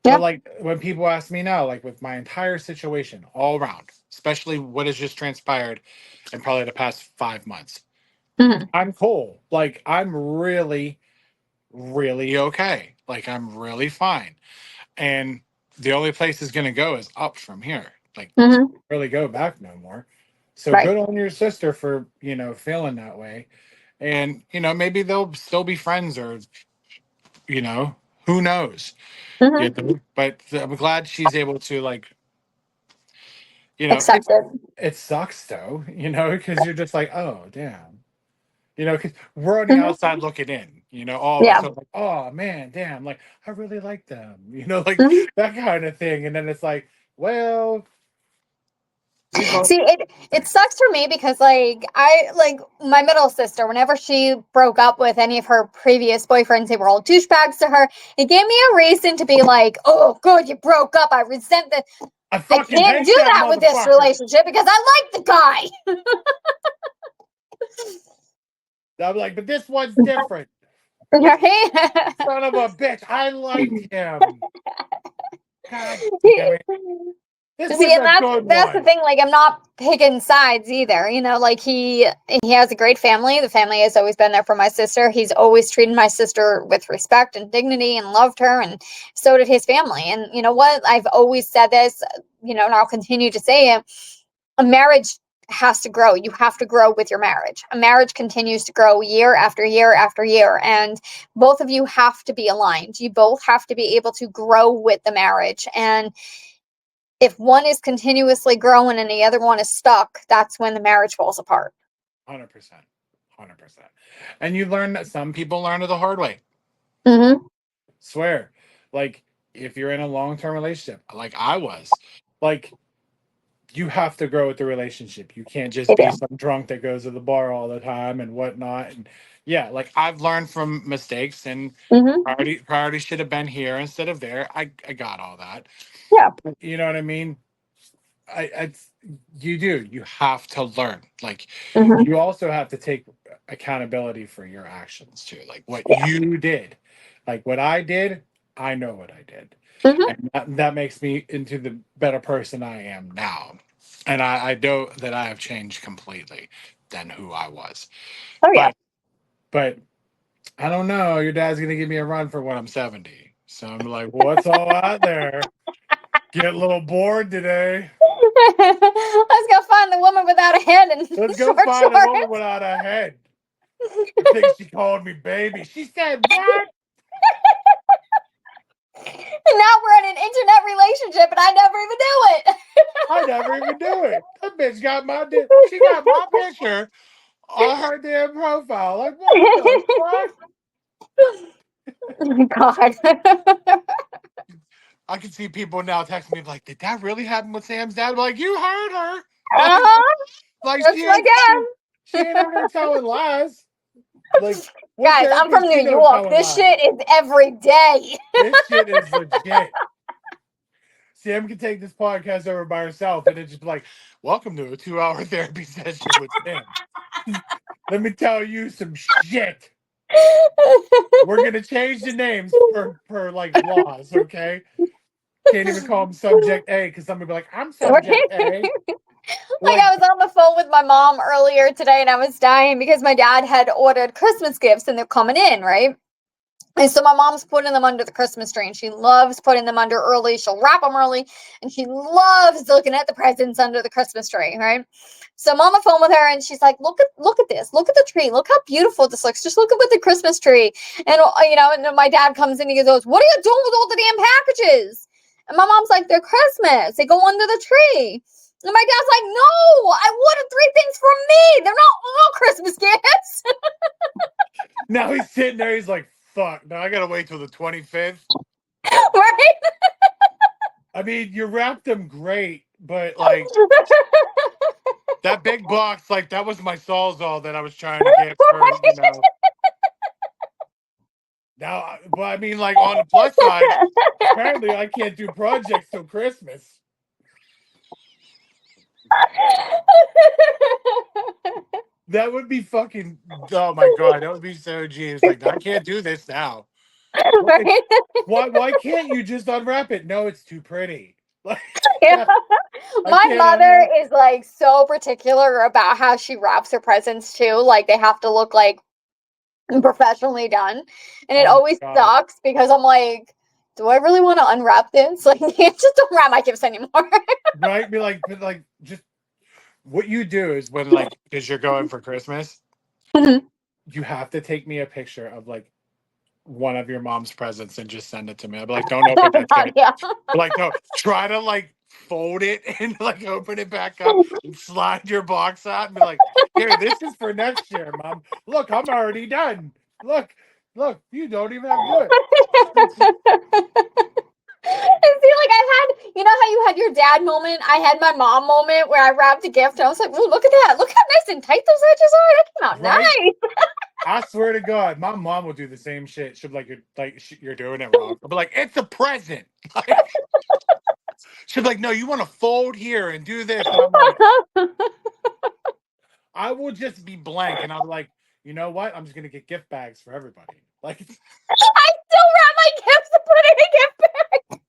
Speaker 1: But
Speaker 2: Yeah.
Speaker 1: like when people ask me now, like with my entire situation all around, especially what has just transpired in probably the past 5 months,
Speaker 2: Mm-hmm.
Speaker 1: I'm cool. Like I'm really, really okay. Like I'm really fine. And the only place is gonna go is up from here. Like
Speaker 2: Mm-hmm.
Speaker 1: really go back no more. So
Speaker 2: Right.
Speaker 1: good on your sister for, feeling that way. And, maybe they'll still be friends or, you know, who knows?
Speaker 2: Mm-hmm.
Speaker 1: But I'm glad she's able to like,
Speaker 2: Accept it.
Speaker 1: it sucks though, because you're just like, oh damn, because we're on the
Speaker 2: Mm-hmm.
Speaker 1: outside looking in, all of
Speaker 2: Yeah.
Speaker 1: us are like, oh man, damn, like I really like them, like
Speaker 2: Mm-hmm.
Speaker 1: that kind of thing, and then it's like, well, we both,
Speaker 2: See, it sucks for me because like I like my middle sister, whenever she broke up with any of her previous boyfriends, they were all douchebags to her. It gave me a reason to be like, oh good, you broke up. I resent that.
Speaker 1: I
Speaker 2: I
Speaker 1: fucking
Speaker 2: can't
Speaker 1: hate
Speaker 2: do
Speaker 1: that
Speaker 2: that with this
Speaker 1: motherfucker.
Speaker 2: relationship because I like the guy.
Speaker 1: I'm like, but this one's different.
Speaker 2: Right?
Speaker 1: Son of a bitch, I liked him. God damn it, this
Speaker 2: See,
Speaker 1: was
Speaker 2: and
Speaker 1: a good
Speaker 2: that's the
Speaker 1: one.
Speaker 2: thing. Like, I'm not picking sides either. Like he has a great family. The family has always been there for my sister. He's always treated my sister with respect and dignity and loved her, and so did his family. And you know what? I've always said this. And I'll continue to say it. A marriage has to grow. You have to grow with your marriage. A marriage continues to grow year after year after year, and both of you have to be aligned. You both have to be able to grow with the marriage, and if one is continuously growing and the other one is stuck, that's when the marriage falls apart.
Speaker 1: 100%, 100%. And you learn that some people learn it the hard way.
Speaker 2: Mm-hmm.
Speaker 1: Swear, like if you're in a long-term relationship, like I was, like you have to grow with the relationship. You can't just
Speaker 2: You
Speaker 1: be
Speaker 2: do.
Speaker 1: some drunk that goes to the bar all the time and whatnot. And yeah, like I've learned from mistakes and
Speaker 2: Mm-hmm.
Speaker 1: priority should have been here instead of there. I got all that.
Speaker 2: Yeah.
Speaker 1: You know what I mean? I you do. You have to learn. Like
Speaker 2: Mm-hmm.
Speaker 1: you also have to take accountability for your actions too. Like what
Speaker 2: Yeah.
Speaker 1: you did. Like what I did, I know what I did.
Speaker 2: Mm-hmm.
Speaker 1: And that makes me into the better person I am now. And I know that I have changed completely than who I was.
Speaker 2: Oh yeah.
Speaker 1: But but I don't know. Your dad's gonna give me a run for when I'm 70. So I'm like, what's all out there? Get a little bored today.
Speaker 2: Let's go find the woman without a head and
Speaker 1: Let's go
Speaker 2: short
Speaker 1: find a woman
Speaker 2: shorts.
Speaker 1: without a head. I think she called me baby. She said, what?
Speaker 2: And now we're in an internet relationship, and I never even knew
Speaker 1: I never even knew it. That bitch got she got my picture on her damn profile. Like, what the fuck?
Speaker 2: it. Oh my God.
Speaker 1: I can see people now texting me like, did that really happen with Sam's dad? I'm like, you heard her. Like,
Speaker 2: Uh-huh.
Speaker 1: like
Speaker 2: That's my
Speaker 1: she ain't over there telling lies. Like, what
Speaker 2: Guys, I'm
Speaker 1: therapy
Speaker 2: from
Speaker 1: she
Speaker 2: New
Speaker 1: know
Speaker 2: York.
Speaker 1: telling
Speaker 2: This
Speaker 1: lies?
Speaker 2: shit is every day.
Speaker 1: This shit is legit. Sam can take this podcast over by herself and it's just like, welcome to a 2-hour therapy session with Sam. Let me tell you some shit. We're gonna change the names per like laws, okay? Can't even call him subject A because somebody be like, I'm subject A.
Speaker 2: Like
Speaker 1: Like,
Speaker 2: I was on the phone with my mom earlier today and I was dying because my dad had ordered Christmas gifts and they're coming in, right? And so my mom's putting them under the Christmas tree, and she loves putting them under early. She'll wrap them early, and she loves looking at the presents under the Christmas tree, right? So I'm on the phone with her, and she's like, look at this. Look at the tree. Look how beautiful this looks. Just look at the Christmas tree. And, and then my dad comes in, and he goes, what are you doing with all the damn packages? And my mom's like, they're Christmas. They go under the tree. And my dad's like, no, I wanted 3 things from me. They're not all Christmas gifts.
Speaker 1: Now he's sitting there. He's like, fuck. Now I got to wait till the 25th.
Speaker 2: Right?
Speaker 1: I mean, you wrapped them great, but like that big box, like that was my Sawzall that I was trying to get for, Now, but I mean, like on the plus side, apparently I can't do projects till Christmas. That would be fucking, oh my God, that would be so genius. Like, I can't do this now.
Speaker 2: Right?
Speaker 1: Why can't you just unwrap it? No, it's too pretty. Like,
Speaker 2: Yeah. My mother is like so particular about how she wraps her presents too. Like they have to look like professionally done. And it always sucks because I'm like, do I really want to unwrap this? Like, just don't wrap my gifts anymore.
Speaker 1: Right? Be like, but like, just what you do is when, like, because you're going for Christmas, you have to take me a picture of like one of your mom's presents and just send it to me. I'll be like, don't open that shit.
Speaker 2: Yeah.
Speaker 1: Like, no, try to like fold it and like open it back up and slide your box out and be like, here, this is for next year, Mom. Look, I'm already done. Look, you don't even have to do it.
Speaker 2: And see, like I've had, you know how you had your dad moment? I had my mom moment where I wrapped a gift and I was like, oh, look at that. Look how nice and tight those edges are. That came out nice.
Speaker 1: I swear to God, my mom will do the same shit. She'll be like, you're doing it wrong. I'll be like, it's a present. She'll be like, no, you want to fold here and do this. And I'm like, I will just be blank. And I'm like, you know what? I'm just going to get gift bags for everybody. Like,
Speaker 2: I still wrap my gifts and put it in a gift bag.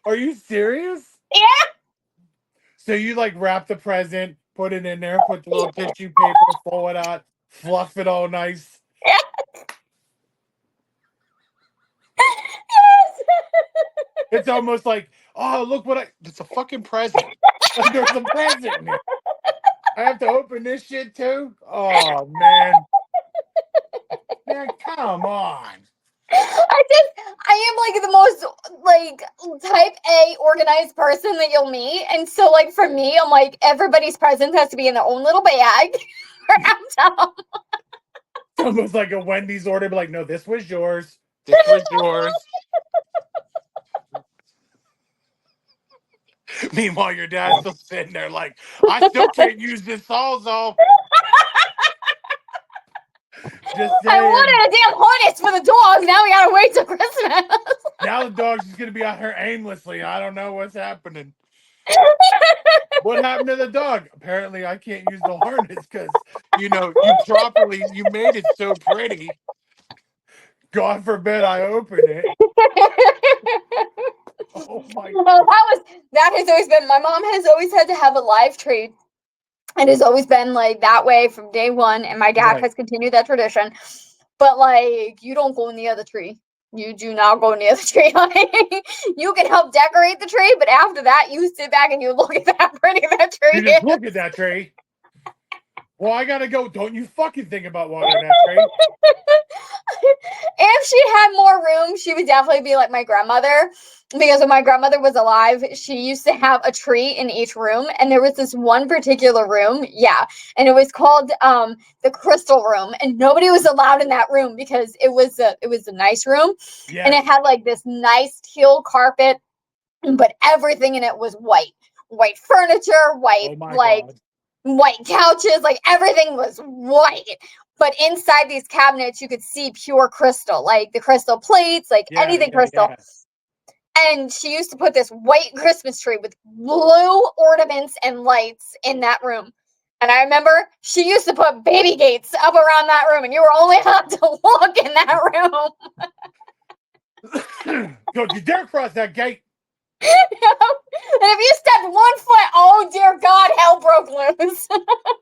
Speaker 1: Are you serious?
Speaker 2: Yeah.
Speaker 1: So you like wrap the present, put it in there, put the little tissue paper, fold it out, fluff it all nice.
Speaker 2: Yes.
Speaker 1: It's almost like, oh, look it's a fucking present. There's a present in it. I have to open this shit too? Oh, man. Man, come on.
Speaker 2: I am like the most like type A organized person that you'll meet. And so like for me, I'm like everybody's present has to be in their own little bag.
Speaker 1: It's almost like a Wendy's order, but like, no, this was yours. This was yours. Meanwhile, your dad's still sitting there like, I still can't use this Sawzall. Just saying.
Speaker 2: I wanted a damn harness for the dog. Now we gotta wait till Christmas.
Speaker 1: Now the dog's just gonna be out here aimlessly. I don't know what's happening. What happened to the dog? Apparently, I can't use the harness because you made it so pretty. God forbid I open it. Oh my God.
Speaker 2: Well, that has always been. My mom has always had to have a live tree. It has always been like that way from day one, and my dad has continued that tradition. But like, you don't go near the tree. You do not go near the tree. You can help decorate the tree, but after that, you sit back and you look at how pretty that tree
Speaker 1: is. You just look at that tree. Well, I gotta go. Don't you fucking think about watering that tree.
Speaker 2: If she had more room, she would definitely be like my grandmother. Because when my grandmother was alive, she used to have a tree in each room. And there was this one particular room. Yeah. And it was called the crystal room. And nobody was allowed in that room because it was a nice room. Yes. And it had like this nice teal carpet, but everything in it was white. White furniture, white, white couches, like everything was white. But inside these cabinets, you could see pure crystal, like the crystal plates, like anything crystal. Yeah. And she used to put this white Christmas tree with blue ornaments and lights in that room. And I remember she used to put baby gates up around that room, and you were only allowed to walk in that
Speaker 1: room. Don't you dare cross that gate.
Speaker 2: And if you stepped 1 foot, oh dear God, hell broke loose.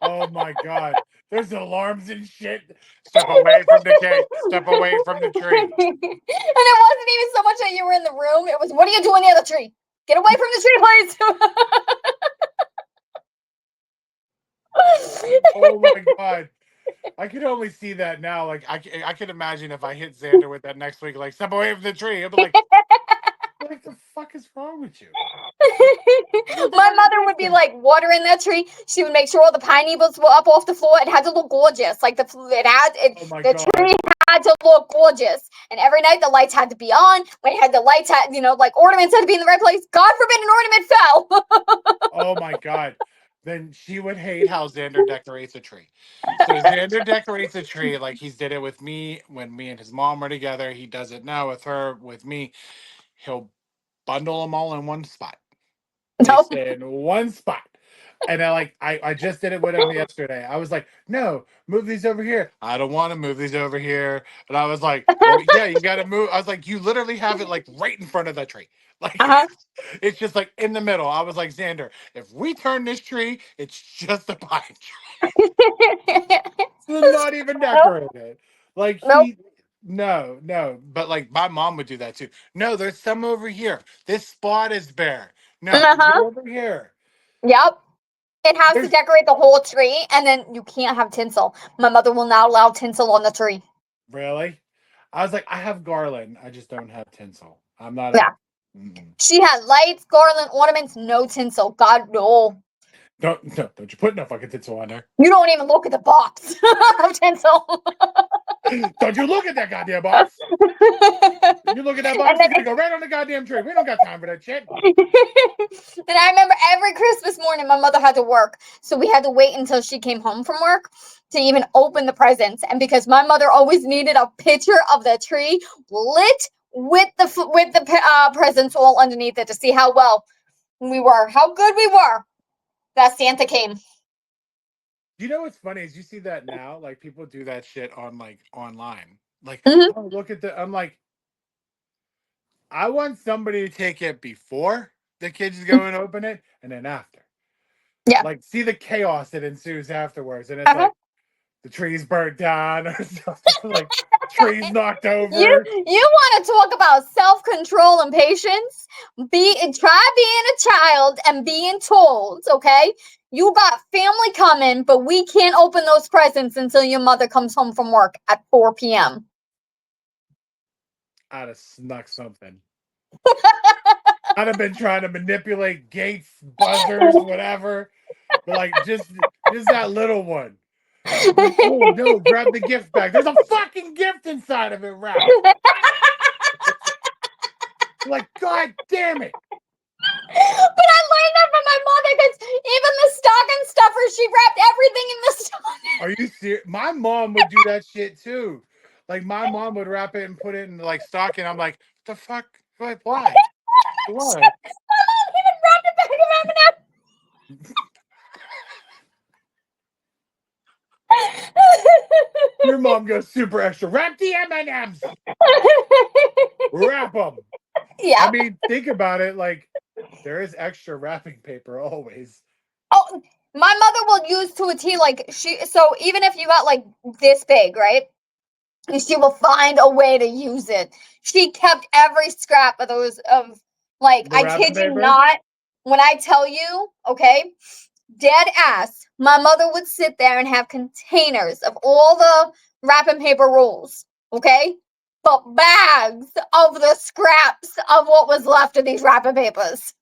Speaker 1: Oh my God. There's alarms and shit. Step away from the cake. Step away from the tree.
Speaker 2: And it wasn't even so much that you were in the room. It was, what are you doing near the tree? Get away from the tree, please.
Speaker 1: Oh my god. I can only see that now. Like I can imagine if I hit Xander with that next week, like step away from the tree. I'll be like, what the fuck is wrong with you? Like,
Speaker 2: My mother would be like watering that tree. She would make sure all the pine needles were up off the floor. It had to look gorgeous. Like
Speaker 1: oh my
Speaker 2: the
Speaker 1: god.
Speaker 2: tree had to look gorgeous. And every night the lights had to be on. When it had the lights had, like ornaments had to be in the right place. God forbid an ornament fell.
Speaker 1: Oh my god. Then she would hate how Xander decorates a tree. So Xander decorates a tree like he's did it with me when me and his mom were together. He does it now with her, with me. He'll bundle them all in one spot. They
Speaker 2: No.
Speaker 1: stay in one spot. And I just did it with him yesterday. I was like, no, move these over here. I don't want to move these over here. And I was like, well, yeah, you got to move. I was like, you literally have it like right in front of the tree. Like,
Speaker 2: Uh-huh.
Speaker 1: it's just like in the middle. I was like, Xander, if we turn this tree, it's just a pine tree. Not even
Speaker 2: Nope.
Speaker 1: decorated. Like,
Speaker 2: Nope.
Speaker 1: no. But like, my mom would do that too. No, there's some over here. This spot is bare. No, get
Speaker 2: Uh-huh.
Speaker 1: over here.
Speaker 2: Yep. It has to
Speaker 1: There's
Speaker 2: decorate the whole tree, and then you can't have tinsel. My mother will not allow tinsel on the tree.
Speaker 1: really. I was like, I have garland. I just don't have tinsel. I'm not a.
Speaker 2: Yeah.
Speaker 1: Mm-mm.
Speaker 2: She had lights, garland, ornaments, no tinsel. God, no.
Speaker 1: Don't you put no fucking tinsel on there.
Speaker 2: You don't even look at the box of tinsel.
Speaker 1: Don't you look at that goddamn box. You look at that
Speaker 2: And
Speaker 1: box,
Speaker 2: then
Speaker 1: it's gonna go right on the goddamn tree. We don't got time for that shit.
Speaker 2: and I remember every Christmas morning my mother had to work. So we had to wait until she came home from work to even open the presents. And because my mother always needed a picture of the tree lit with the presents all underneath it to see how well we were, how good we were, that Santa came.
Speaker 1: You know what's funny is you see that now, like people do that shit on like online. Like,
Speaker 2: Mhm.
Speaker 1: oh look at the. I'm like, I want somebody to take it before the kids go and open it, and then after.
Speaker 2: Yeah.
Speaker 1: Like, see the chaos that ensues afterwards, and it's
Speaker 2: Uh-huh.
Speaker 1: like the trees burnt down, or something, like trees knocked
Speaker 2: You
Speaker 1: over.
Speaker 2: you want to talk about self-control and patience? Try being a child and being told, okay? You got family coming, but we can't open those presents until your mother comes home from work at 4 p.m.
Speaker 1: I'd have snuck something. I'd have been trying to manipulate gates, buzzers, whatever. But like just that little one. Like, oh no, grab the gift bag. There's a fucking gift inside of it wrapped. Like, god damn it.
Speaker 2: But I learned that from my mother because even the stocking stuffer, she wrapped everything in the stocking.
Speaker 1: Are you serious? My mom would do that shit too. Like my mom would wrap it and put it in like stocking. I'm like, the fuck? What? Why? What?
Speaker 2: My mom even wrapped a bag of
Speaker 1: Your mom goes super extra. Wrap the M&Ms. Wrap them. I
Speaker 2: Yep.
Speaker 1: mean, think about it. Like, there is extra wrapping paper always.
Speaker 2: Oh, my mother will use to a T, like so even if you got like this big, right? She will find a way to use it. She kept every scrap of those of like,
Speaker 1: The
Speaker 2: I
Speaker 1: wrapping
Speaker 2: kid you
Speaker 1: paper.
Speaker 2: not, when I tell you, okay, dead ass, my mother would sit there and have containers of all the wrapping paper rolls, okay? But bags of the scraps of what was left of these wrapping papers.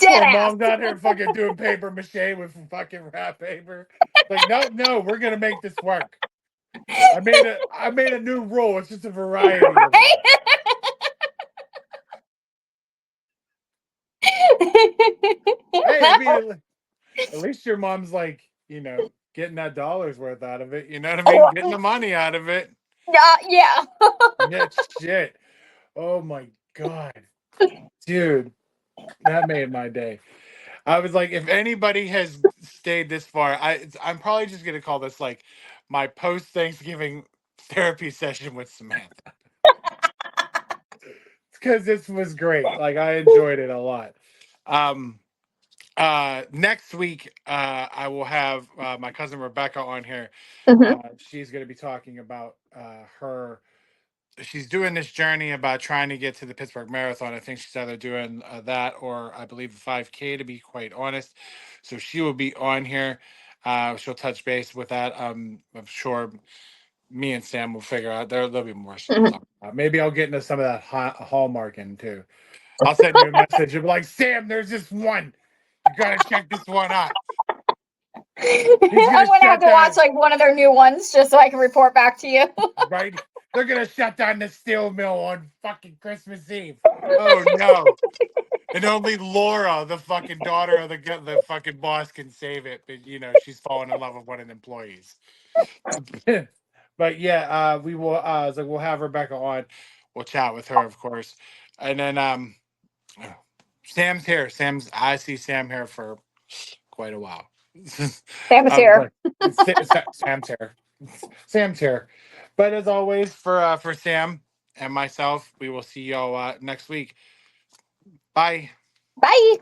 Speaker 2: Dead
Speaker 1: Poor
Speaker 2: ass.
Speaker 1: mom's out here fucking doing paper mache with fucking wrap paper. Like, no, we're gonna make this work. I made a new rule. It's just a variety of
Speaker 2: Right?
Speaker 1: them. Hey, I mean, at least your mom's like, getting that dollar's worth out of it. You know what I mean? Getting the money out of it.
Speaker 2: Yeah.
Speaker 1: Yeah, shit. Oh my god, dude, that made my day. I was like, if anybody has stayed this far, I'm probably just gonna call this like my post Thanksgiving therapy session with Samantha because this was great. Like I enjoyed it a lot. Um, Next week, I will have my cousin Rebecca on here.
Speaker 2: Mm-hmm.
Speaker 1: She's going to be talking about her. She's doing this journey about trying to get to the Pittsburgh Marathon. I think she's either doing that or I believe the 5K, to be quite honest. So she will be on here. She'll touch base with that. I'm sure me and Sam will figure out. There'll be more shit to
Speaker 2: Mm-hmm.
Speaker 1: talk about. Maybe I'll get into some of that hallmarking too. I'll send you a message. You'll be like, Sam, there's this one. You got to check this one out. He's
Speaker 2: I'm
Speaker 1: gonna
Speaker 2: gonna have
Speaker 1: shut
Speaker 2: to watch
Speaker 1: down,
Speaker 2: like one of their new ones just so I can report back to you.
Speaker 1: right? They're gonna shut down the steel mill on fucking Christmas Eve. Oh no! And only Laura, the fucking daughter of the fucking boss, can save it. But she's fallen in love with one of the employees. But yeah, we will. So we'll have Rebecca on. We'll chat with her, of course, and then Sam's here. I see Sam here for quite a while.
Speaker 2: Sam is here.
Speaker 1: But Sam's here. Sam's here. But as always, for Sam and myself, we will see y'all next week. Bye.
Speaker 2: Bye.